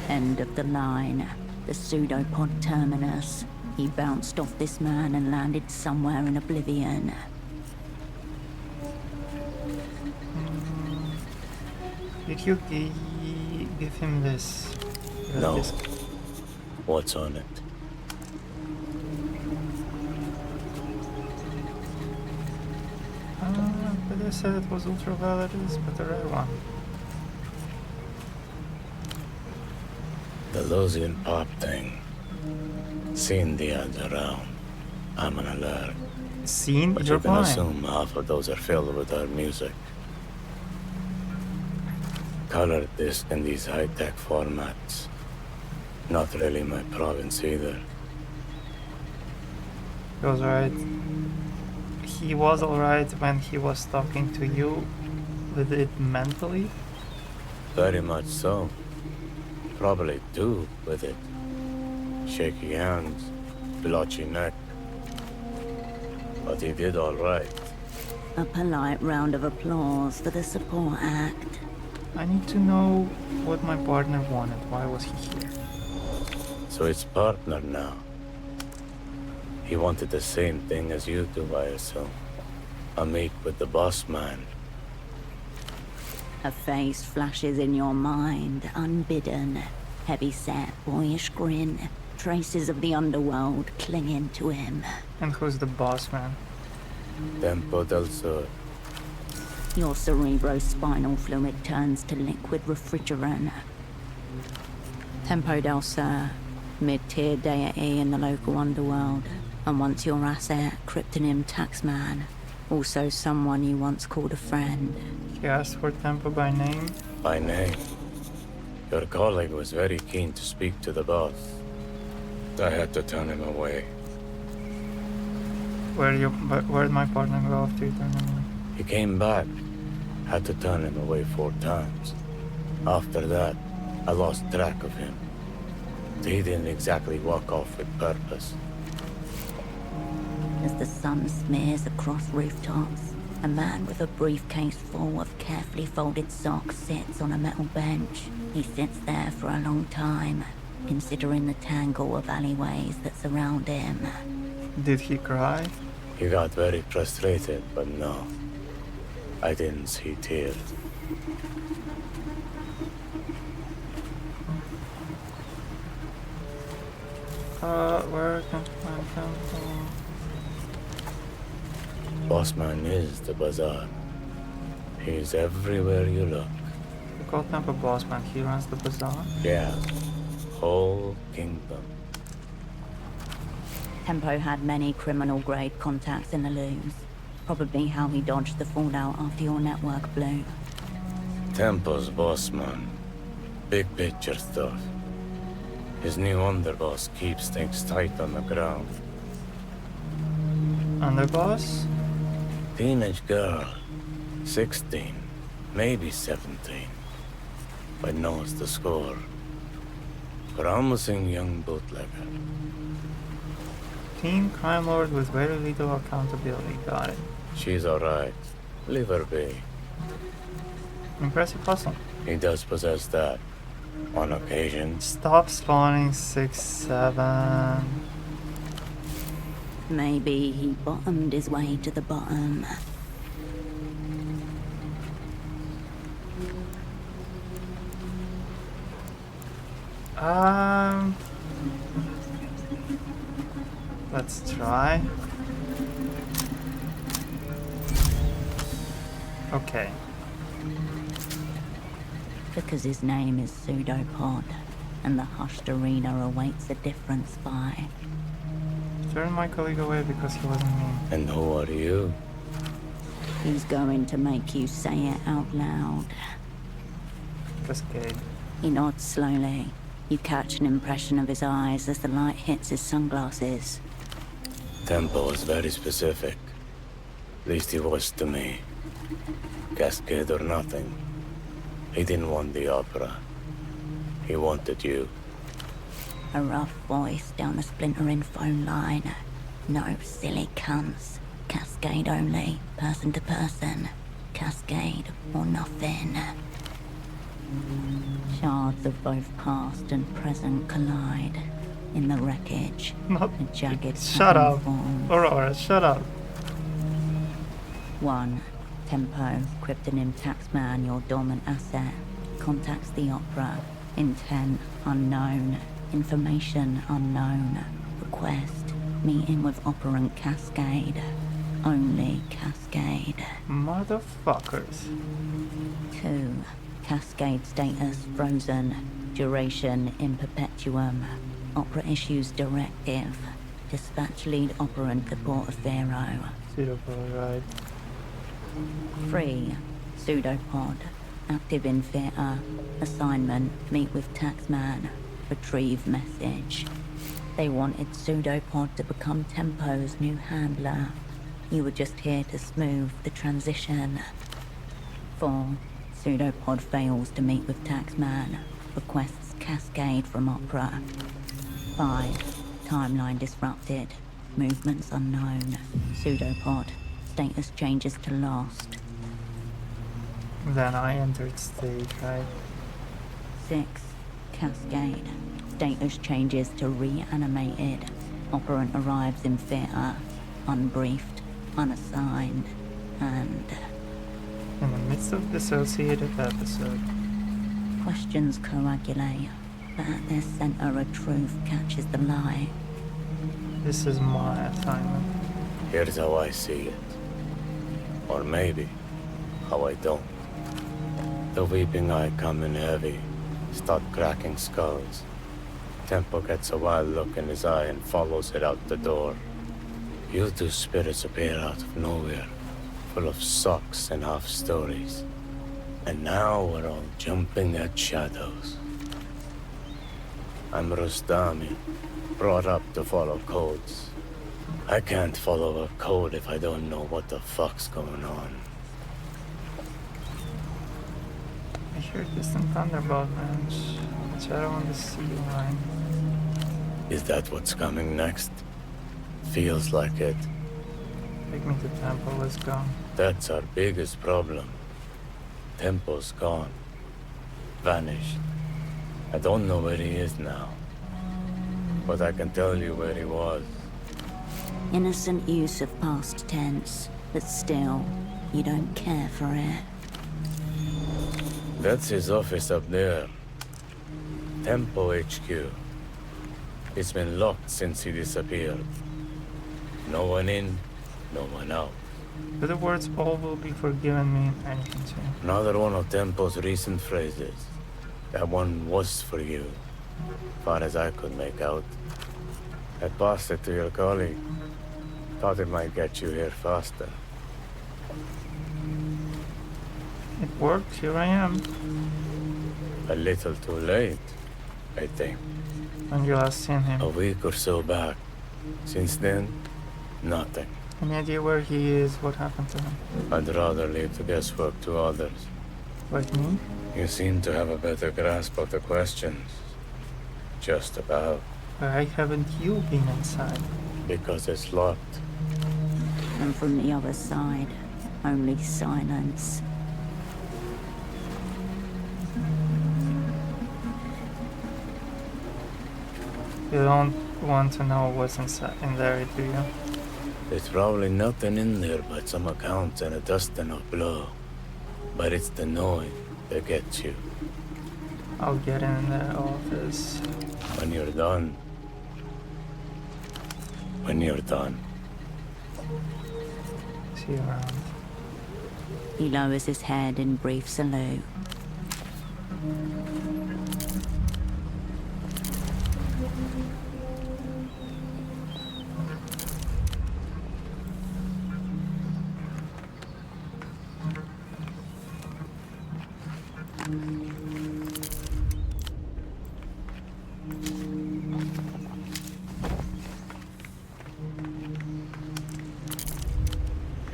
End of the line. The pseudopod terminus. He bounced off this man and landed somewhere in oblivion. Did you give him this? No. This? What's on it? But they said it was ultraviolet, but the red one. The Losian pop thing. Seen the ads around. I'm an alert. Seen? But You're you can blind. assume half of those are filled with our music. Colored disc in these high-tech formats. Not really my province either. He was right. He was alright when he was talking to you with it mentally. Very much so. Probably do with it. Shaky hands, blotchy neck. But he did all right. A polite round of applause for the support act. I need to know what my partner wanted. Why was he here? So it's partner now. He wanted the same thing as you do, I assume. A meet with the boss man. A face flashes in your mind, unbidden. Heavy-set, boyish grin. Traces of the underworld clinging to him. And who's the boss man? Tempo del Sur. Your cerebrospinal fluid turns to liquid refrigerant. Tempo del Sur, mid-tier deity in the local underworld. And once your asset, Cryptonym Taxman. Also someone you once called a friend. He asked for Tempo by name? By name. Your colleague was very keen to speak to the boss. I had to turn him away. Where'd my partner go after you turned him away? He came back. Had to turn him away 4 times. After that, I lost track of him. He didn't exactly walk off with purpose. As the sun smears across rooftops, a man with a briefcase full of carefully folded socks sits on a metal bench. He sits there for a long time, considering the tangle of alleyways that surround him. Did he cry? He got very frustrated, but no. I didn't see tears. Where can I come from? Bossman is the bazaar. He's everywhere you look. The Gold Temple boss man, he runs the bazaar. Yeah, whole kingdom. Tempo had many criminal-grade contacts in the loos. Probably how he dodged the fallout after your network blew. Tempo's boss man. Big picture stuff. His new underboss keeps things tight on the ground. Underboss? Teenage girl. 16, maybe 17. But knows the score. Promising young bootlegger. Teen crime lord with very little accountability. Got it. She's alright. Leave her be. Impressive hustle. He does possess that. On occasion. Stop spawning 6-7. Maybe he bottomed his way to the bottom. Let's try. Okay. Because his name is Pseudopod, and the hushed arena awaits a different spy. Turn my colleague away because he wasn't me. And who are you? He's going to make you say it out loud. Cascade. He nods slowly. You catch an impression of his eyes as the light hits his sunglasses. Tempo was very specific. At least he was to me. Cascade or nothing. He didn't want the opera. He wanted you. A rough voice down the splintering phone line. No silly cunts. Cascade only, person to person. Cascade or nothing. Shards of both past and present collide. In the wreckage, Not a jagged shut pattern up. forms. Aurora, shut up. 1. Tempo, Cryptonym Taxman, your dormant asset. Contacts the opera. Intent unknown. Information unknown. Request, meeting with operant Cascade. Only Cascade. Motherfuckers. 2. Cascade status frozen. Duration in perpetuum. Opera issues directive. Dispatch lead operant to Portaferro. Pseudopod, right. 3. Pseudopod. Active in theatre. Assignment, meet with Taxman. Retrieve message. They wanted Pseudopod to become Tempo's new handler. You were just here to smooth the transition. 4. Pseudopod fails to meet with Taxman. Requests Cascade from Opera. 5. Timeline disrupted. Movements unknown. Pseudopod. Status changes to lost. Then I entered stage, right? 6. Cascade. Status changes to reanimated. Operant arrives in theatre. Unbriefed. Unassigned. And... In the midst of dissociated episode. questions coagulate. But at their center, a truth catches the lie. This is my assignment. Here's how I see it. Or maybe, how I don't. The weeping eye coming heavy. Start cracking skulls. Tempo gets a wild look in his eye and follows it out the door. You two spirits appear out of nowhere, full of socks and half stories. And now we're all jumping at shadows. I'm Rustami, brought up to follow codes. I can't follow a code if I don't know what the fuck's going on. I hear distant thunderbolt, man. Shadow on the sea line. Is that what's coming next? Feels like it. Take me to Temple, let's go. That's our biggest problem. Tempo's gone. Vanished. I don't know where he is now. But I can tell you where he was. Innocent use of past tense, but still, you don't care for it. That's his office up there. Tempo HQ. It's been locked since he disappeared. No one in, no one out. But the words all will be forgiven mean anything to you. Another one of Tempo's recent phrases. That one was for you, far as I could make out. I passed it to your colleague. Thought it might get you here faster. It worked, here I am. A little too late, I think. When you last seen him. A week or so back. Since then, nothing. Any idea where he is? What happened to him? I'd rather leave the guesswork to others. Like me? You seem to have a better grasp of the questions. Just about. Why haven't you been inside? Because it's locked. And from the other side, only silence. You don't want to know what's inside in there, do you? There's probably nothing in there but some accounts and a dusting of blood. But it's the noise that gets you. I'll get in the office. When you're done. When you're done. See you around. He lowers his head in brief salute.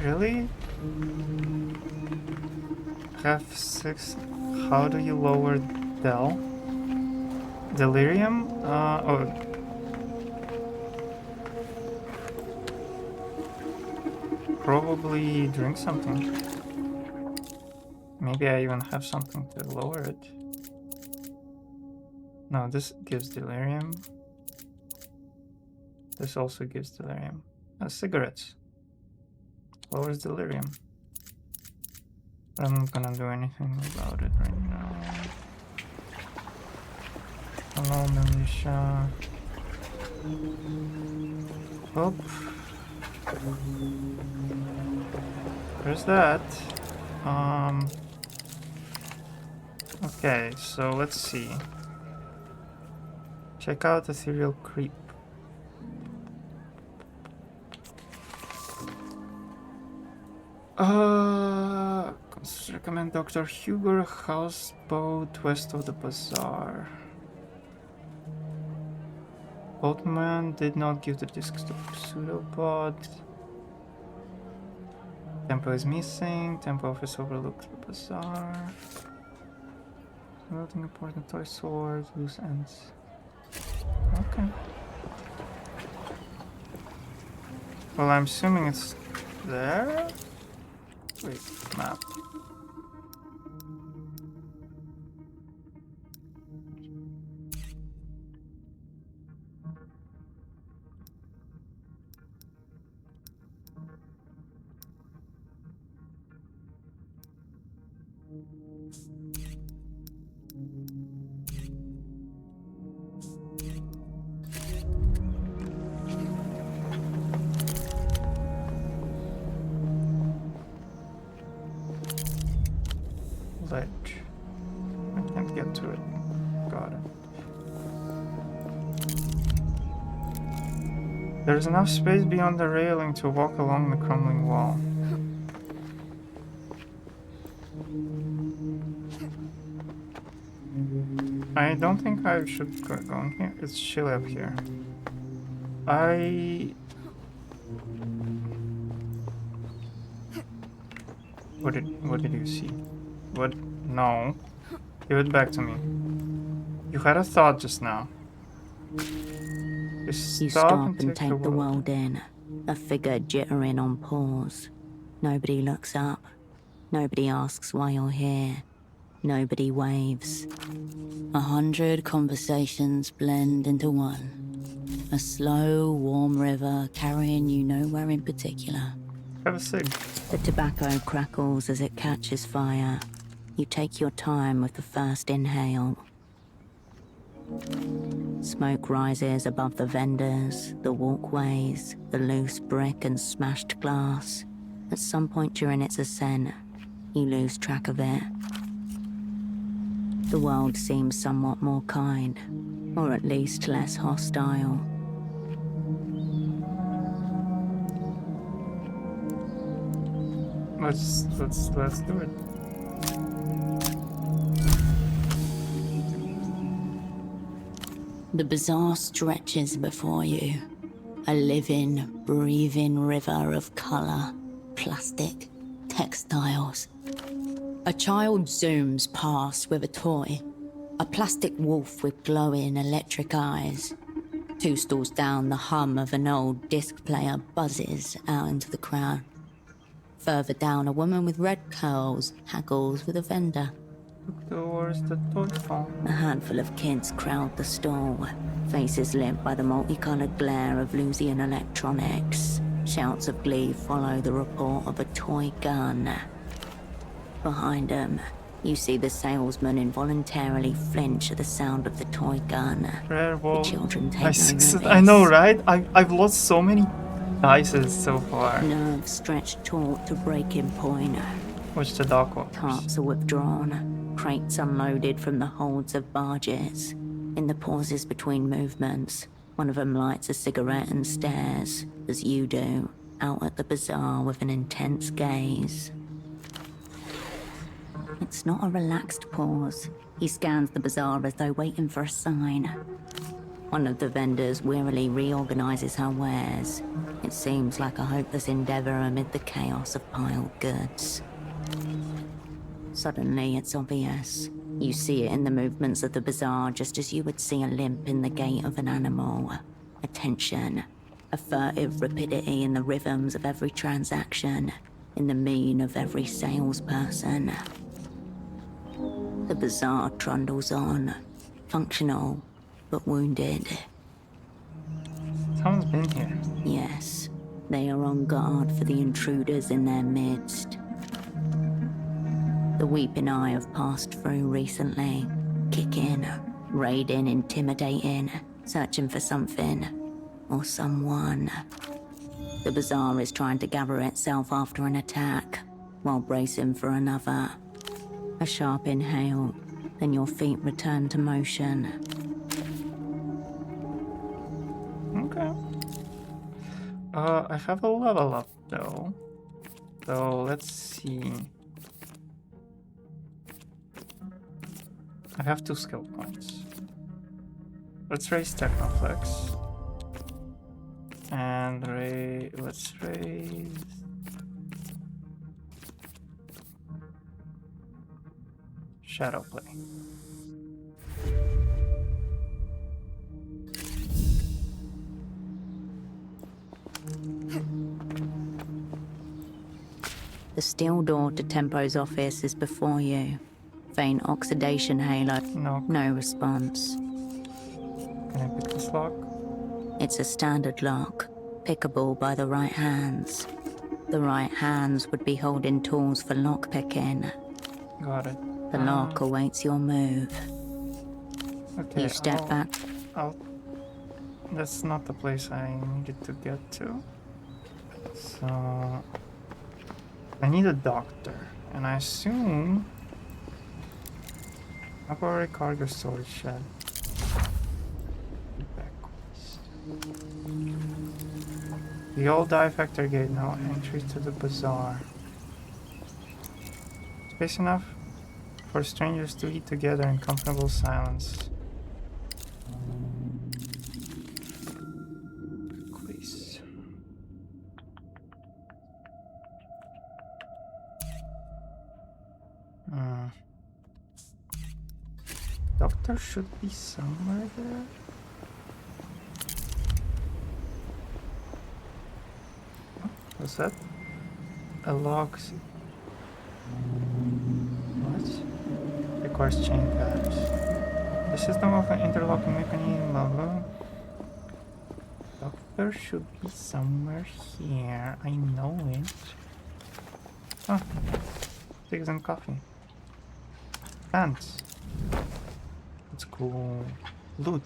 Really? F6. How do you lower Del? Delirium? Oh. Probably drink something. Maybe I even have something to lower it. No, this gives delirium. This also gives delirium. Cigarettes. Lowers delirium. But I'm not gonna do anything about it right now. Hello, Militia. Oh. There's that. Okay, so let's see. Check out Ethereal Creep. Recommend Dr. Hugo houseboat west of the bazaar. Boatman did not give the discs to Pseudopod. Tempo is missing. Tempo office overlooks the bazaar. Nothing important. Toy sword, loose ends. Okay. Well, I'm assuming it's there. Wait, map. Ledge. I can't get to it. Got it. There's enough space beyond the railing to walk along the crumbling wall. I don't think I should go in here. It's chilly up here. What did you see? What? No. Give it back to me. You had a thought just now. You stop and take the world in. A figure jittering on paws. Nobody looks up. Nobody asks why you're here. Nobody waves. 100 conversations blend into one. A slow, warm river carrying you nowhere in particular. Have a cig. The tobacco crackles as it catches fire. You take your time with the first inhale. Smoke rises above the vendors, the walkways, the loose brick and smashed glass. At some point during its ascent, you lose track of it. The world seems somewhat more kind, or at least less hostile. Let's do it. The bazaar stretches before you, a living, breathing river of color, plastic, textiles. A child zooms past with a toy, a plastic wolf with glowing electric eyes. 2 stalls down, the hum of an old disc player buzzes out into the crowd. Further down, a woman with red curls haggles with a vendor. Towards the toy farm. A handful of kids crowd the stall, faces lit by the multicolored glare of Lusian electronics. Shouts of glee follow the report of a toy gun. Behind them, you see the salesman involuntarily flinch at the sound of the toy gun. The children take no notice. I know, right? I've lost so many dices so far. Nerves stretched taut to breaking point. Which the dock was. Tarps are withdrawn, crates unloaded from the holds of barges. In the pauses between movements, one of them lights a cigarette and stares, as you do, out at the bazaar with an intense gaze. It's not a relaxed pause. He scans the bazaar as though waiting for a sign. One of the vendors wearily reorganizes her wares. It seems like a hopeless endeavor amid the chaos of piled goods. Suddenly, it's obvious. You see it in the movements of the bazaar, just as you would see a limp in the gait of an animal. A tension, a furtive rapidity in the rhythms of every transaction, in the mien of every salesperson. The bazaar trundles on, functional, but wounded. Someone's been here. Yes, they are on guard for the intruders in their midst. The weeping eye have passed through recently, kicking, raiding, intimidating, searching for something, or someone. The bazaar is trying to gather itself after an attack, while bracing for another. A sharp inhale, then your feet return to motion. Okay. I have a level up though. So let's see. I have 2 skill points. Let's raise Technoflex. And let's raise... Shadowplay. The steel door to Tempo's office is before you. Faint oxidation halo. No response. Can I pick this lock? It's a standard lock, pickable by the right hands. The right hands would be holding tools for lockpicking. Got it. The lock awaits your move. Okay, you step back. That's not the place I needed to get to. So... I need a doctor. And I assume... Temporary cargo storage shed. Backwards. The old die factor gate, now entry to the bazaar. Space enough for strangers to eat together in comfortable silence. Please. Doctor should be somewhere there. What's that? A lock. What? Requires chain tabs. The system of an interlocking mechanism. Doctor should be somewhere here. I know it. Ah, cigs and coffee. Pants. Let's go loot.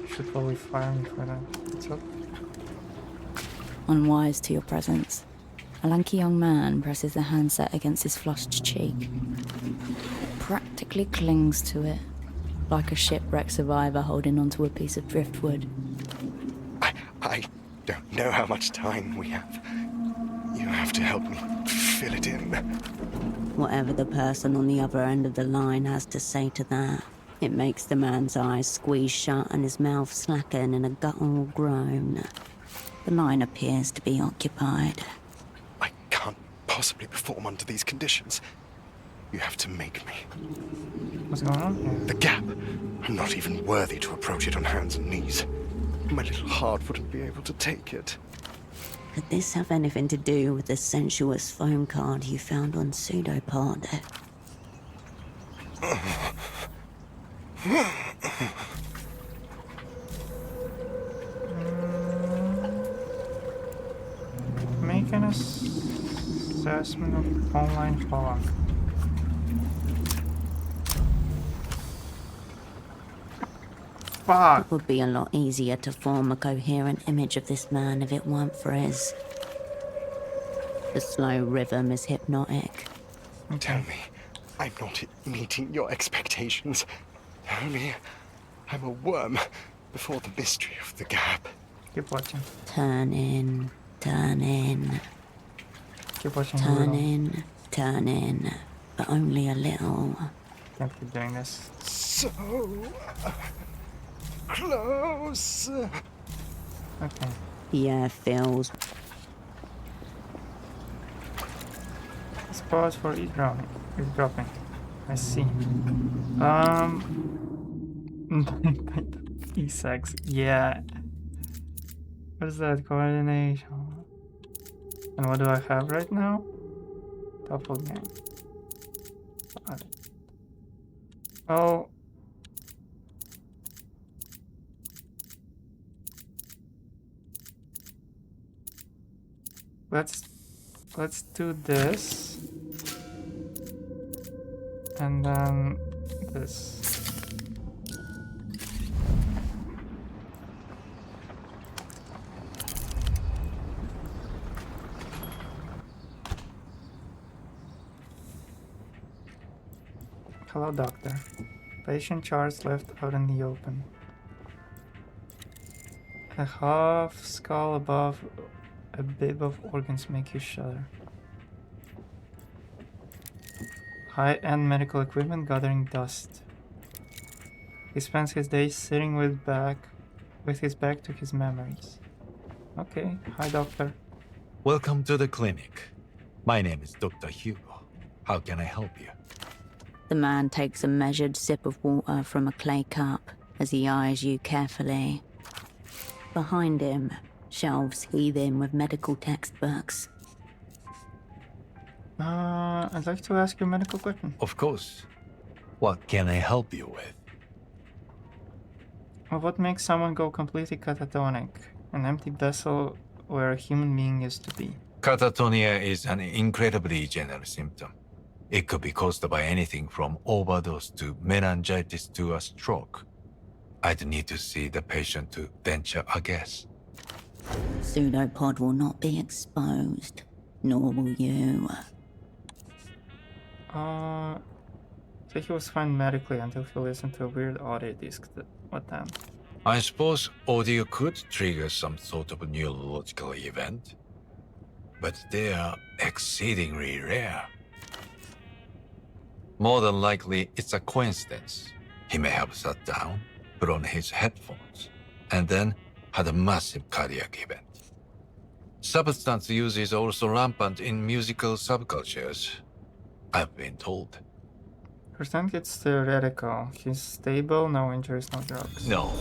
Should probably fire me for that. What's up? unwise to your presence. A lanky young man presses the handset against his flushed cheek. Practically clings to it, like a shipwrecked survivor holding onto a piece of driftwood. I don't know how much time we have. You have to help me fill it in. Whatever the person on the other end of the line has to say to that, it makes the man's eyes squeeze shut and his mouth slacken in a guttural groan. The line appears to be occupied. I can't possibly perform under these conditions. You have to make me. What's going on here? The gap. I'm not even worthy to approach it on hands and knees. My little heart wouldn't be able to take it. Could this have anything to do with the sensuous phone card you found on Pseudopod? Make an assessment of online fog. Fuck. It would be a lot easier to form a coherent image of this man if it weren't for his... The slow rhythm is hypnotic. Tell me, I'm not meeting your expectations. Tell me, I'm a worm before the mystery of the gap. Keep watching. Turn in, turn in. Keep watching. Turn in, turn in. But only a little. Can't keep doing this. So close. Okay. The air fills. Let's pause for eavesdropping. I see. E6. Yeah. What is that? Coordination. And what do I have right now? Doppelgang. Oh. Let's do this. And then this. Hello, doctor. Patient charts left out in the open. A half skull above a bib of organs make you shudder. High-end medical equipment gathering dust. He spends his days sitting with his back to his memories. Okay, hi doctor. Welcome to the clinic. My name is Dr. Hugo. How can I help you? The man takes a measured sip of water from a clay cup as he eyes you carefully. Behind him, shelves heaving with medical textbooks. I'd like to ask you a medical question. Of course. What can I help you with? What makes someone go completely catatonic? An empty vessel where a human being used to be. Catatonia is an incredibly general symptom. It could be caused by anything from overdose to meningitis to a stroke. I'd need to see the patient to venture a guess. Pseudopod will not be exposed, nor will you. So he was fine medically until he listened to a weird audio disc. What then? I suppose audio could trigger some sort of neurological event, but they are exceedingly rare. More than likely, it's a coincidence. He may have sat down, put on his headphones, and then had a massive cardiac event. Substance use is also rampant in musical subcultures, I've been told. Percent it's theoretical. He's stable, no injuries, no drugs. No,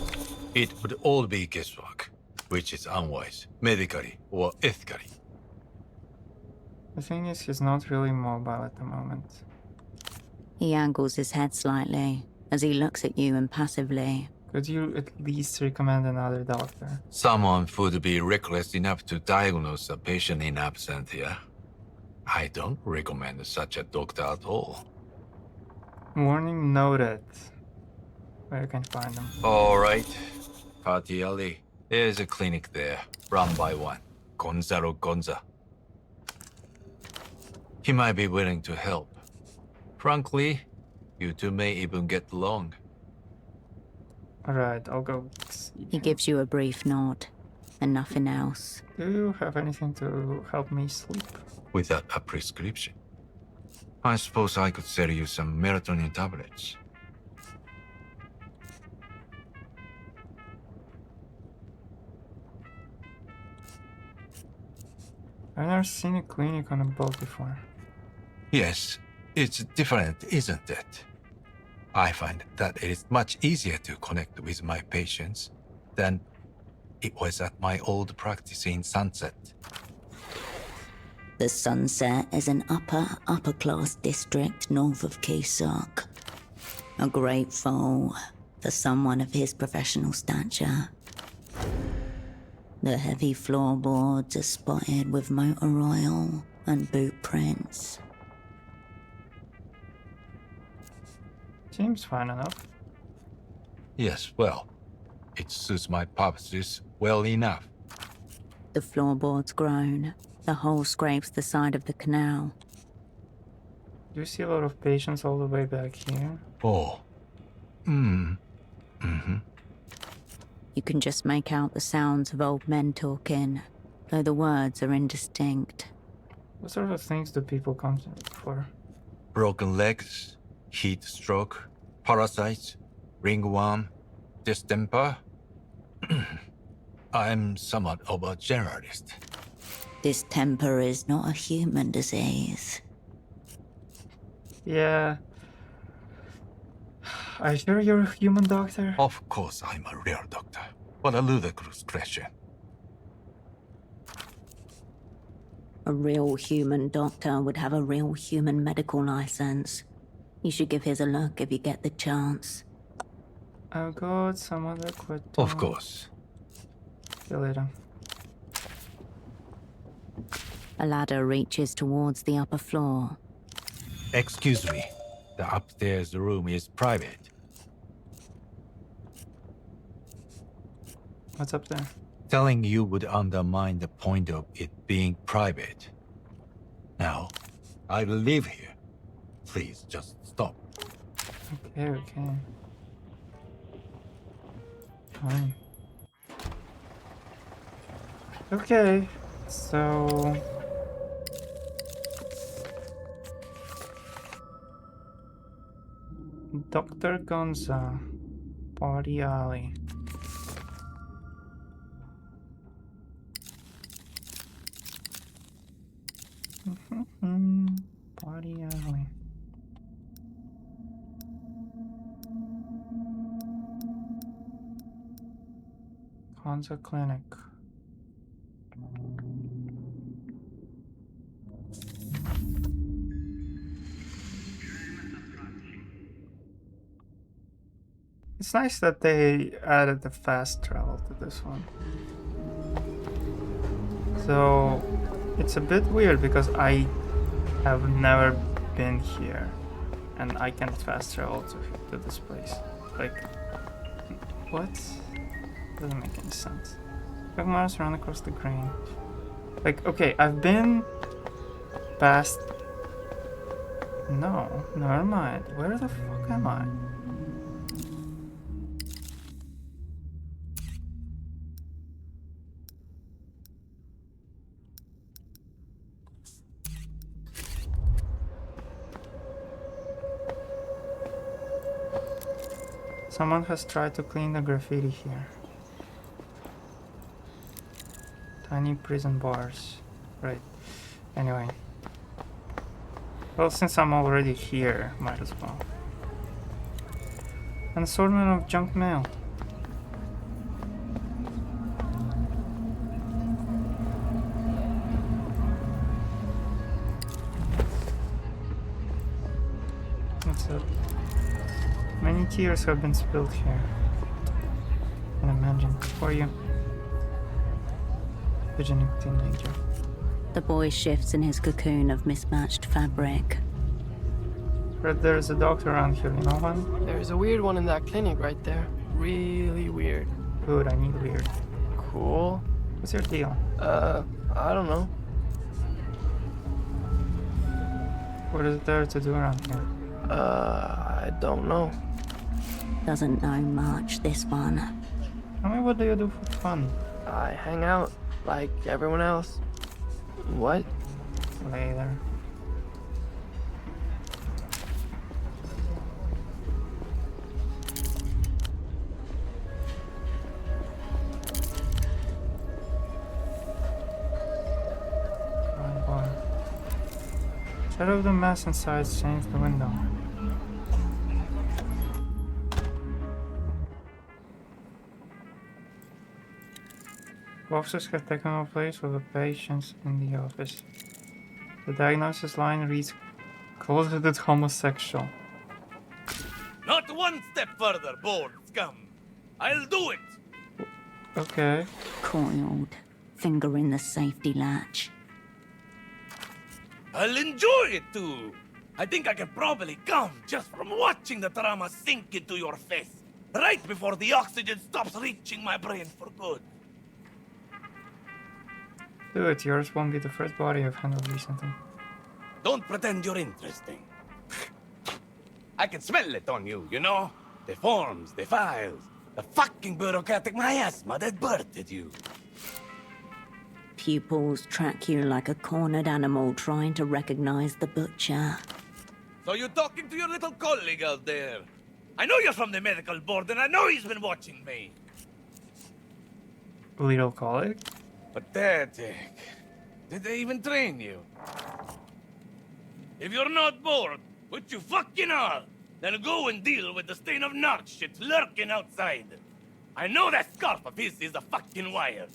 it would all be guesswork, which is unwise, medically or ethically. The thing is, he's not really mobile at the moment. He angles his head slightly as he looks at you impassively. Could you at least recommend another doctor? Someone would be reckless enough to diagnose a patient in absentia. I don't recommend such a doctor at all. Warning noted. Where you can find them. All right. Party Alley. There's a clinic there, run by one. Gonzalo Gonza. He might be willing to help. Frankly, you two may even get along. Alright, I'll go see. He gives you a brief nod, and nothing else. Do you have anything to help me sleep? Without a prescription. I suppose I could sell you some melatonin tablets. I've never seen a clinic on a boat before. Yes, it's different, isn't it? I find that it is much easier to connect with my patients than it was at my old practice in Sunset. The Sunset is an upper-class district north of Keysark. A great foal for someone of his professional stature. The heavy floorboards are spotted with motor oil and boot prints. Seems fine enough. Yes, well, it suits my purposes well enough. The floorboards groan. The hole scrapes the side of the canal. Do you see a lot of patients all the way back here? Oh. Mm-hmm. You can just make out the sounds of old men talking, though the words are indistinct. What sort of things do people come for? Broken legs, heat stroke, parasites, ringworm, distemper. I'm somewhat of a generalist. Distemper is not a human disease. Yeah. Are you sure you're a human doctor? Of course I'm a real doctor. What a ludicrous question. A real human doctor would have a real human medical license. You should give his a look if you get the chance. Oh god, some other quit. Of course. See you later. A ladder reaches towards the upper floor. Excuse me. The upstairs room is private. What's up there? Telling you would undermine the point of it being private. Now, I will leave here. Please, just stop. Okay. Fine. Okay, so... Dr. Gonza, Party Alley. Party Alley. Gonza Clinic. It's nice that they added the fast travel to this one. So it's a bit weird because I have never been here and I can't fast travel to this place. Like, what? Doesn't make any sense. Pokemon run across the green. Like, okay, I've been past... No, never mind. Where the fuck am I? Someone has tried to clean the graffiti here. Tiny prison bars. Right. Anyway. Well, since I'm already here, might as well. An assortment of junk mail. What's up? Many tears have been spilled here. And imagine, for you. Visioning teenager. The boy shifts in his cocoon of mismatched fabric. Heard there's a doctor around here, you know one? There's a weird one in that clinic right there. Really weird. Good, I need weird. Cool. What's your deal? I don't know. What is there to do around here? I don't know. Doesn't know much, this one. I mean, what do you do for fun? I hang out like everyone else. What? Later. Shadow of the mess inside changed the window. Officers have taken over place with the patients in the office. The diagnosis line reads closeted homosexual. Not one step further, bored scum. I'll do it. Okay. Coiled, finger in the safety latch. I'll enjoy it too. I think I can probably come just from watching the trauma sink into your face, right before the oxygen stops reaching my brain for good. Do it, yours won't be the first body I've handled recently. Don't pretend you're interesting. I can smell it on you, you know? The forms, the files, the fucking bureaucratic miasma that birthed you. Pupils track you like a cornered animal trying to recognize the butcher. So you're talking to your little colleague out there. I know you're from the medical board, and I know he's been watching me. Little colleague? Pathetic. Did they even train you? If you're not bored, which you fucking are, then go and deal with the stain of narc shit lurking outside. I know that scarf of his is a fucking wire.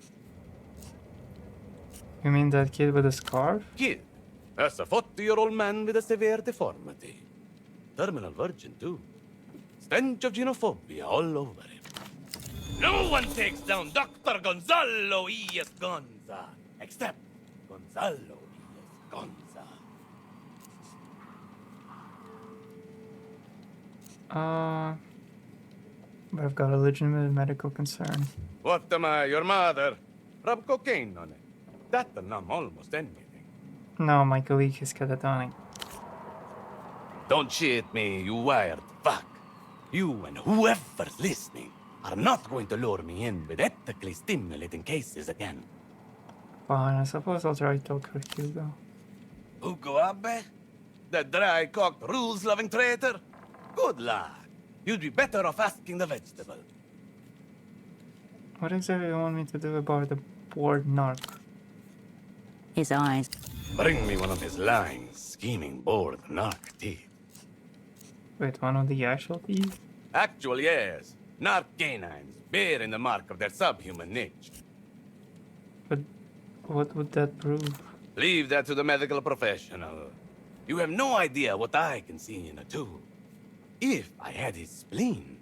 You mean that kid with a scarf? Kid? That's a 40-year-old man with a severe deformity. Terminal virgin, too. Stench of xenophobia all over him. No one takes down Dr. Gonzalo E.S. Gonza, except Gonzalo E.S. Gonza. But I've got a legitimate medical concern. What am I, your mother? Rub cocaine on it. That'll numb almost anything. No, my colleague is catatonic. Don't shit me, you wired fuck. You and whoever's listening are not going to lure me in with ethically stimulating cases again. Fine, I suppose I'll try to talk to Hugo. Hugo Abbe? That dry-cocked, rules-loving traitor? Good luck. You'd be better off asking the vegetable. What exactly do you want me to do about the bored narc? His eyes. Bring me one of his lying, scheming, bored narc teeth. Wait, one of the actual teeth? Actual, yes. Narc canines, bearing the mark of their subhuman nature. But what would that prove? Leave that to the medical professional. You have no idea what I can see in a tube. If I had his spleen,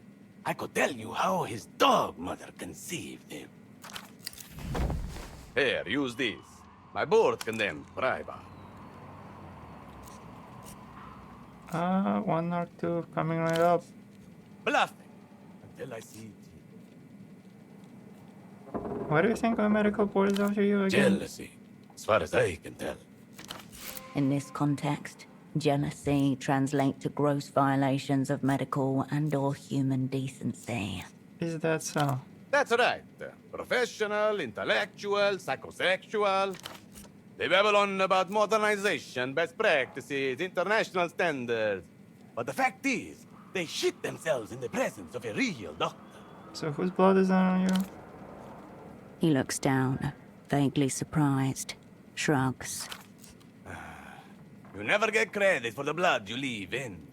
I could tell you how his dog mother conceived him. Here, use this. My board-condemned briber. One or two coming right up. Bluffing until I see Why do you think my medical board is after you again? jealousy, as far as I can tell. In this context, jealousy translates to gross violations of medical and/or human decency. Is that so? That's right. Professional, intellectual, psychosexual. They babble on about modernization, best practices, international standards. But the fact is, they shit themselves in the presence of a real doctor. So whose blood is that on you? He looks down, vaguely surprised, shrugs. You never get credit for the blood you leave in.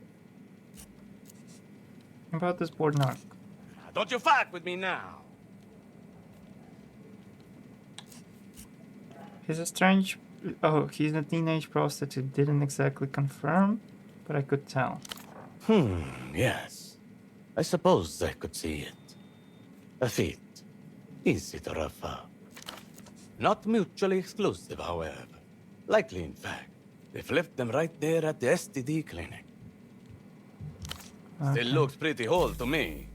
About this bored narc. Don't you fuck with me now. He's a strange... Oh, he's a teenage prostitute. Didn't exactly confirm, but I could tell. Yes. I suppose I could see it. A fit. Easy to rough up. Not mutually exclusive, however. Likely, in fact. They flipped them right there at the STD clinic. Okay. Still looks pretty whole to me.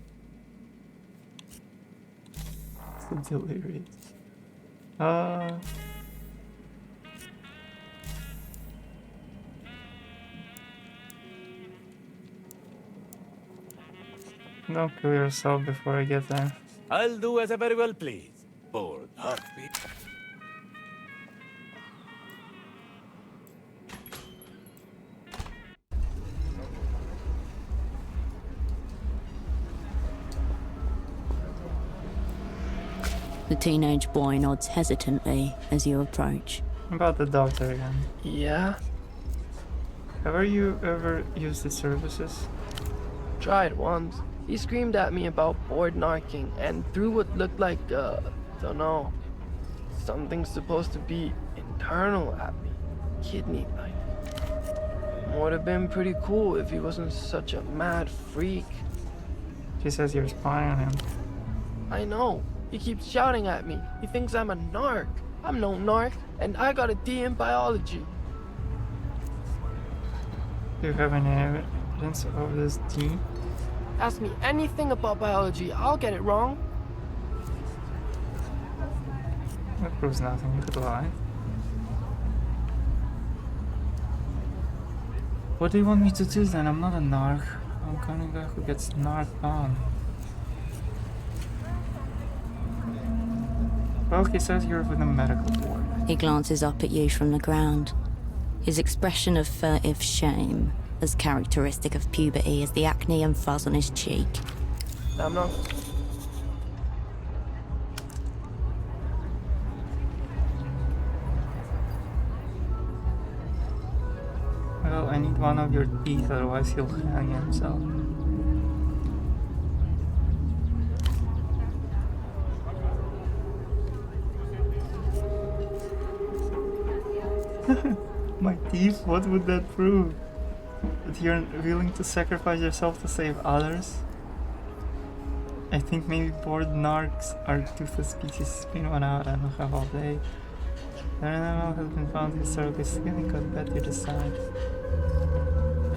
It's delirious. Don't kill yourself before I get there. I'll do as I very well please. Bored heartbeat. The teenage boy nods hesitantly as you approach. About the doctor again. Yeah? Have you ever used his services? Tried once. He screamed at me about bored narking and threw what looked like, don't know, something supposed to be internal at me. Kidney-like. Would have been pretty cool if he wasn't such a mad freak. She says you're spying on him. I know. He keeps shouting at me. He thinks I'm a narc. I'm no narc, and I got a D in biology. Do you have any evidence of this D? Ask me anything about biology, I'll get it wrong. That proves nothing, you could lie. What do you want me to do then? I'm not a narc. I'm the kind of guy who gets narked on. Well, he says you're with the medical board. He glances up at you from the ground. His expression of furtive shame, as characteristic of puberty as the acne and fuzz on his cheek. I'm not... Well, I need one of your teeth, otherwise he'll hang himself. My teeth? What would that prove? That you're willing to sacrifice yourself to save others? I think maybe bored narcs are toothless species. Spin one out, I don't have all day. The animal has been found historically stealing, could bet you decide.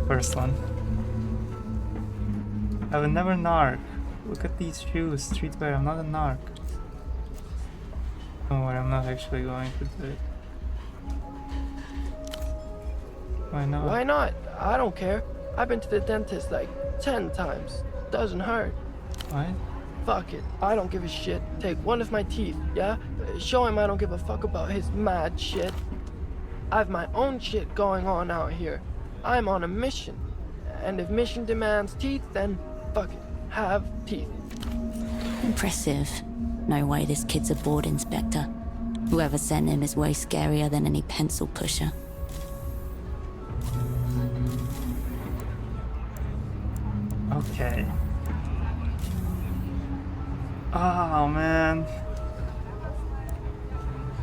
First one. I would never narc. Look at these shoes, streetwear, I'm not a narc. Don't worry, I'm not actually going to do it. Why not? Why not? I don't care. I've been to the dentist like 10 times. Doesn't hurt. What? Fuck it. I don't give a shit. Take one of my teeth, yeah? Show him I don't give a fuck about his mad shit. I have my own shit going on out here. I'm on a mission. And if mission demands teeth, then fuck it. Have teeth. Impressive. No way this kid's a board inspector. Whoever sent him is way scarier than any pencil pusher. Okay. Oh man.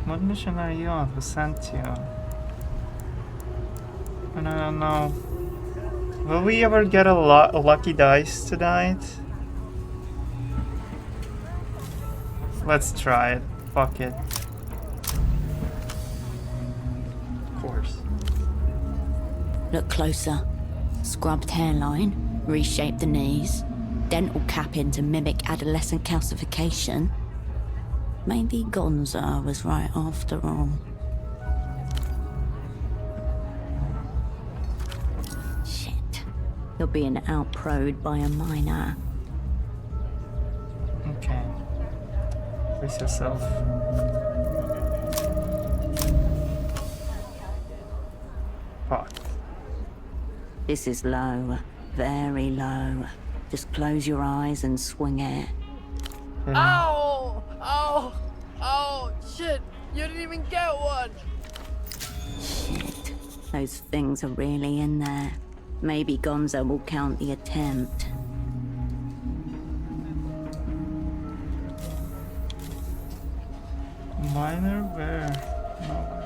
What mission are you on? Who sent you? And I don't know. Will we ever get a lucky dice tonight? Let's try it. Fuck it. Of course. Look closer. Scrubbed hairline, reshape the knees, dental capping to mimic adolescent calcification. Maybe Gonza was right after all. Shit. You're being outproed by a minor. Okay. Brace yourself. Fuck. This is low. Very low. Just close your eyes and swing it. Ow! Ow! Oh, shit! You didn't even get one! Shit. Those things are really in there. Maybe Gonzo will count the attempt. Minor where? Nowhere.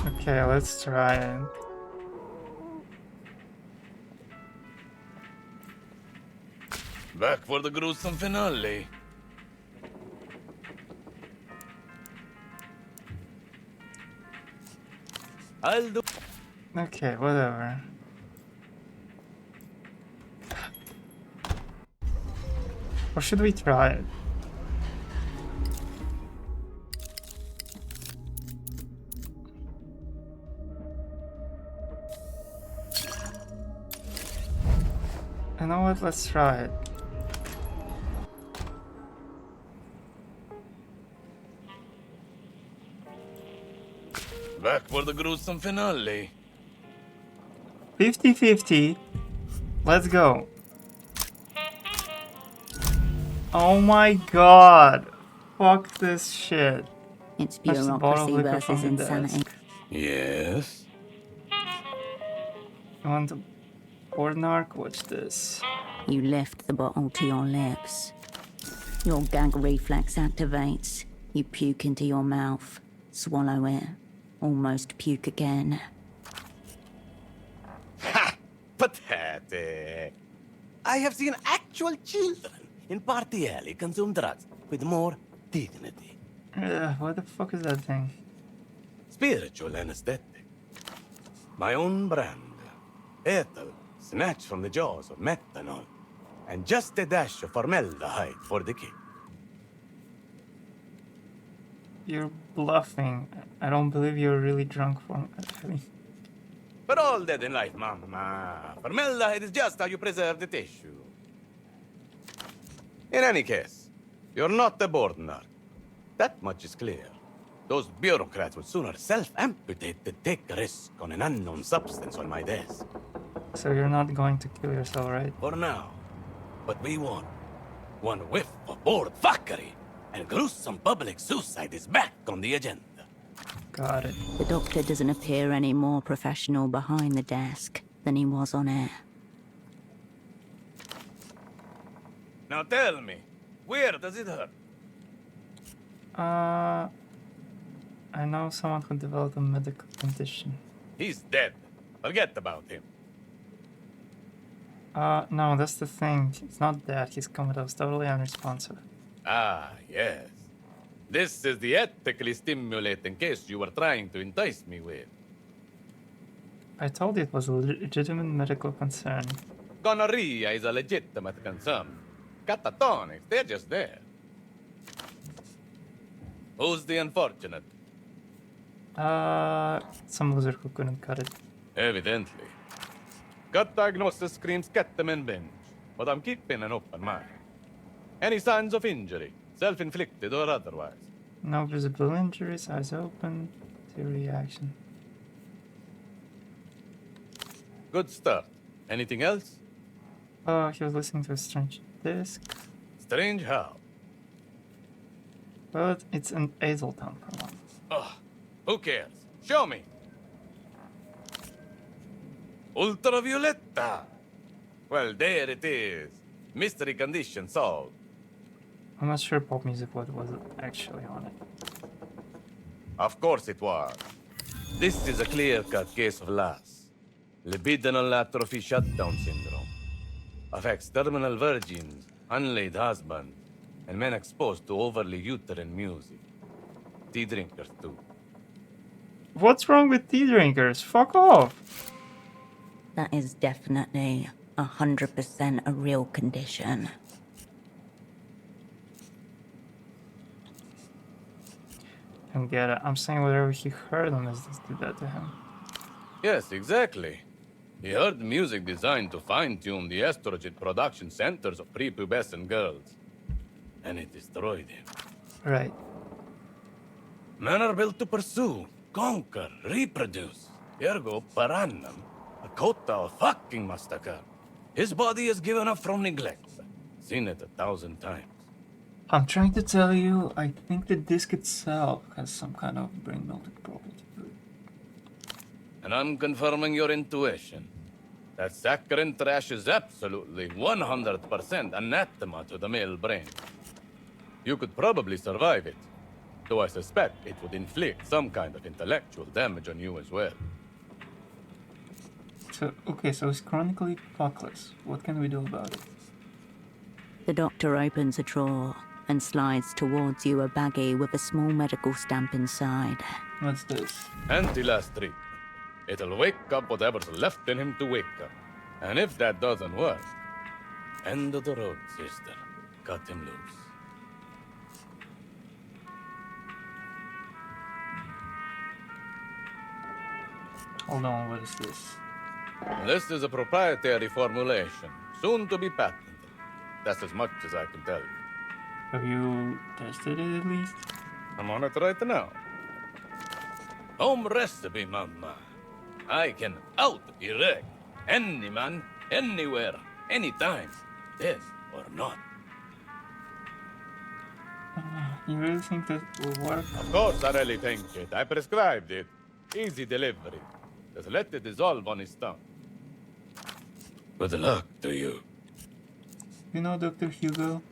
Okay, let's try it. Back for the gruesome finale. I'll do. Okay, whatever. Or should we try it? You know what? Let's try it. Back for the gruesome finale. 50-50. Let's go. Oh my god. Fuck this shit. It's Touch the bottle of bureaucracy liquor from versus the insanity. desk. Yes? You want to pour narc? Watch this. You lift the bottle to your lips. Your gag reflex activates. You puke into your mouth, swallow it, almost puke again. Ha! Pathetic. I have seen actual children in Party Alley consume drugs with more dignity. What the fuck is that thing? Spiritual anesthetic. My own brand. Ethel, snatched from the jaws of methanol. And just a dash of formaldehyde for the kick. You're bluffing. I don't believe you're really drunk from actually. But all that in life, Mama. Formaldehyde is just how you preserve the tissue. In any case, you're not a board narc. That much is clear. Those bureaucrats would sooner self-amputate than take a risk on an unknown substance on my desk. So you're not going to kill yourself, right? For now. But we won. One whiff of board fuckery, and gruesome public suicide is back on the agenda. Got it. The doctor doesn't appear any more professional behind the desk than he was on air. Now tell me, where does it hurt? I know someone who developed a medical condition. He's dead. Forget about him. No, that's the thing. It's not that. He's comatose, totally unresponsive. Ah, yes. This is the ethically stimulating case you were trying to entice me with. I told you it was a legitimate medical concern. Gonorrhea is a legitimate concern. Catatonics, they're just there. Who's the unfortunate? Some loser who couldn't cut it. Evidently. Gut diagnosis screams ketamine binge, but I'm keeping an open mind. Any signs of injury, self-inflicted or otherwise? No visible injuries, eyes open, to reaction. Good start. Anything else? He was listening to a strange disc. Strange how? But it's an Azelton for one. Ugh, who cares? Show me. Ultravioletta. Well, there it is. Mystery condition solved. I'm not sure pop music what was actually on it. Of course it was. This is a clear-cut case of LAS. Libidinal atrophy shutdown syndrome. Affects terminal virgins, unlaid husbands, and men exposed to overly uterine music. Tea drinkers too. What's wrong with tea drinkers? Fuck off! That is definitely 100% a real condition. And get it. I'm saying whatever he heard on this did that to him. Yes, exactly. He heard music designed to fine-tune the estrogen production centers of prepubescent girls. And it destroyed him. Right. Men are built to pursue, conquer, reproduce. Ergo, per annum, a quota of fucking must occur. His body is given up from neglect. Seen it 1,000 times. I'm trying to tell you, I think the disc itself has some kind of brain melting property. And I'm confirming your intuition. That saccharine trash is absolutely 100% anathema to the male brain. You could probably survive it, though I suspect it would inflict some kind of intellectual damage on you as well. So, okay, so it's chronically fuckless. What can we do about it? The doctor opens a drawer and slides towards you a baggie with a small medical stamp inside. What's this? Anti-LAS treatment. It'll wake up whatever's left in him to wake up. And if that doesn't work, end of the road, sister. cut him loose. Hold on, what is this? This is a proprietary formulation, soon to be patented. That's as much as I can tell you. Have you tested it at least? I'm on it right now. Home recipe, mama. I can out-erect any man, anywhere, anytime, dead or not. You really think that will work? Of course I really think it. I prescribed it. Easy delivery. Just let it dissolve on his tongue. Good luck to you. You know Dr. Hugo?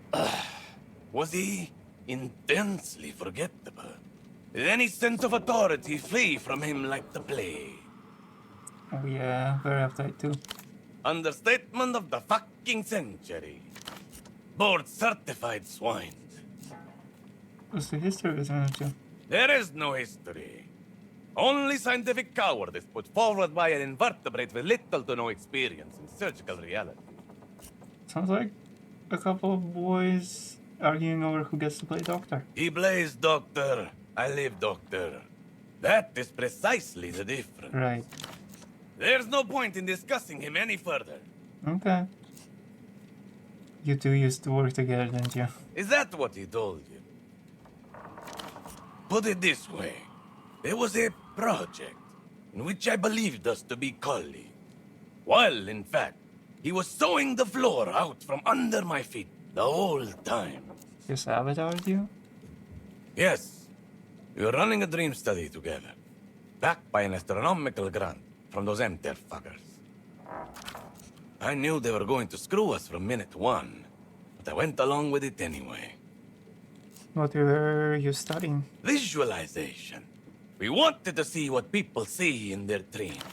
Was he intensely forgettable? Did any sense of authority flee from him like the plague? Oh yeah, very uptight too. Understatement of the fucking century. Board certified swine. What's the history of his manager? There is no history. Only scientific cowardice put forward by an invertebrate with little to no experience in surgical reality. Sounds like a couple of boys arguing over who gets to play doctor. He plays doctor, I live doctor. That is precisely the difference. Right. There's no point in discussing him any further. Okay. You two used to work together, didn't you? Is that what he told you? Put it this way. There was a project in which I believed us to be colleagues. While, in fact, he was sawing the floor out from under my feet the whole time. He sabotaged you? Yes. We were running a dream study together. Backed by an astronomical grant from those MTER fuckers. I knew they were going to screw us from minute one, but I went along with it anyway. What were you studying? Visualization. We wanted to see what people see in their dreams.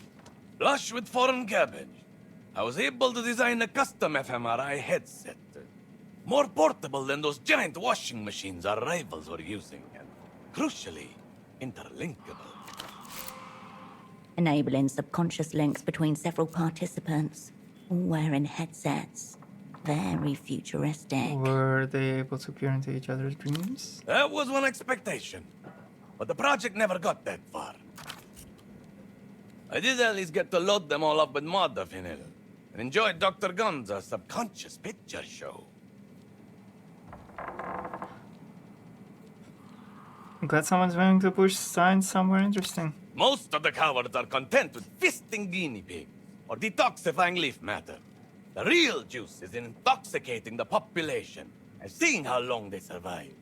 Flush with foreign cabbage. I was able to design a custom fMRI headset. More portable than those giant washing machines our rivals were using. And crucially, interlinkable. Enabling subconscious links between several participants, all wearing headsets. Very futuristic. Were they able to peer into each other's dreams? That was one expectation. But the project never got that far. I did at least get to load them all up with modafinil and enjoy Dr. Gonza's subconscious picture show. I'm glad someone's willing to push science somewhere interesting. Most of the cowards are content with fisting guinea pigs or detoxifying leaf matter. The real juice is in intoxicating the population and seeing how long they survive.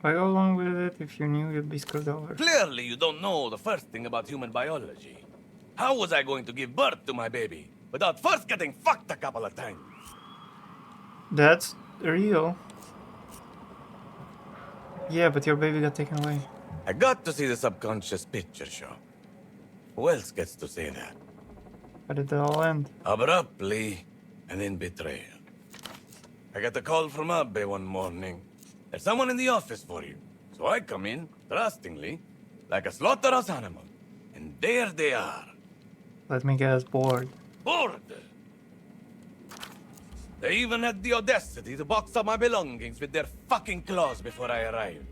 Why go along with it if you knew you'd be screwed over? Clearly, you don't know the first thing about human biology. How was I going to give birth to my baby without first getting fucked a couple of times? That's real. Yeah, but your baby got taken away. I got to see the subconscious picture show. Who else gets to say that? How did it all end? Abruptly, and in betrayal. I got a call from Abbe one morning. There's someone in the office for you. So I come in, trustingly, like a slaughterhouse animal. And there they are. Let me guess, bored. Bored! They even had the audacity to box up my belongings with their fucking claws before I arrived.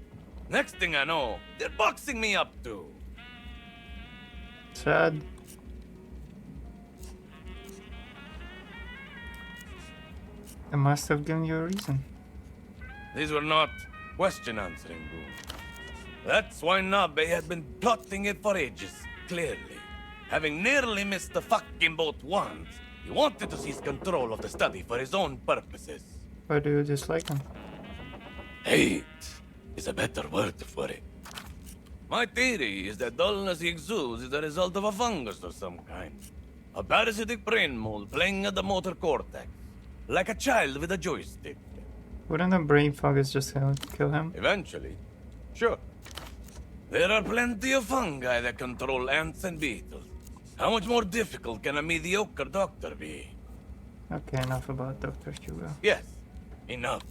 Next thing I know, they're boxing me up too. Sad. They must have given you a reason. These were not question-answering goons. That's why Nabe had been plotting it for ages, clearly. Having nearly missed the fucking boat once, he wanted to seize control of the study for his own purposes. Why do you dislike him? Hate is a better word for it. My theory is that dullness he exudes is the result of a fungus of some kind. A parasitic brain mold playing at the motor cortex. Like a child with a joystick. Wouldn't a brain fungus just kill him? Eventually. Sure. There are plenty of fungi that control ants and beetles. How much more difficult can a mediocre doctor be? Okay, enough about Dr. Hugo. Yes, enough.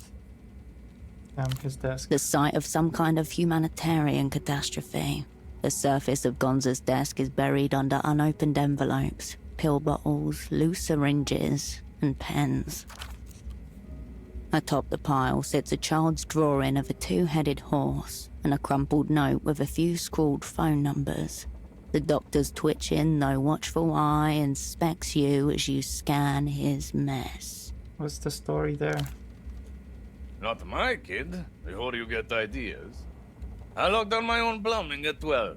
His desk. The site of some kind of humanitarian catastrophe. The surface of Gonza's desk is buried under unopened envelopes, pill bottles, loose syringes, and pens. Atop the pile sits a child's drawing of a two-headed horse and a crumpled note with a few scrawled phone numbers. The doctor's twitching, though watchful eye inspects you as you scan his mess. What's the story there? Not my kid, before you get ideas. I locked down my own plumbing at 12.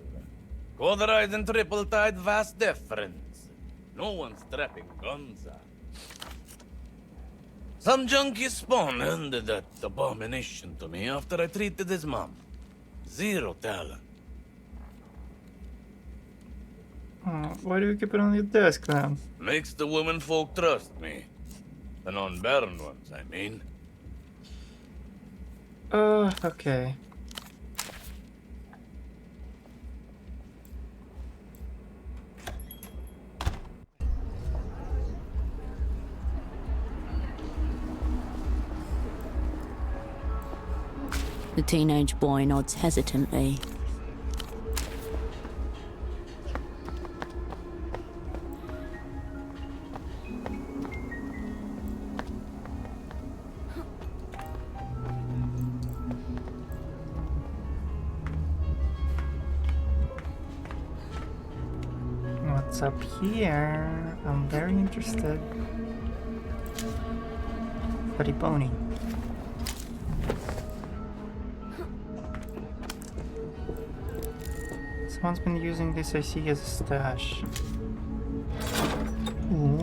Cauterized and triple-tied vast deference. No one's strapping guns out. Some junkie spawn handed that abomination to me after I treated his mom. Zero talent. Why do you keep it on your desk then? Makes the women folk trust me. The non-barren ones, I mean. Okay. The teenage boy nods hesitantly. What's up here? I'm very interested. Buddy Pony. Someone's been using this IC as a stash. Ooh.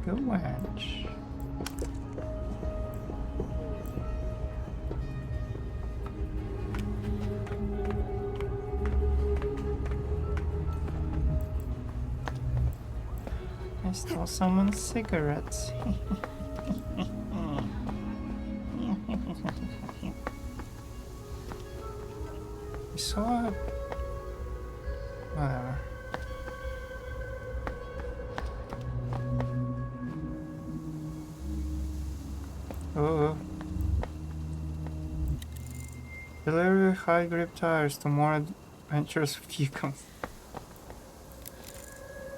Good wedge. I stole someone's cigarettes. I saw it. Whatever. Oh. Deliver high grip tires to more adventurous vehicles.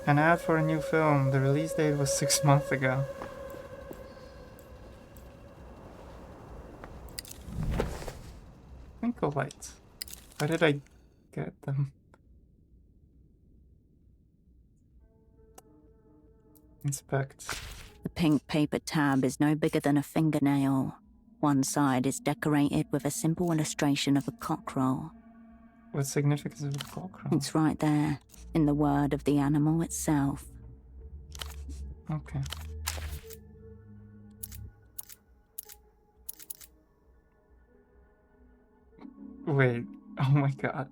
An ad for a new film. The release date was 6 months ago. Twinkle lights. Why did I get them? Inspect. The pink paper tab is no bigger than a fingernail. One side is decorated with a simple illustration of a cockerel. What significance of a cockerel? It's right there, in the word of the animal itself. Okay. Wait, oh my god.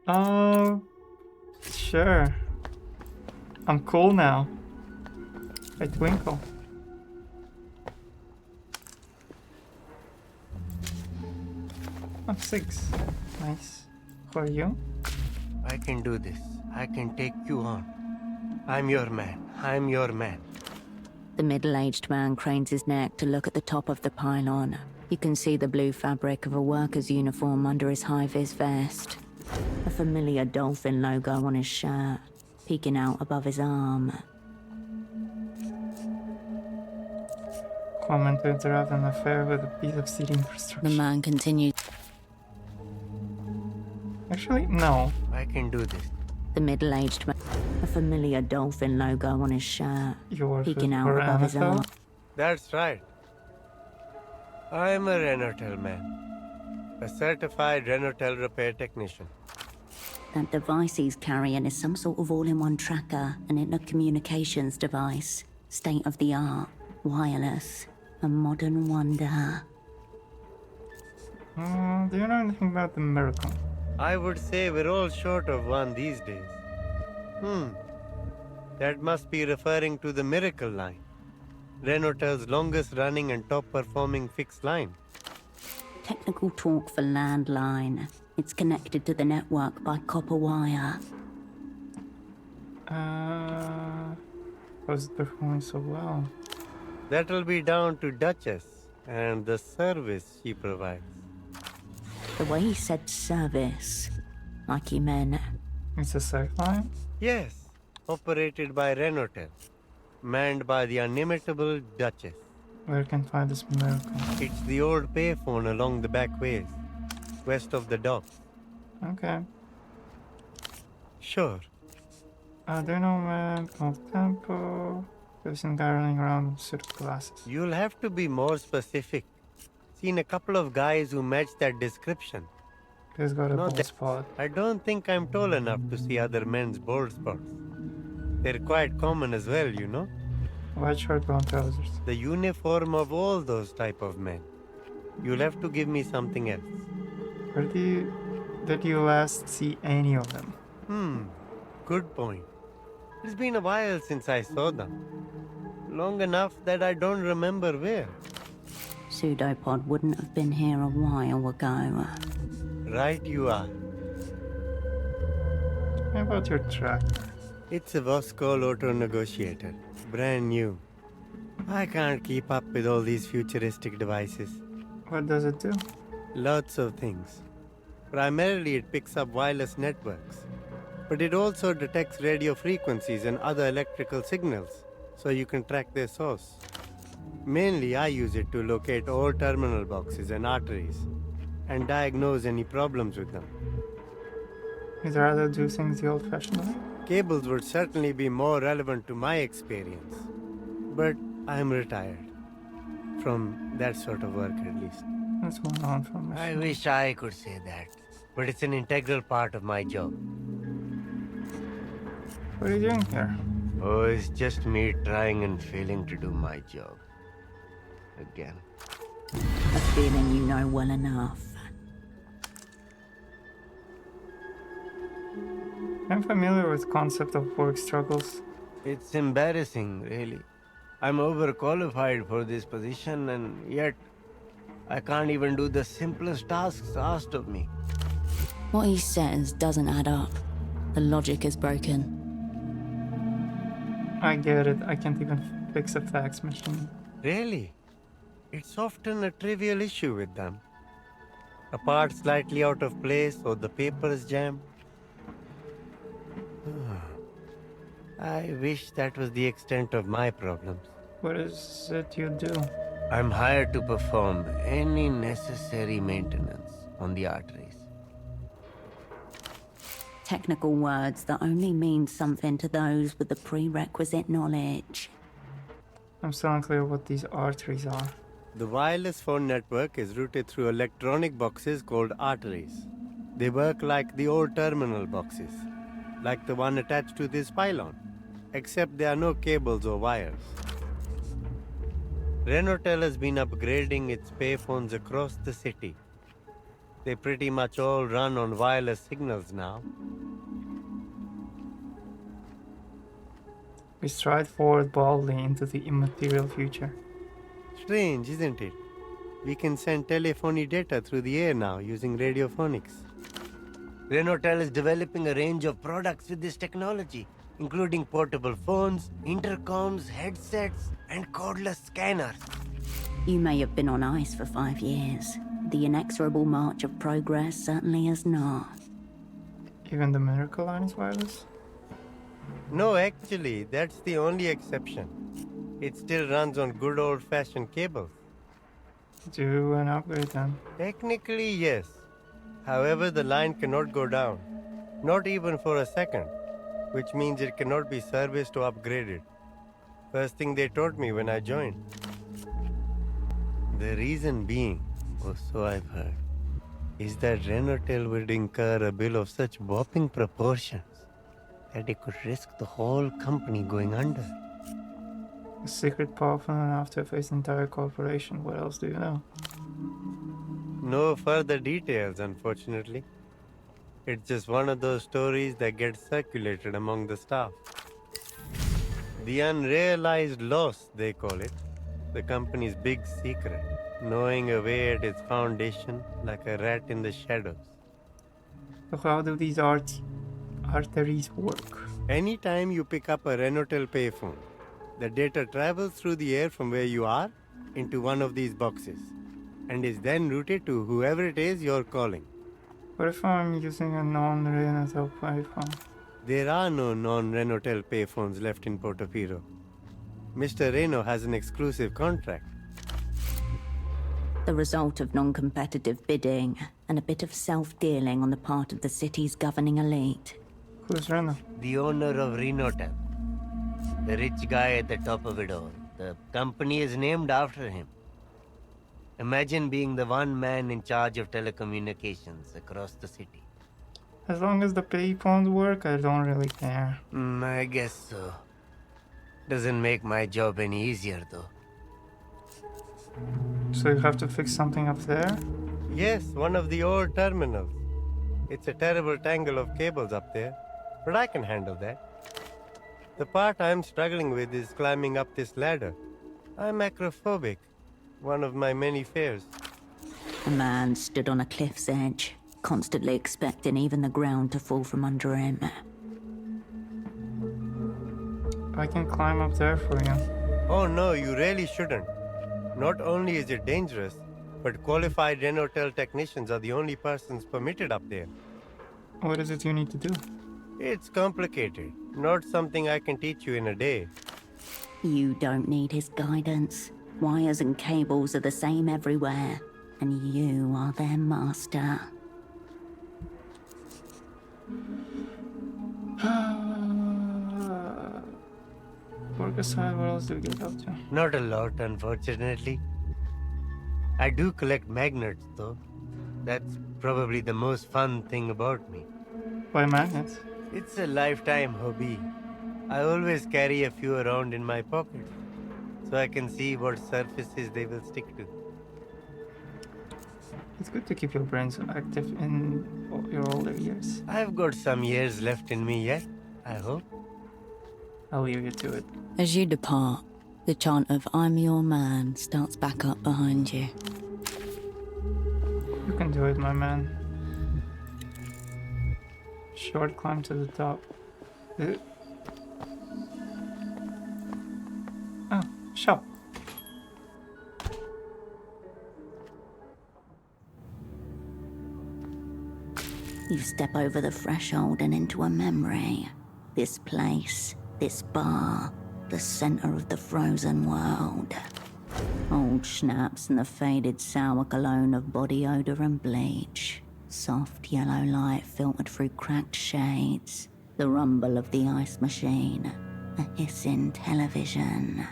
Oh, sure. I'm cool now. I twinkle. I'm 6. Nice. Who are you? I can do this. I can take you on. I'm your man. I'm your man. The middle-aged man cranes his neck to look at the top of the pylon. You can see the blue fabric of a worker's uniform under his high-vis vest. A familiar dolphin logo on his shirt, peeking out above his arm. Comment to interrupt an affair with a piece of city infrastructure. The man continued. Actually, no. I can do this. The middle-aged man. A familiar dolphin logo on his shirt, Yours peeking out above his arm. That's right. I'm a Renotel man. A certified Renotel repair technician. That device he's carrying is some sort of all-in-one tracker, an intercommunications device. State-of-the-art, wireless, a modern wonder. Do you know anything about the miracle? I would say we're all short of one these days. That must be referring to the Miracle Line. Renotel's longest running and top performing fixed line. Technical talk for landline. It's connected to the network by copper wire. How's it performing so well? That'll be down to Duchess and the service she provides. The way he said service, like he meant It's a Cycline? Yes, operated by Renotel, manned by the inimitable Duchess. Where can I find this miracle? It's the old payphone along the back ways, west of the docks. Okay. Sure. Arduino man, of tempo. There's a guy running around with suit of glasses. You'll have to be more specific. Seen a couple of guys who match that description. He's got a No, bald spot. I don't think I'm tall enough to see other men's bald spots. They're quite common as well, you know? White shirt, brown trousers. The uniform of all those type of men. You'll have to give me something else. Where did you last see any of them? Good point. It's been a while since I saw them. Long enough that I don't remember where. Pseudopod wouldn't have been here a while ago. Right you are. How about your tractor? It's a Voskhod auto negotiator. Brand new. I can't keep up with all these futuristic devices. What does it do? Lots of things. Primarily it picks up wireless networks. But it also detects radio frequencies and other electrical signals, so you can track their source. Mainly I use it to locate all terminal boxes and arteries, and diagnose any problems with them. You'd rather do things the old-fashioned way? Cables would certainly be more relevant to my experience, but I'm retired. From that sort of work, at least. That's one on from I wish I could say that, but it's an integral part of my job. What are you doing here? Oh, it's just me trying and failing to do my job. Again. A feeling you know well enough. I'm familiar with the concept of work struggles. It's embarrassing, really. I'm overqualified for this position, and yet I can't even do the simplest tasks asked of me. What he says doesn't add up. The logic is broken. I get it. I can't even fix a fax machine. Really? It's often a trivial issue with them. A part slightly out of place or the paper is jammed. I wish that was the extent of my problems. What is it you do? I'm hired to perform any necessary maintenance on the arteries. Technical words that only mean something to those with the prerequisite knowledge. I'm still unclear what these arteries are. The wireless phone network is routed through electronic boxes called arteries. They work like the old terminal boxes, like the one attached to this pylon, except there are no cables or wires. Renotel has been upgrading its payphones across the city. They pretty much all run on wireless signals now. We stride forward boldly into the immaterial future. Strange, isn't it? We can send telephony data through the air now using radiophonics. Renotel is developing a range of products with this technology, including portable phones, intercoms, headsets, and cordless scanners. You may have been on ice for 5 years. The inexorable march of progress certainly is not. Even the Miracle Line is wireless? No, actually, that's the only exception. It still runs on good old-fashioned cables. Do an upgrade then. Technically, yes. However, the line cannot go down. Not even for a second. Which means it cannot be serviced or upgraded. First thing they told me when I joined. The reason being, or so I've heard, is that Renotel would incur a bill of such whopping proportions that it could risk the whole company going under. A secret powerful enough to face the entire corporation. What else do you know? No further details, unfortunately. It's just one of those stories that gets circulated among the staff. The unrealized loss, they call it. The company's big secret, gnawing away at its foundation like a rat in the shadows. So how do these arteries work? Anytime you pick up a Renotel payphone, the data travels through the air from where you are into one of these boxes and is then routed to whoever it is you're calling. What if I'm using a non-Renatel payphone? There are no non-Renotel payphones left in Portofino. Mr. Reno has an exclusive contract. The result of non-competitive bidding and a bit of self-dealing on the part of the city's governing elite. Who's Reno? The owner of Renotel. The rich guy at the top of it all. The company is named after him. Imagine being the one man in charge of telecommunications across the city. As long as the payphones work, I don't really care. I guess so. Doesn't make my job any easier, though. So you have to fix something up there? Yes, one of the old terminals. It's a terrible tangle of cables up there, but I can handle that. The part I'm struggling with is climbing up this ladder. I'm acrophobic, one of my many fears. A man stood on a cliff's edge, constantly expecting even the ground to fall from under him. I can climb up there for you. Oh no, you really shouldn't. Not only is it dangerous, but qualified Renotel technicians are the only persons permitted up there. What is it you need to do? It's complicated. Not something I can teach you in a day. You don't need his guidance. Wires and cables are the same everywhere, and you are their master. Work aside, what else do we get up to? Not a lot, unfortunately. I do collect magnets, though. That's probably the most fun thing about me. Why magnets? It's a lifetime hobby. I always carry a few around in my pocket, so I can see what surfaces they will stick to. It's good to keep your brains active in your older years. I've got some years left in me yet, I hope. I'll leave you to it. As you depart, the chant of "I'm your man" starts back up behind you. You can do it, my man. Short climb to the top. Oh, shop. You step over the threshold and into a memory. This place, this bar, the center of the frozen world. Old schnapps and the faded sour cologne of body odor and bleach. Soft yellow light filtered through cracked shades. The rumble of the ice machine. A hissing television.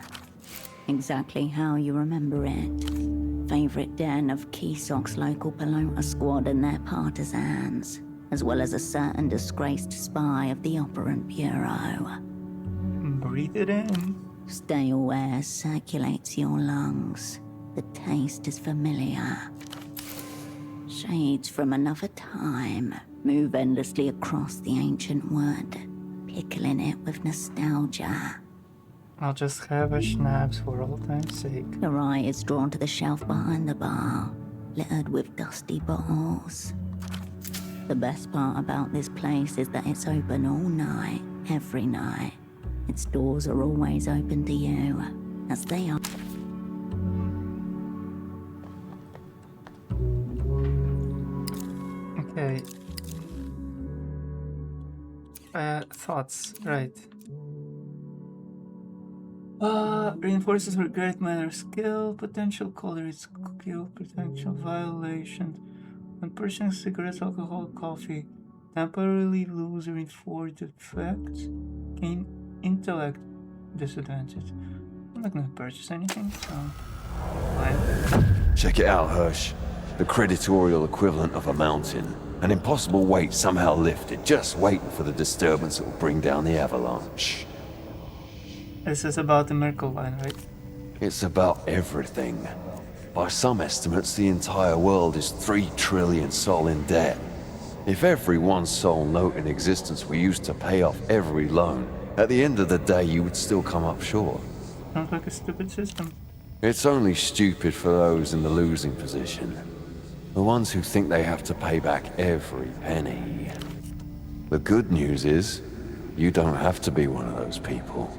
Exactly how you remember it. Favorite den of Keysok's local Pelota squad and their partisans, as well as a certain disgraced spy of the Operant Bureau. Breathe it in. Stale air circulates your lungs. The taste is familiar. Shades from another time move endlessly across the ancient wood, pickling it with nostalgia. I'll just have a schnapps for old time's sake. Your eye is drawn to the shelf behind the bar, littered with dusty bottles. The best part about this place is that it's open all night, every night. Its doors are always open to you, as they are. Okay. Thoughts, right. Reinforces her great manner skill, potential color is skill, potential violation. When purchasing cigarettes, alcohol, coffee, temporarily lose reinforced effects, gain intellect disadvantage. I'm not gonna purchase anything, so fine. Check it out, Hirsch. The creditorial equivalent of a mountain. An impossible weight somehow lifted, just waiting for the disturbance that will bring down the avalanche. This is about the miracle line, right? It's about everything. By some estimates, the entire world is 3 trillion sol in debt. If every one sol note in existence were used to pay off every loan, at the end of the day you would still come up short. Sounds like a stupid system. It's only stupid for those in the losing position. The ones who think they have to pay back every penny. The good news is, you don't have to be one of those people.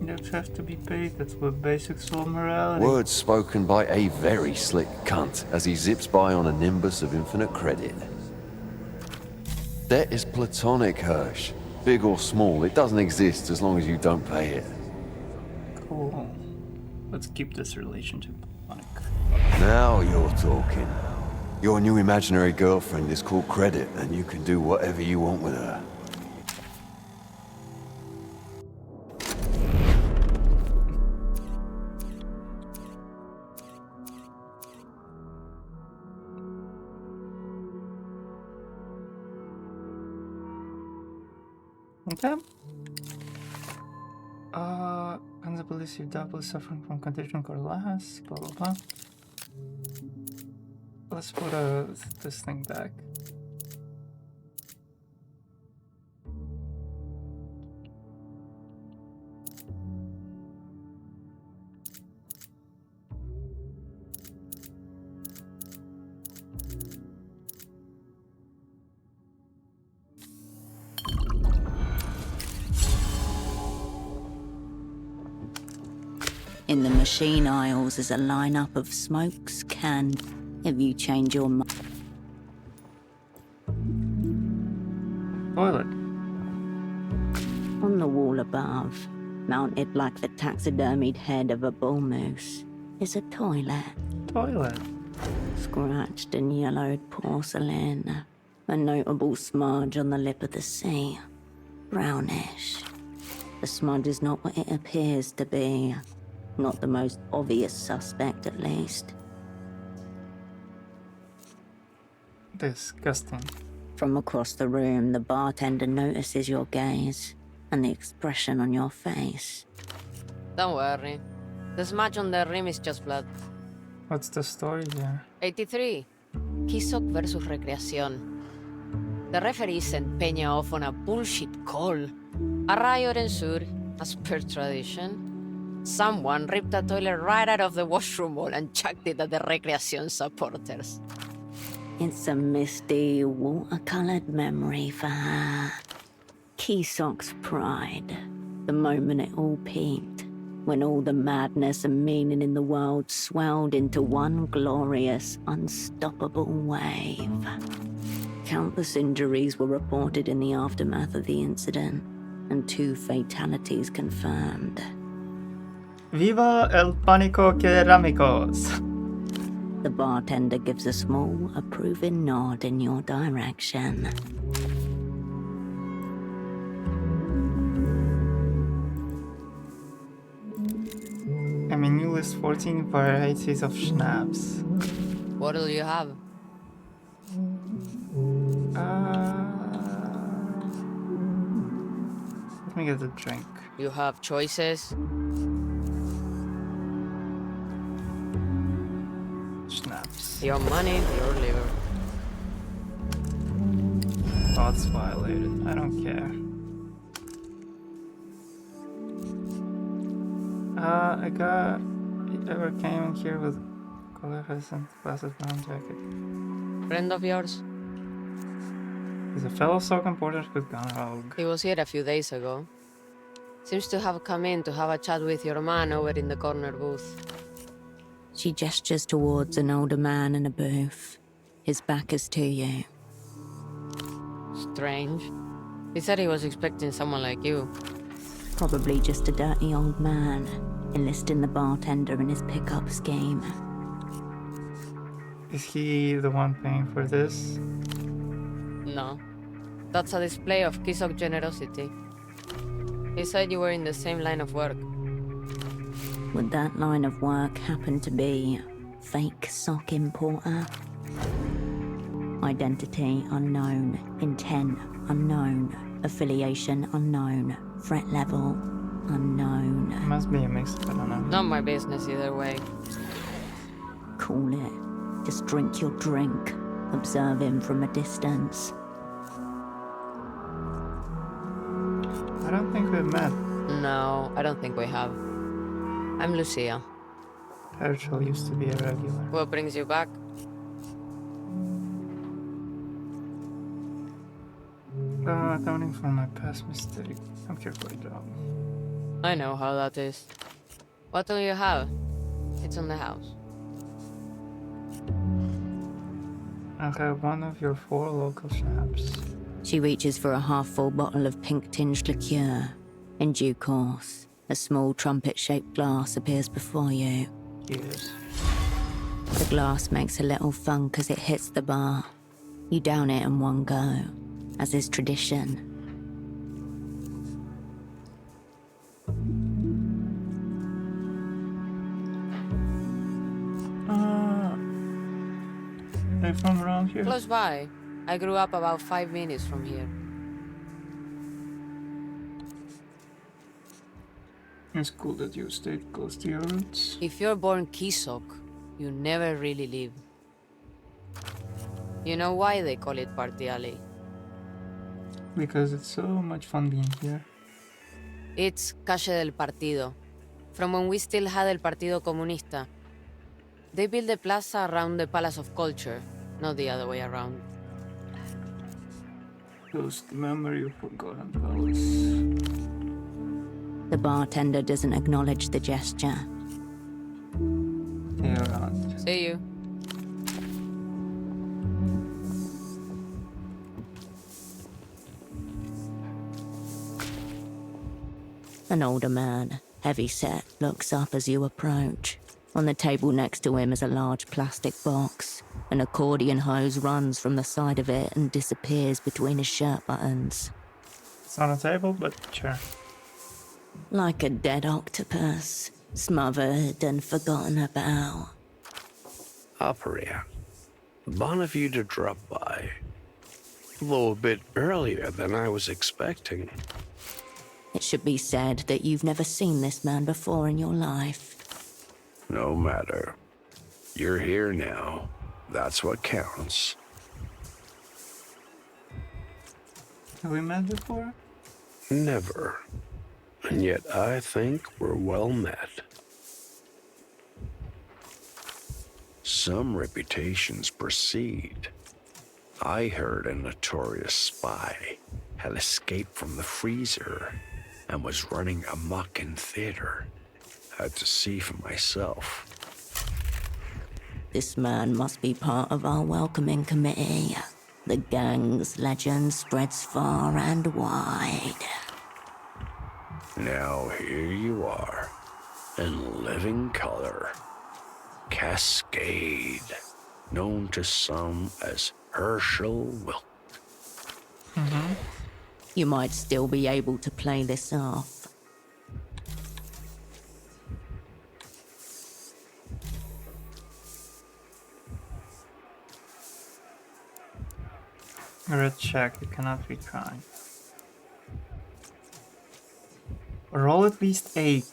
Debts have to be paid. That's what basic soul morality. Words spoken by a very slick cunt as he zips by on a nimbus of infinite credit. Debt is platonic, Hirsch. Big or small, it doesn't exist as long as you don't pay it. Cool. Let's keep this relationship platonic. Now you're talking. Your new imaginary girlfriend is called Credit, and you can do whatever you want with her. Okay. Guns believes you double suffering from condition Corlas, blah blah blah. Let's put this thing back. In the machine aisles is a lineup of smokes canned. If you change your mind. Toilet. On the wall above, mounted like the taxidermied head of a bull moose, is a toilet. Toilet. Scratched and yellowed porcelain. A notable smudge on the lip of the sea. Brownish. The smudge is not what it appears to be. Not the most obvious suspect, at least. Disgusting. From across the room, the bartender notices your gaze and the expression on your face. Don't worry. The smudge on the rim is just blood. What's the story here? 83. Kisok versus Recreación. The referee sent Peña off on a bullshit call. A riot ensued, as per tradition. Someone ripped a toilet right out of the washroom wall and chucked it at the Recreación supporters. It's a misty, watercolored memory for her. Kisok's pride. The moment it all peaked. When all the madness and meaning in the world swelled into one glorious, unstoppable wave. Countless injuries were reported in the aftermath of the incident, and 2 fatalities confirmed. Viva el pánico querámicos! The bartender gives a small, approving nod in your direction. I mean, you list 14 varieties of schnapps. What'll you have? Let me get a drink. You have choices? Schnapps. Your money, your liver. Thoughts violated. I don't care. I got... You ever came in here with coalescent glasses brown jacket? Friend of yours? He's a fellow Sokan porter with gun rogue. He was here a few days ago. Seems to have come in to have a chat with your man over in the corner booth. She gestures towards an older man in a booth. His back is to you. Strange. He said he was expecting someone like you. Probably just a dirty old man, enlisting the bartender in his pickup scheme. Is he the one paying for this? No. That's a display of Kisok generosity. He said you were in the same line of work. Would that line of work happen to be fake sock importer? Identity unknown, intent unknown, affiliation unknown, threat level unknown. It must be a mix, I don't know. Not my business either way. Call it. Just drink your drink. Observe him from a distance. I don't think we've met. No, I don't think we have. I'm Lucia. Herschel used to be a regular. What brings you back? Atoning for my past mistake. I'm here for a job. I know how that is. What do you have? It's in the house. I have one of your 4 local shops. She reaches for a half-full bottle of pink-tinged liqueur. In due course, a small trumpet-shaped glass appears before you. Yes. The glass makes a little thunk as it hits the bar. You down it in one go, as is tradition. Are you from around here? Close by. I grew up about 5 minutes from here. It's cool that you stayed close to your roots. If you're born Kisok, you never really leave. You know why they call it Party Alley? Because it's so much fun being here. It's Calle del Partido, from when we still had El Partido Comunista. They built the plaza around the Palace of Culture, not the other way around. Close the memory of forgotten palace. The bartender doesn't acknowledge the gesture. See you around. See you. An older man, heavy-set, looks up as you approach. On the table next to him is a large plastic box. An accordion hose runs from the side of it and disappears between his shirt buttons. It's on a table, but sure. Like a dead octopus, smothered and forgotten about. Aperia, fun of you to drop by. Though a bit earlier than I was expecting. It should be said that you've never seen this man before in your life. No matter. You're here now. That's what counts. Have we met before? Never. And yet I think we're well met. Some reputations precede. I heard a notorious spy had escaped from the freezer and was running amok in theater. Had to see for myself. This man must be part of our welcoming committee. The gang's legend spreads far and wide. Now here you are, in living color. Cascade, known to some as Herschel Wilk. You might still be able to play this off. Red check, you cannot be trying. Roll at least 8.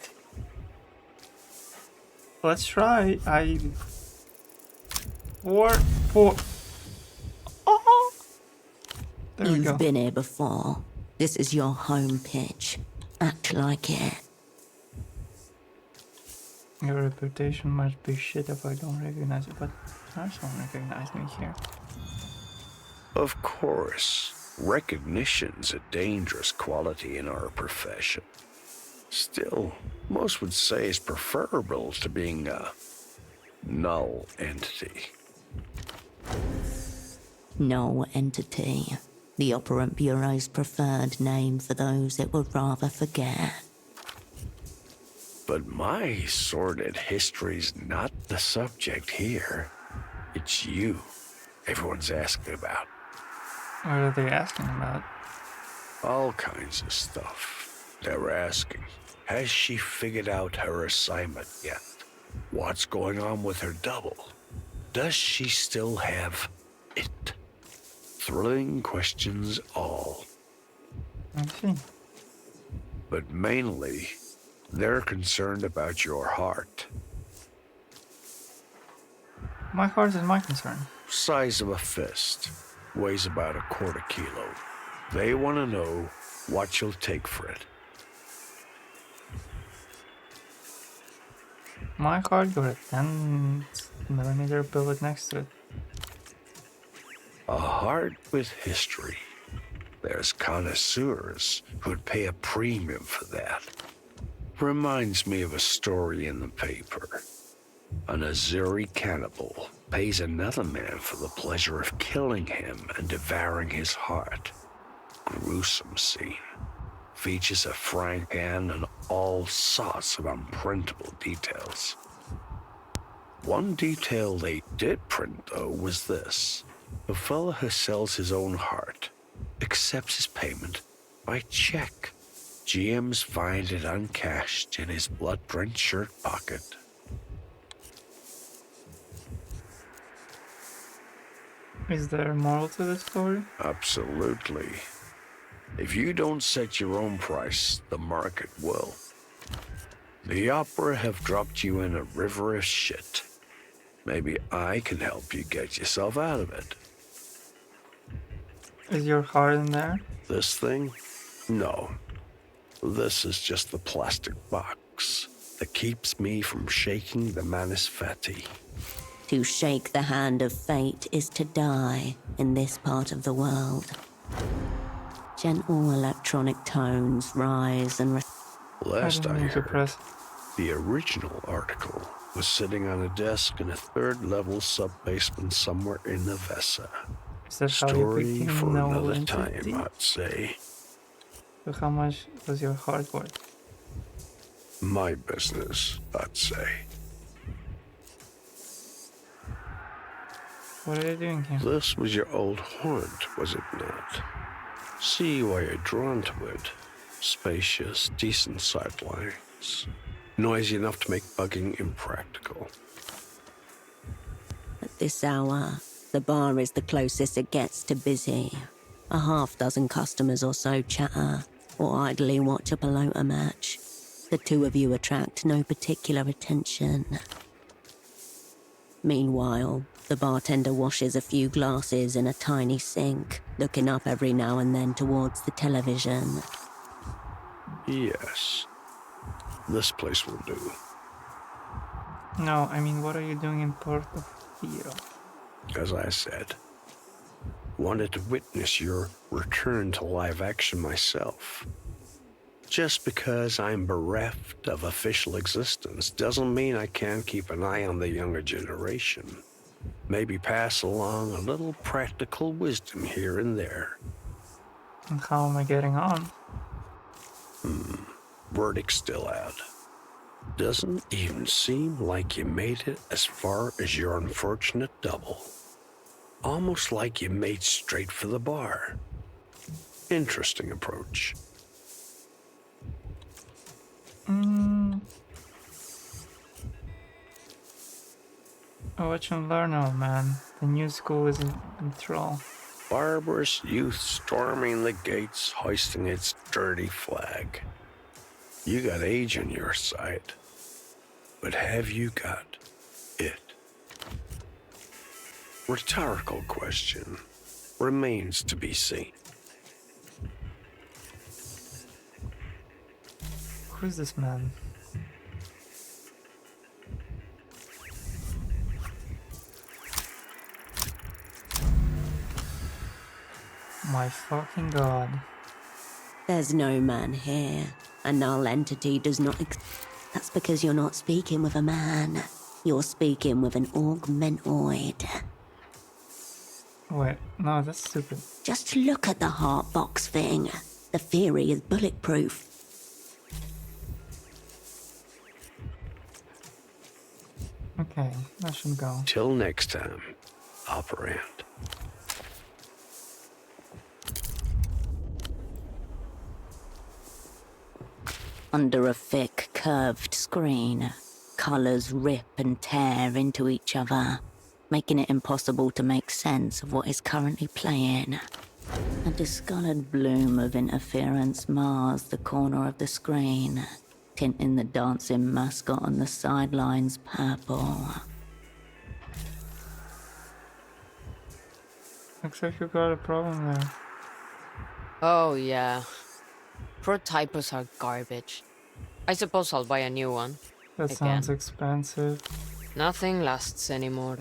Let's try. Four. Oh! There we go. You've been here before. This is your home pitch. Act like it. Your reputation must be shit if I don't recognize it, but I don't recognize me here. Of course, recognition's a dangerous quality in our profession. Still, most would say it's preferable to being a null entity. Null entity. The Operant Bureau's preferred name for those it would rather forget. But my sordid history's not the subject here. It's you everyone's asking about. What are they asking about? All kinds of stuff. They were asking, has she figured out her assignment yet? What's going on with her double? Does she still have it? Thrilling questions all. I see. But mainly, they're concerned about your heart. My heart is my concern. Size of a fist. Weighs about a quarter kilo. They want to know what you'll take for it. My heart got a 10mm bullet next to it. A heart with history. There's connoisseurs who'd pay a premium for that. Reminds me of a story in the paper. An Azuri cannibal pays another man for the pleasure of killing him and devouring his heart. Gruesome scene. Features a frank hand and all sorts of unprintable details. One detail they did print, though, was this. The fella who sells his own heart accepts his payment by check. GMs find it uncashed in his blood-drenched shirt pocket. Is there a moral to the story? Absolutely. If you don't set your own price, the market will. The Opera have dropped you in a river of shit. Maybe I can help you get yourself out of it. Is your heart in there? This thing? No. This is just the plastic box that keeps me from shaking the Manus Fati. To shake the hand of fate is to die in this part of the world. Gentle electronic tones rise and... Last I heard, the original article was sitting on a desk in a third-level sub-basement somewhere in Nevessa. Story for another time, I'd say. So how much was your heart worth? My business, I'd say. What are you doing here? This was your old haunt, was it not? See why you're drawn to it. Spacious, decent sightlines. Noisy enough to make bugging impractical. At this hour, the bar is the closest it gets to busy. A half-dozen customers or so chatter, or idly watch a pelota match. The two of you attract no particular attention. Meanwhile, the bartender washes a few glasses in a tiny sink, looking up every now and then towards the television. Yes. This place will do. No, I mean, what are you doing in Portofino? As I said, wanted to witness your return to live action myself. Just because I'm bereft of official existence doesn't mean I can't keep an eye on the younger generation. Maybe pass along a little practical wisdom here and there. And how am I getting on? Verdict still out. Doesn't even seem like you made it as far as your unfortunate double. Almost like you made straight for the bar. Interesting approach. Watch and learn, old man. The new school is in control. Barbarous youth storming the gates, hoisting its dirty flag. You got age on your side, but have you got it? Rhetorical question remains to be seen. Who is this man? My fucking god. There's no man here. A null entity does not That's because you're not speaking with a man. You're speaking with an augmentoid. Wait, no, that's stupid. Just look at the heart box thing. The theory is bulletproof. Okay, that should go. Till next time, operand. Under a thick, curved screen, colors rip and tear into each other, making it impossible to make sense of what is currently playing. A discolored bloom of interference mars the corner of the screen, tinting the dancing mascot on the sidelines purple. Looks like you got a problem there. Oh, yeah. Pro typos are garbage. I suppose I'll buy a new one. That sounds expensive. Nothing lasts anymore.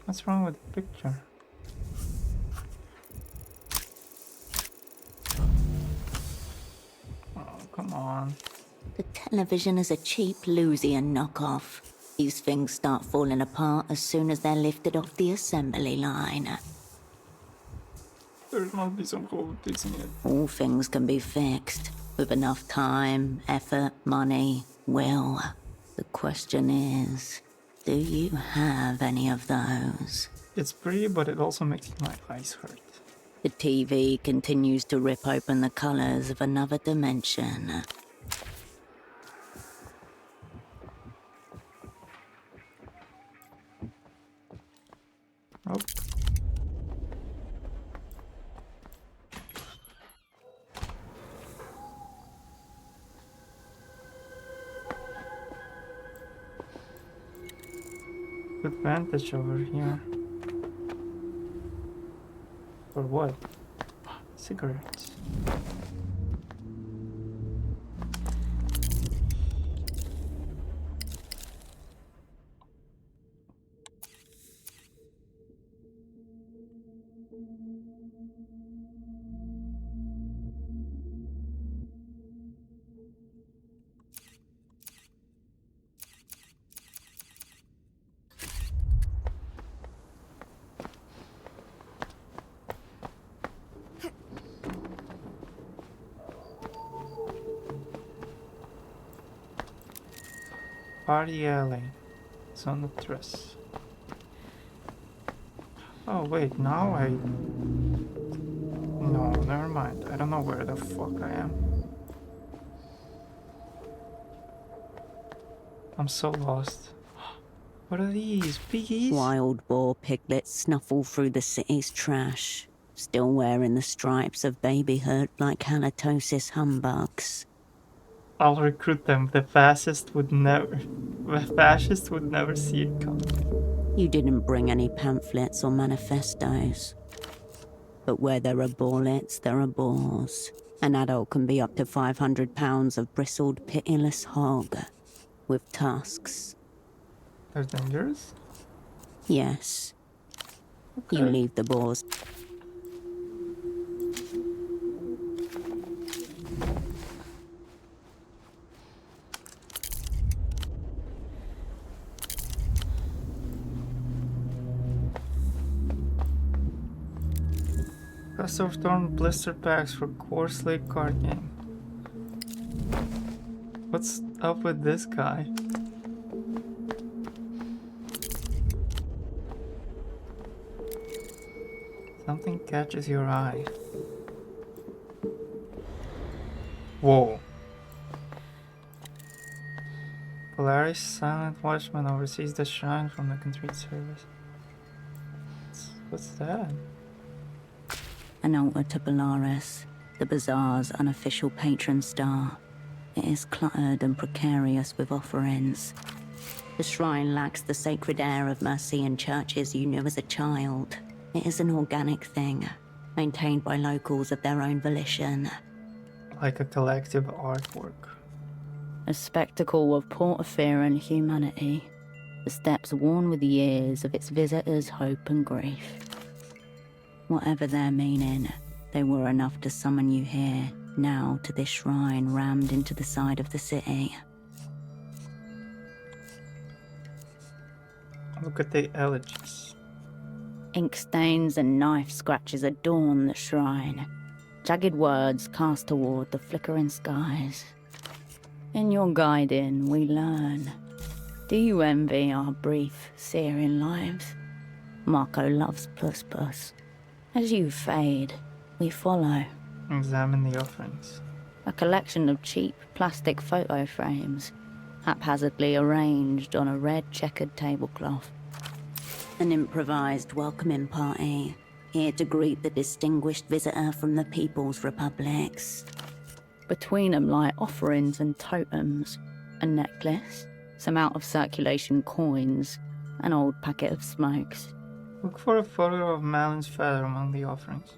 What's wrong with the picture? on. The television is a cheap Lusian knockoff. These things start falling apart as soon as they're lifted off the assembly line. There must be some hope fixing it. All things can be fixed with enough time, effort, money, will. The question is, do you have any of those? It's pretty, but it also makes my eyes hurt. The TV continues to rip open the colors of another dimension. Oh. Good vantage over here. For what? Cigarettes. Party alley. It's on the dress. Oh wait, now I... No, never mind. I don't know where the fuck I am. I'm so lost. What are these? Piggies? Wild boar piglets snuffle through the city's trash, still wearing the stripes of babyhood like halitosis humbugs. I'll recruit them. The fascist would never see it coming. You didn't bring any pamphlets or manifestos. But where there are bullets, there are boars. An adult can be up to 500 pounds of bristled, pitiless hog with tusks. They're dangerous? Yes. Okay. You leave the boars. Custom Storm blister packs for Core Slate card game. What's up with this guy? Something catches your eye. Whoa. Polaris Silent Watchman oversees the shrine from the Contrite service. What's that? An altar to Polaris, the bazaar's unofficial patron star. It is cluttered and precarious with offerings. The shrine lacks the sacred air of Mercian churches you knew as a child. It is an organic thing, maintained by locals of their own volition. Like a collective artwork. A spectacle of Porphyrian humanity. The steps worn with the years of its visitors' hope and grief. Whatever their meaning, they were enough to summon you here, now to this shrine rammed into the side of the city. Look at the elegies. Ink stains and knife scratches adorn the shrine. Jagged words cast toward the flickering skies. In your guiding, we learn. Do you envy our brief, searing lives? Marco loves Puss. As you fade, we follow. Examine the offerings. A collection of cheap plastic photo frames, haphazardly arranged on a red checkered tablecloth. An improvised welcoming party, here to greet the distinguished visitor from the People's Republics. Between them lie offerings and totems, a necklace, some out-of-circulation coins, an old packet of smokes. Look for a photo of Malin's feather among the offerings.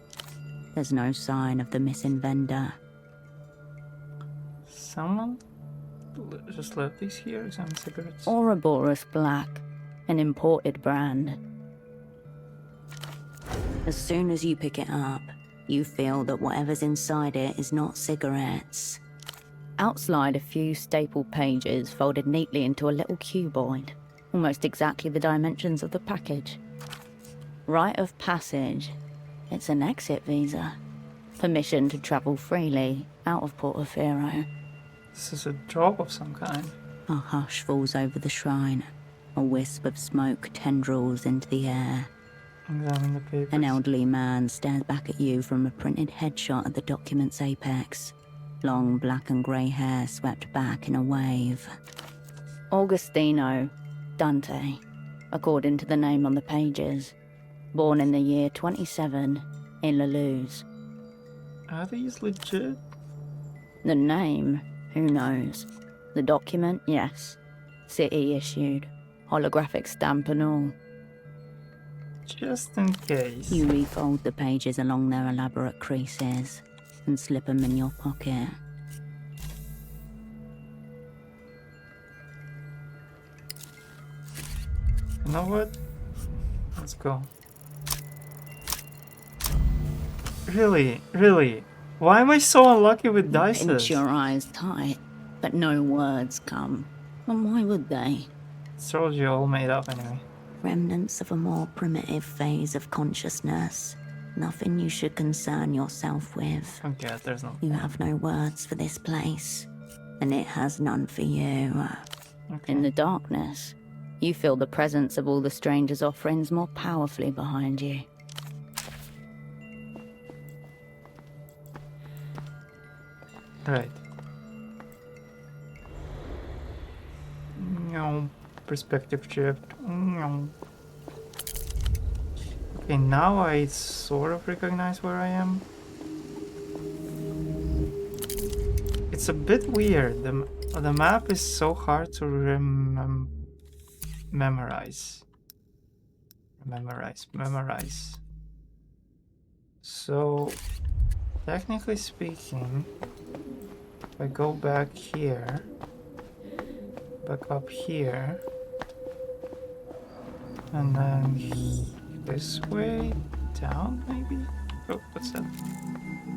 There's no sign of the missing vendor. Someone just left these here, examine cigarettes. Ouroboros Black, an imported brand. As soon as you pick it up, you feel that whatever's inside it is not cigarettes. Outslide a few stapled pages folded neatly into a little cuboid, almost exactly the dimensions of the package. Rite of passage. It's an exit visa. Permission to travel freely out of Portofino. This is a job of some kind. A hush falls over the shrine. A wisp of smoke tendrils into the air. Examine the papers. An elderly man stares back at you from a printed headshot at the document's apex. Long black and grey hair swept back in a wave. Augustino Dante, according to the name on the pages. Born in the year 27 in La Luz. Are these legit? The name, who knows? The document, yes. City issued. Holographic stamp and all. Just in case. You refold the pages along their elaborate creases and slip them in your pocket. You know what? Let's go. Really? Why am I so unlucky with dice? Pinch your eyes tight, but no words come. And why would they? Astrology all made up anyway. Remnants of a more primitive phase of consciousness. Nothing you should concern yourself with. Okay, there's no... You have no words for this place, and it has none for you. Okay. In the darkness, you feel the presence of all the strangers' offerings more powerfully behind you. Right. No. Perspective shift. No. Okay, now I sort of recognize where I am. It's a bit weird. The map is so hard to memorize. So, technically speaking, if I go back here, back up here, and then this way down, maybe? Oh, what's that?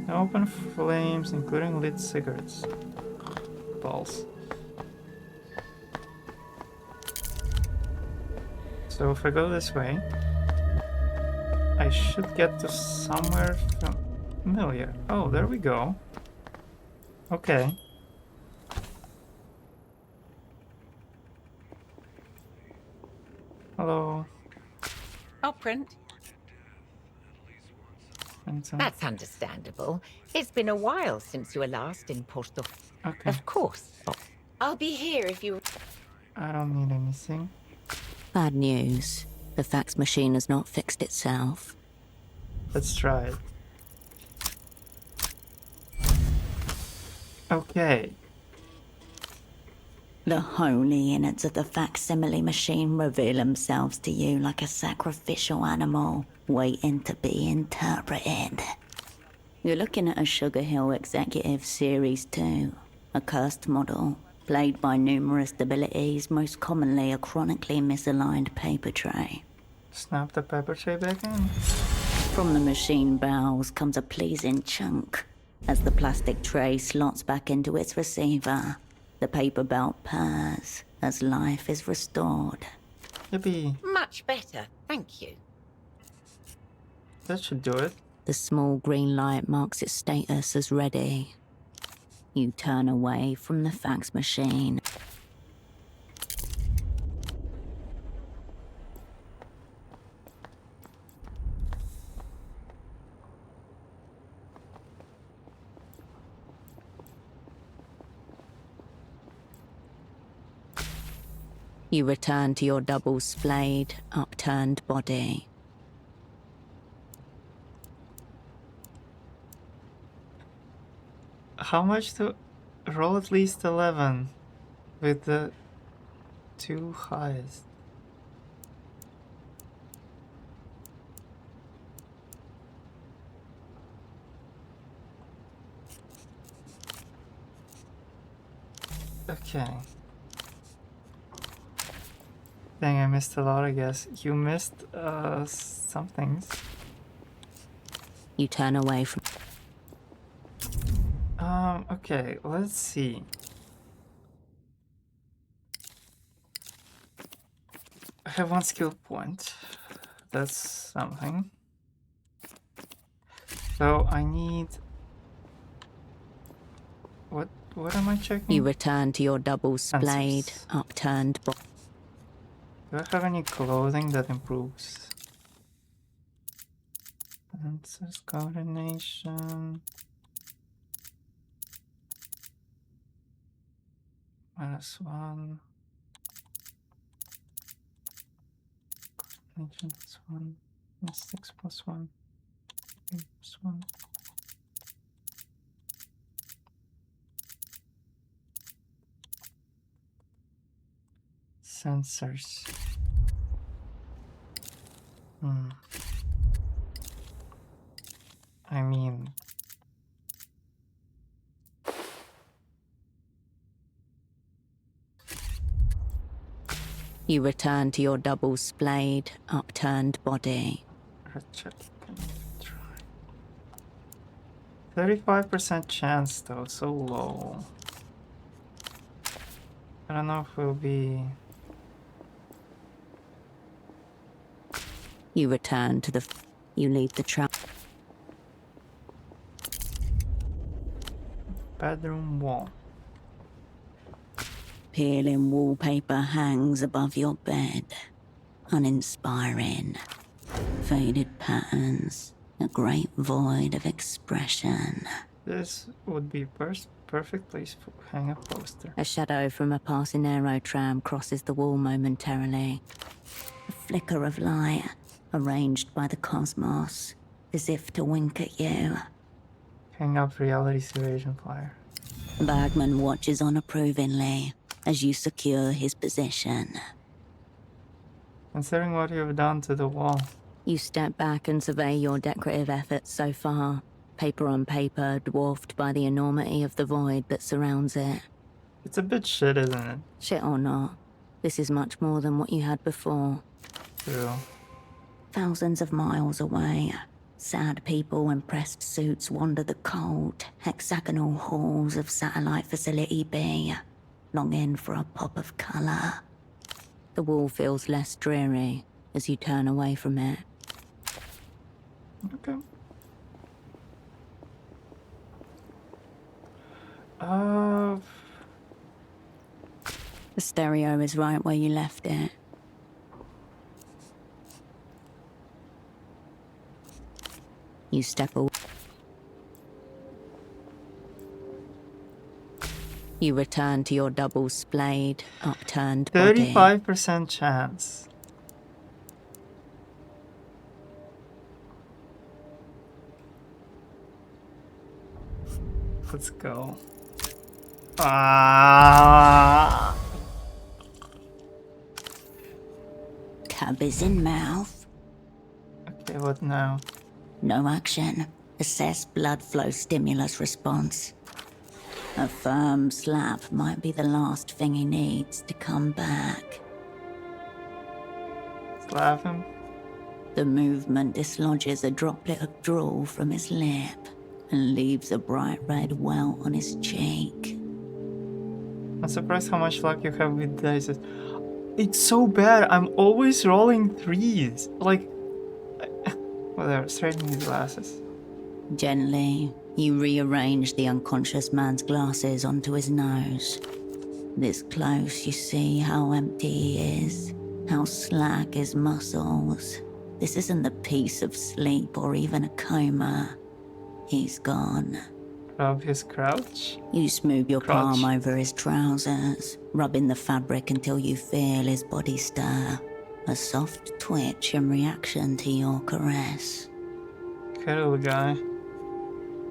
Open flames, including lit cigarettes. Balls. So if I go this way, I should get to somewhere familiar. Oh, there we go. Okay. Hello. I'll print. That's understandable. It's been a while since you were last in Porto. Okay. Of course. I'll be here if you... I don't need anything. Bad news. The fax machine has not fixed itself. Let's try it. Okay. The holy innards of the facsimile machine reveal themselves to you like a sacrificial animal waiting to be interpreted. You're looking at a Sugar Hill Executive Series 2, a cursed model, plagued by numerous debilities, most commonly a chronically misaligned paper tray. Snap the paper tray back in. From the machine bowels comes a pleasing chunk as the plastic tray slots back into its receiver. The paper belt purrs as life is restored. Yippee. Much better, thank you. That should do it. The small green light marks its status as ready. You turn away from the fax machine. You return to your double-splayed, upturned body. How much to roll? At least 11 with the two highest. Okay. Dang, I missed a lot, I guess. You missed some things. You turn away from... Okay, let's see. I have 1 skill point. That's something. So I need... What am I checking? You return to your double-splayed, upturned body. Do I have any clothing that improves? Answers, coordination... -1. Coordination +1. Instincts +1. +1. Sensors. I mean... You return to your double-splayed, upturned body. 35% chance though, so low. I don't know if we'll be... You return to the... You leave the trap. Bedroom wall. Peeling wallpaper hangs above your bed. Uninspiring. Faded patterns. A great void of expression. This would be perfect place to hang a poster. A shadow from a passing aerotram crosses the wall momentarily. A flicker of light, arranged by the cosmos, as if to wink at you. Hang up reality simulation flyer. Bagman watches on approvingly as you secure his position. Considering what you've done to the wall. You step back and survey your decorative efforts so far, paper on paper, dwarfed by the enormity of the void that surrounds it. It's a bit shit, isn't it? Shit or not, this is much more than what you had before. True. Thousands of miles away, sad people in pressed suits wander the cold, hexagonal halls of Satellite Facility B, longing for a pop of colour. The wall feels less dreary as you turn away from it. Okay. The stereo is right where you left it. You step away. You return to your double-splayed, upturned body. 35% chance. Let's go. Cabbies in mouth. Okay, what now? No action. Assess blood flow stimulus response. A firm slap might be the last thing he needs to come back. Slap him. The movement dislodges a droplet of drool from his lip and leaves a bright red welt on his cheek. I'm surprised how much luck you have with dice. It's so bad. I'm always rolling 3s. Like, whatever. Straighten his glasses. Gently, you rearrange the unconscious man's glasses onto his nose. This close, you see how empty he is, how slack his muscles. This isn't the peace of sleep or even a coma. He's gone. Rub his crouch? You smooth your palm over his trousers, rubbing the fabric until you feel his body stir. A soft twitch in reaction to your caress. Okay, little guy.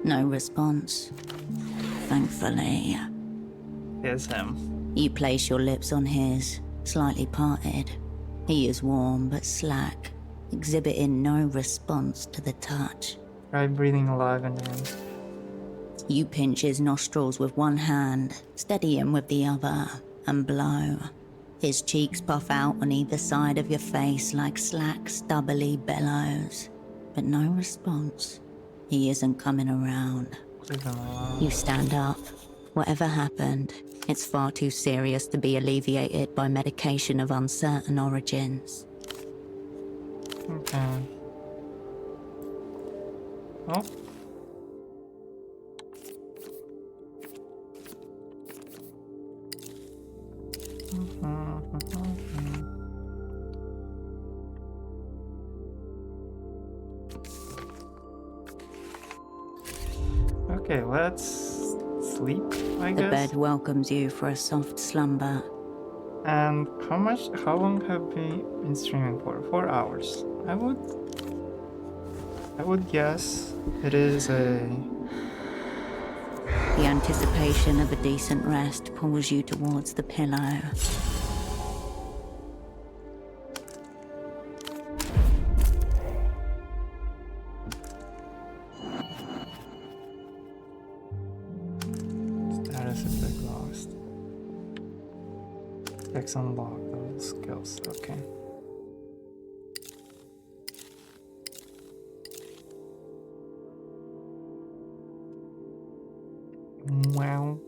No response. Thankfully. Here's him. You place your lips on his, slightly parted. He is warm but slack, exhibiting no response to the touch. Try breathing alive in him. You pinch his nostrils with one hand, steady him with the other, and blow. His cheeks puff out on either side of your face like slack, stubbly bellows. But no response. He isn't coming around. You stand up. Whatever happened, it's far too serious to be alleviated by medication of uncertain origins. Okay. Oh. Okay, let's sleep, I The guess. bed welcomes you for a soft slumber. And how long have we been streaming for? 4 hours. I would guess it is a... The anticipation of a decent rest pulls you towards the pillow. Status is like lost. Checks unlocked, those skills, okay. Wow.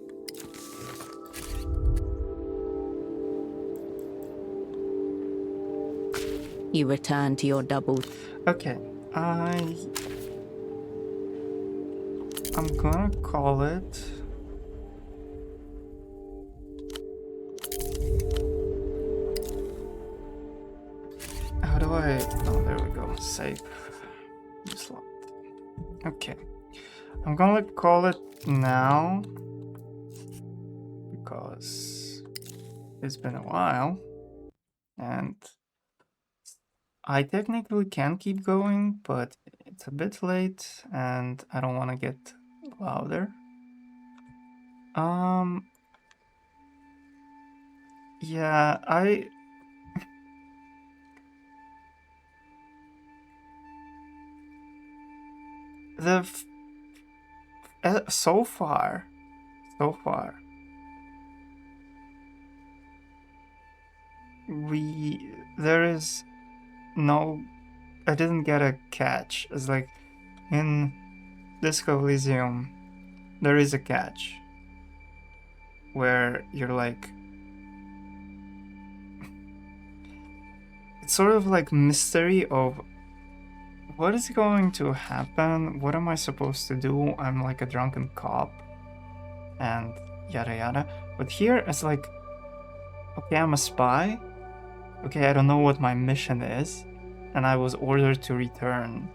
You return to your double. Okay, I'm gonna call it. How do I? Oh, there we go. Save. Slot. Okay, I'm gonna call it now because it's been a while, and I technically can keep going, but it's a bit late, and I don't want to get louder. Yeah, so far, there is no, I didn't get a catch. It's like in Disco Elysium, there is a catch where you're like, it's sort of like mystery of what is going to happen? What am I supposed to do? I'm like a drunken cop and yada yada. But here it's like, okay, I'm a spy. Okay, I don't know what my mission is, and I was ordered to return.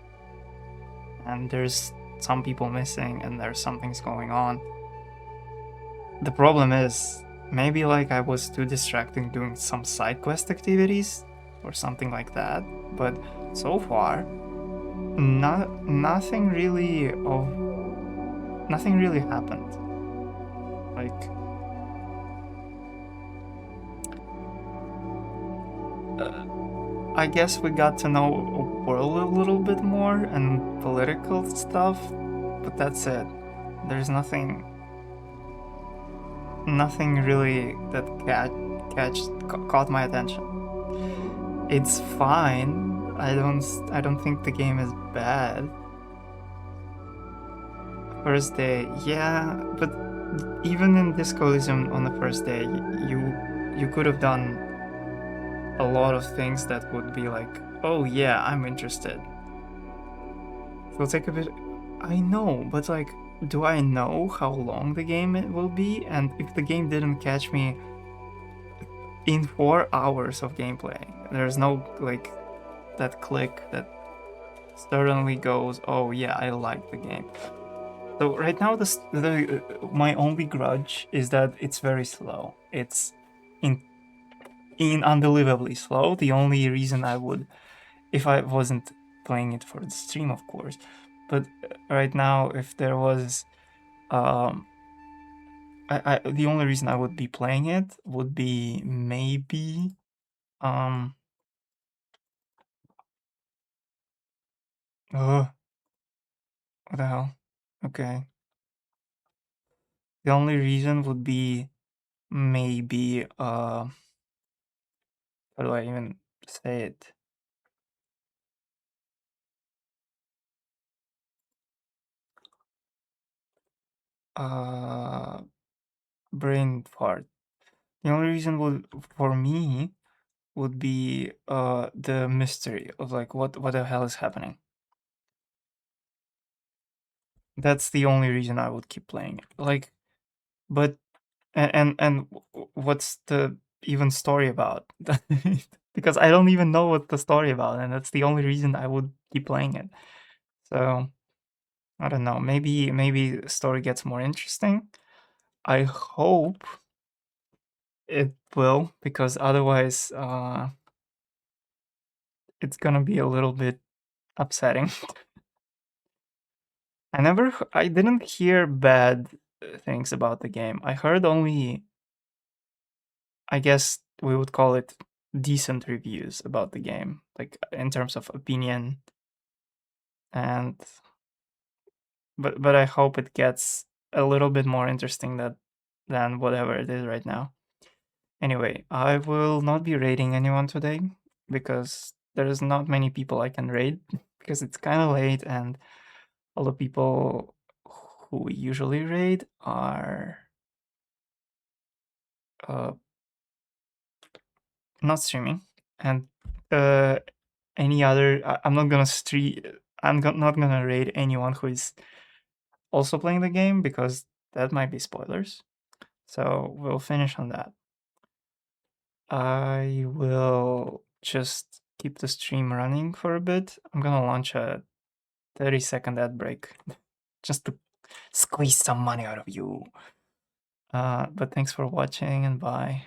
And there's some people missing and there's something's going on. The problem is, maybe like I was too distracting doing some side quest activities or something like that, but so far nothing really happened. Like I guess we got to know a world a little bit more and political stuff, but that's it. There's nothing really that caught my attention. It's fine. I don't think the game is bad. First day, yeah, but even in Disco Elysium on the first day, you could have done a lot of things that would be like, oh yeah, I'm interested. It'll take a bit. I know, but like, do I know how long the game will be? And if the game didn't catch me in 4 hours of gameplay, there's no like that click that suddenly goes, oh yeah, I like the game. So right now, my only grudge is that it's very slow. It's unbelievably slow. The only reason I would, if I wasn't playing it for the stream, of course, but right now, if there was, the only reason I would be playing it would be maybe, what the hell? Okay. The only reason would be maybe, how do I even say it? brain fart. The only reason for me would be the mystery of like what the hell is happening. That's the only reason I would keep playing it. Like, but and what's the even story about? Because I don't even know what the story about, and that's the only reason I would keep playing it. So I don't know. Maybe the story gets more interesting. I hope it will, because otherwise it's gonna be a little bit upsetting. I didn't hear bad things about the game. I heard only, I guess we would call it decent reviews about the game, like in terms of opinion. And but I hope it gets a little bit more interesting than whatever it is right now. Anyway, I will not be raiding anyone today because there's not many people I can raid because it's kind of late, and all the people who we usually raid are not streaming, and any other I'm not gonna not gonna raid anyone who is also playing the game because that might be spoilers. So we'll finish on that. I will just keep the stream running for a bit. I'm gonna launch a 30-second ad break just to squeeze some money out of you. But thanks for watching, and bye.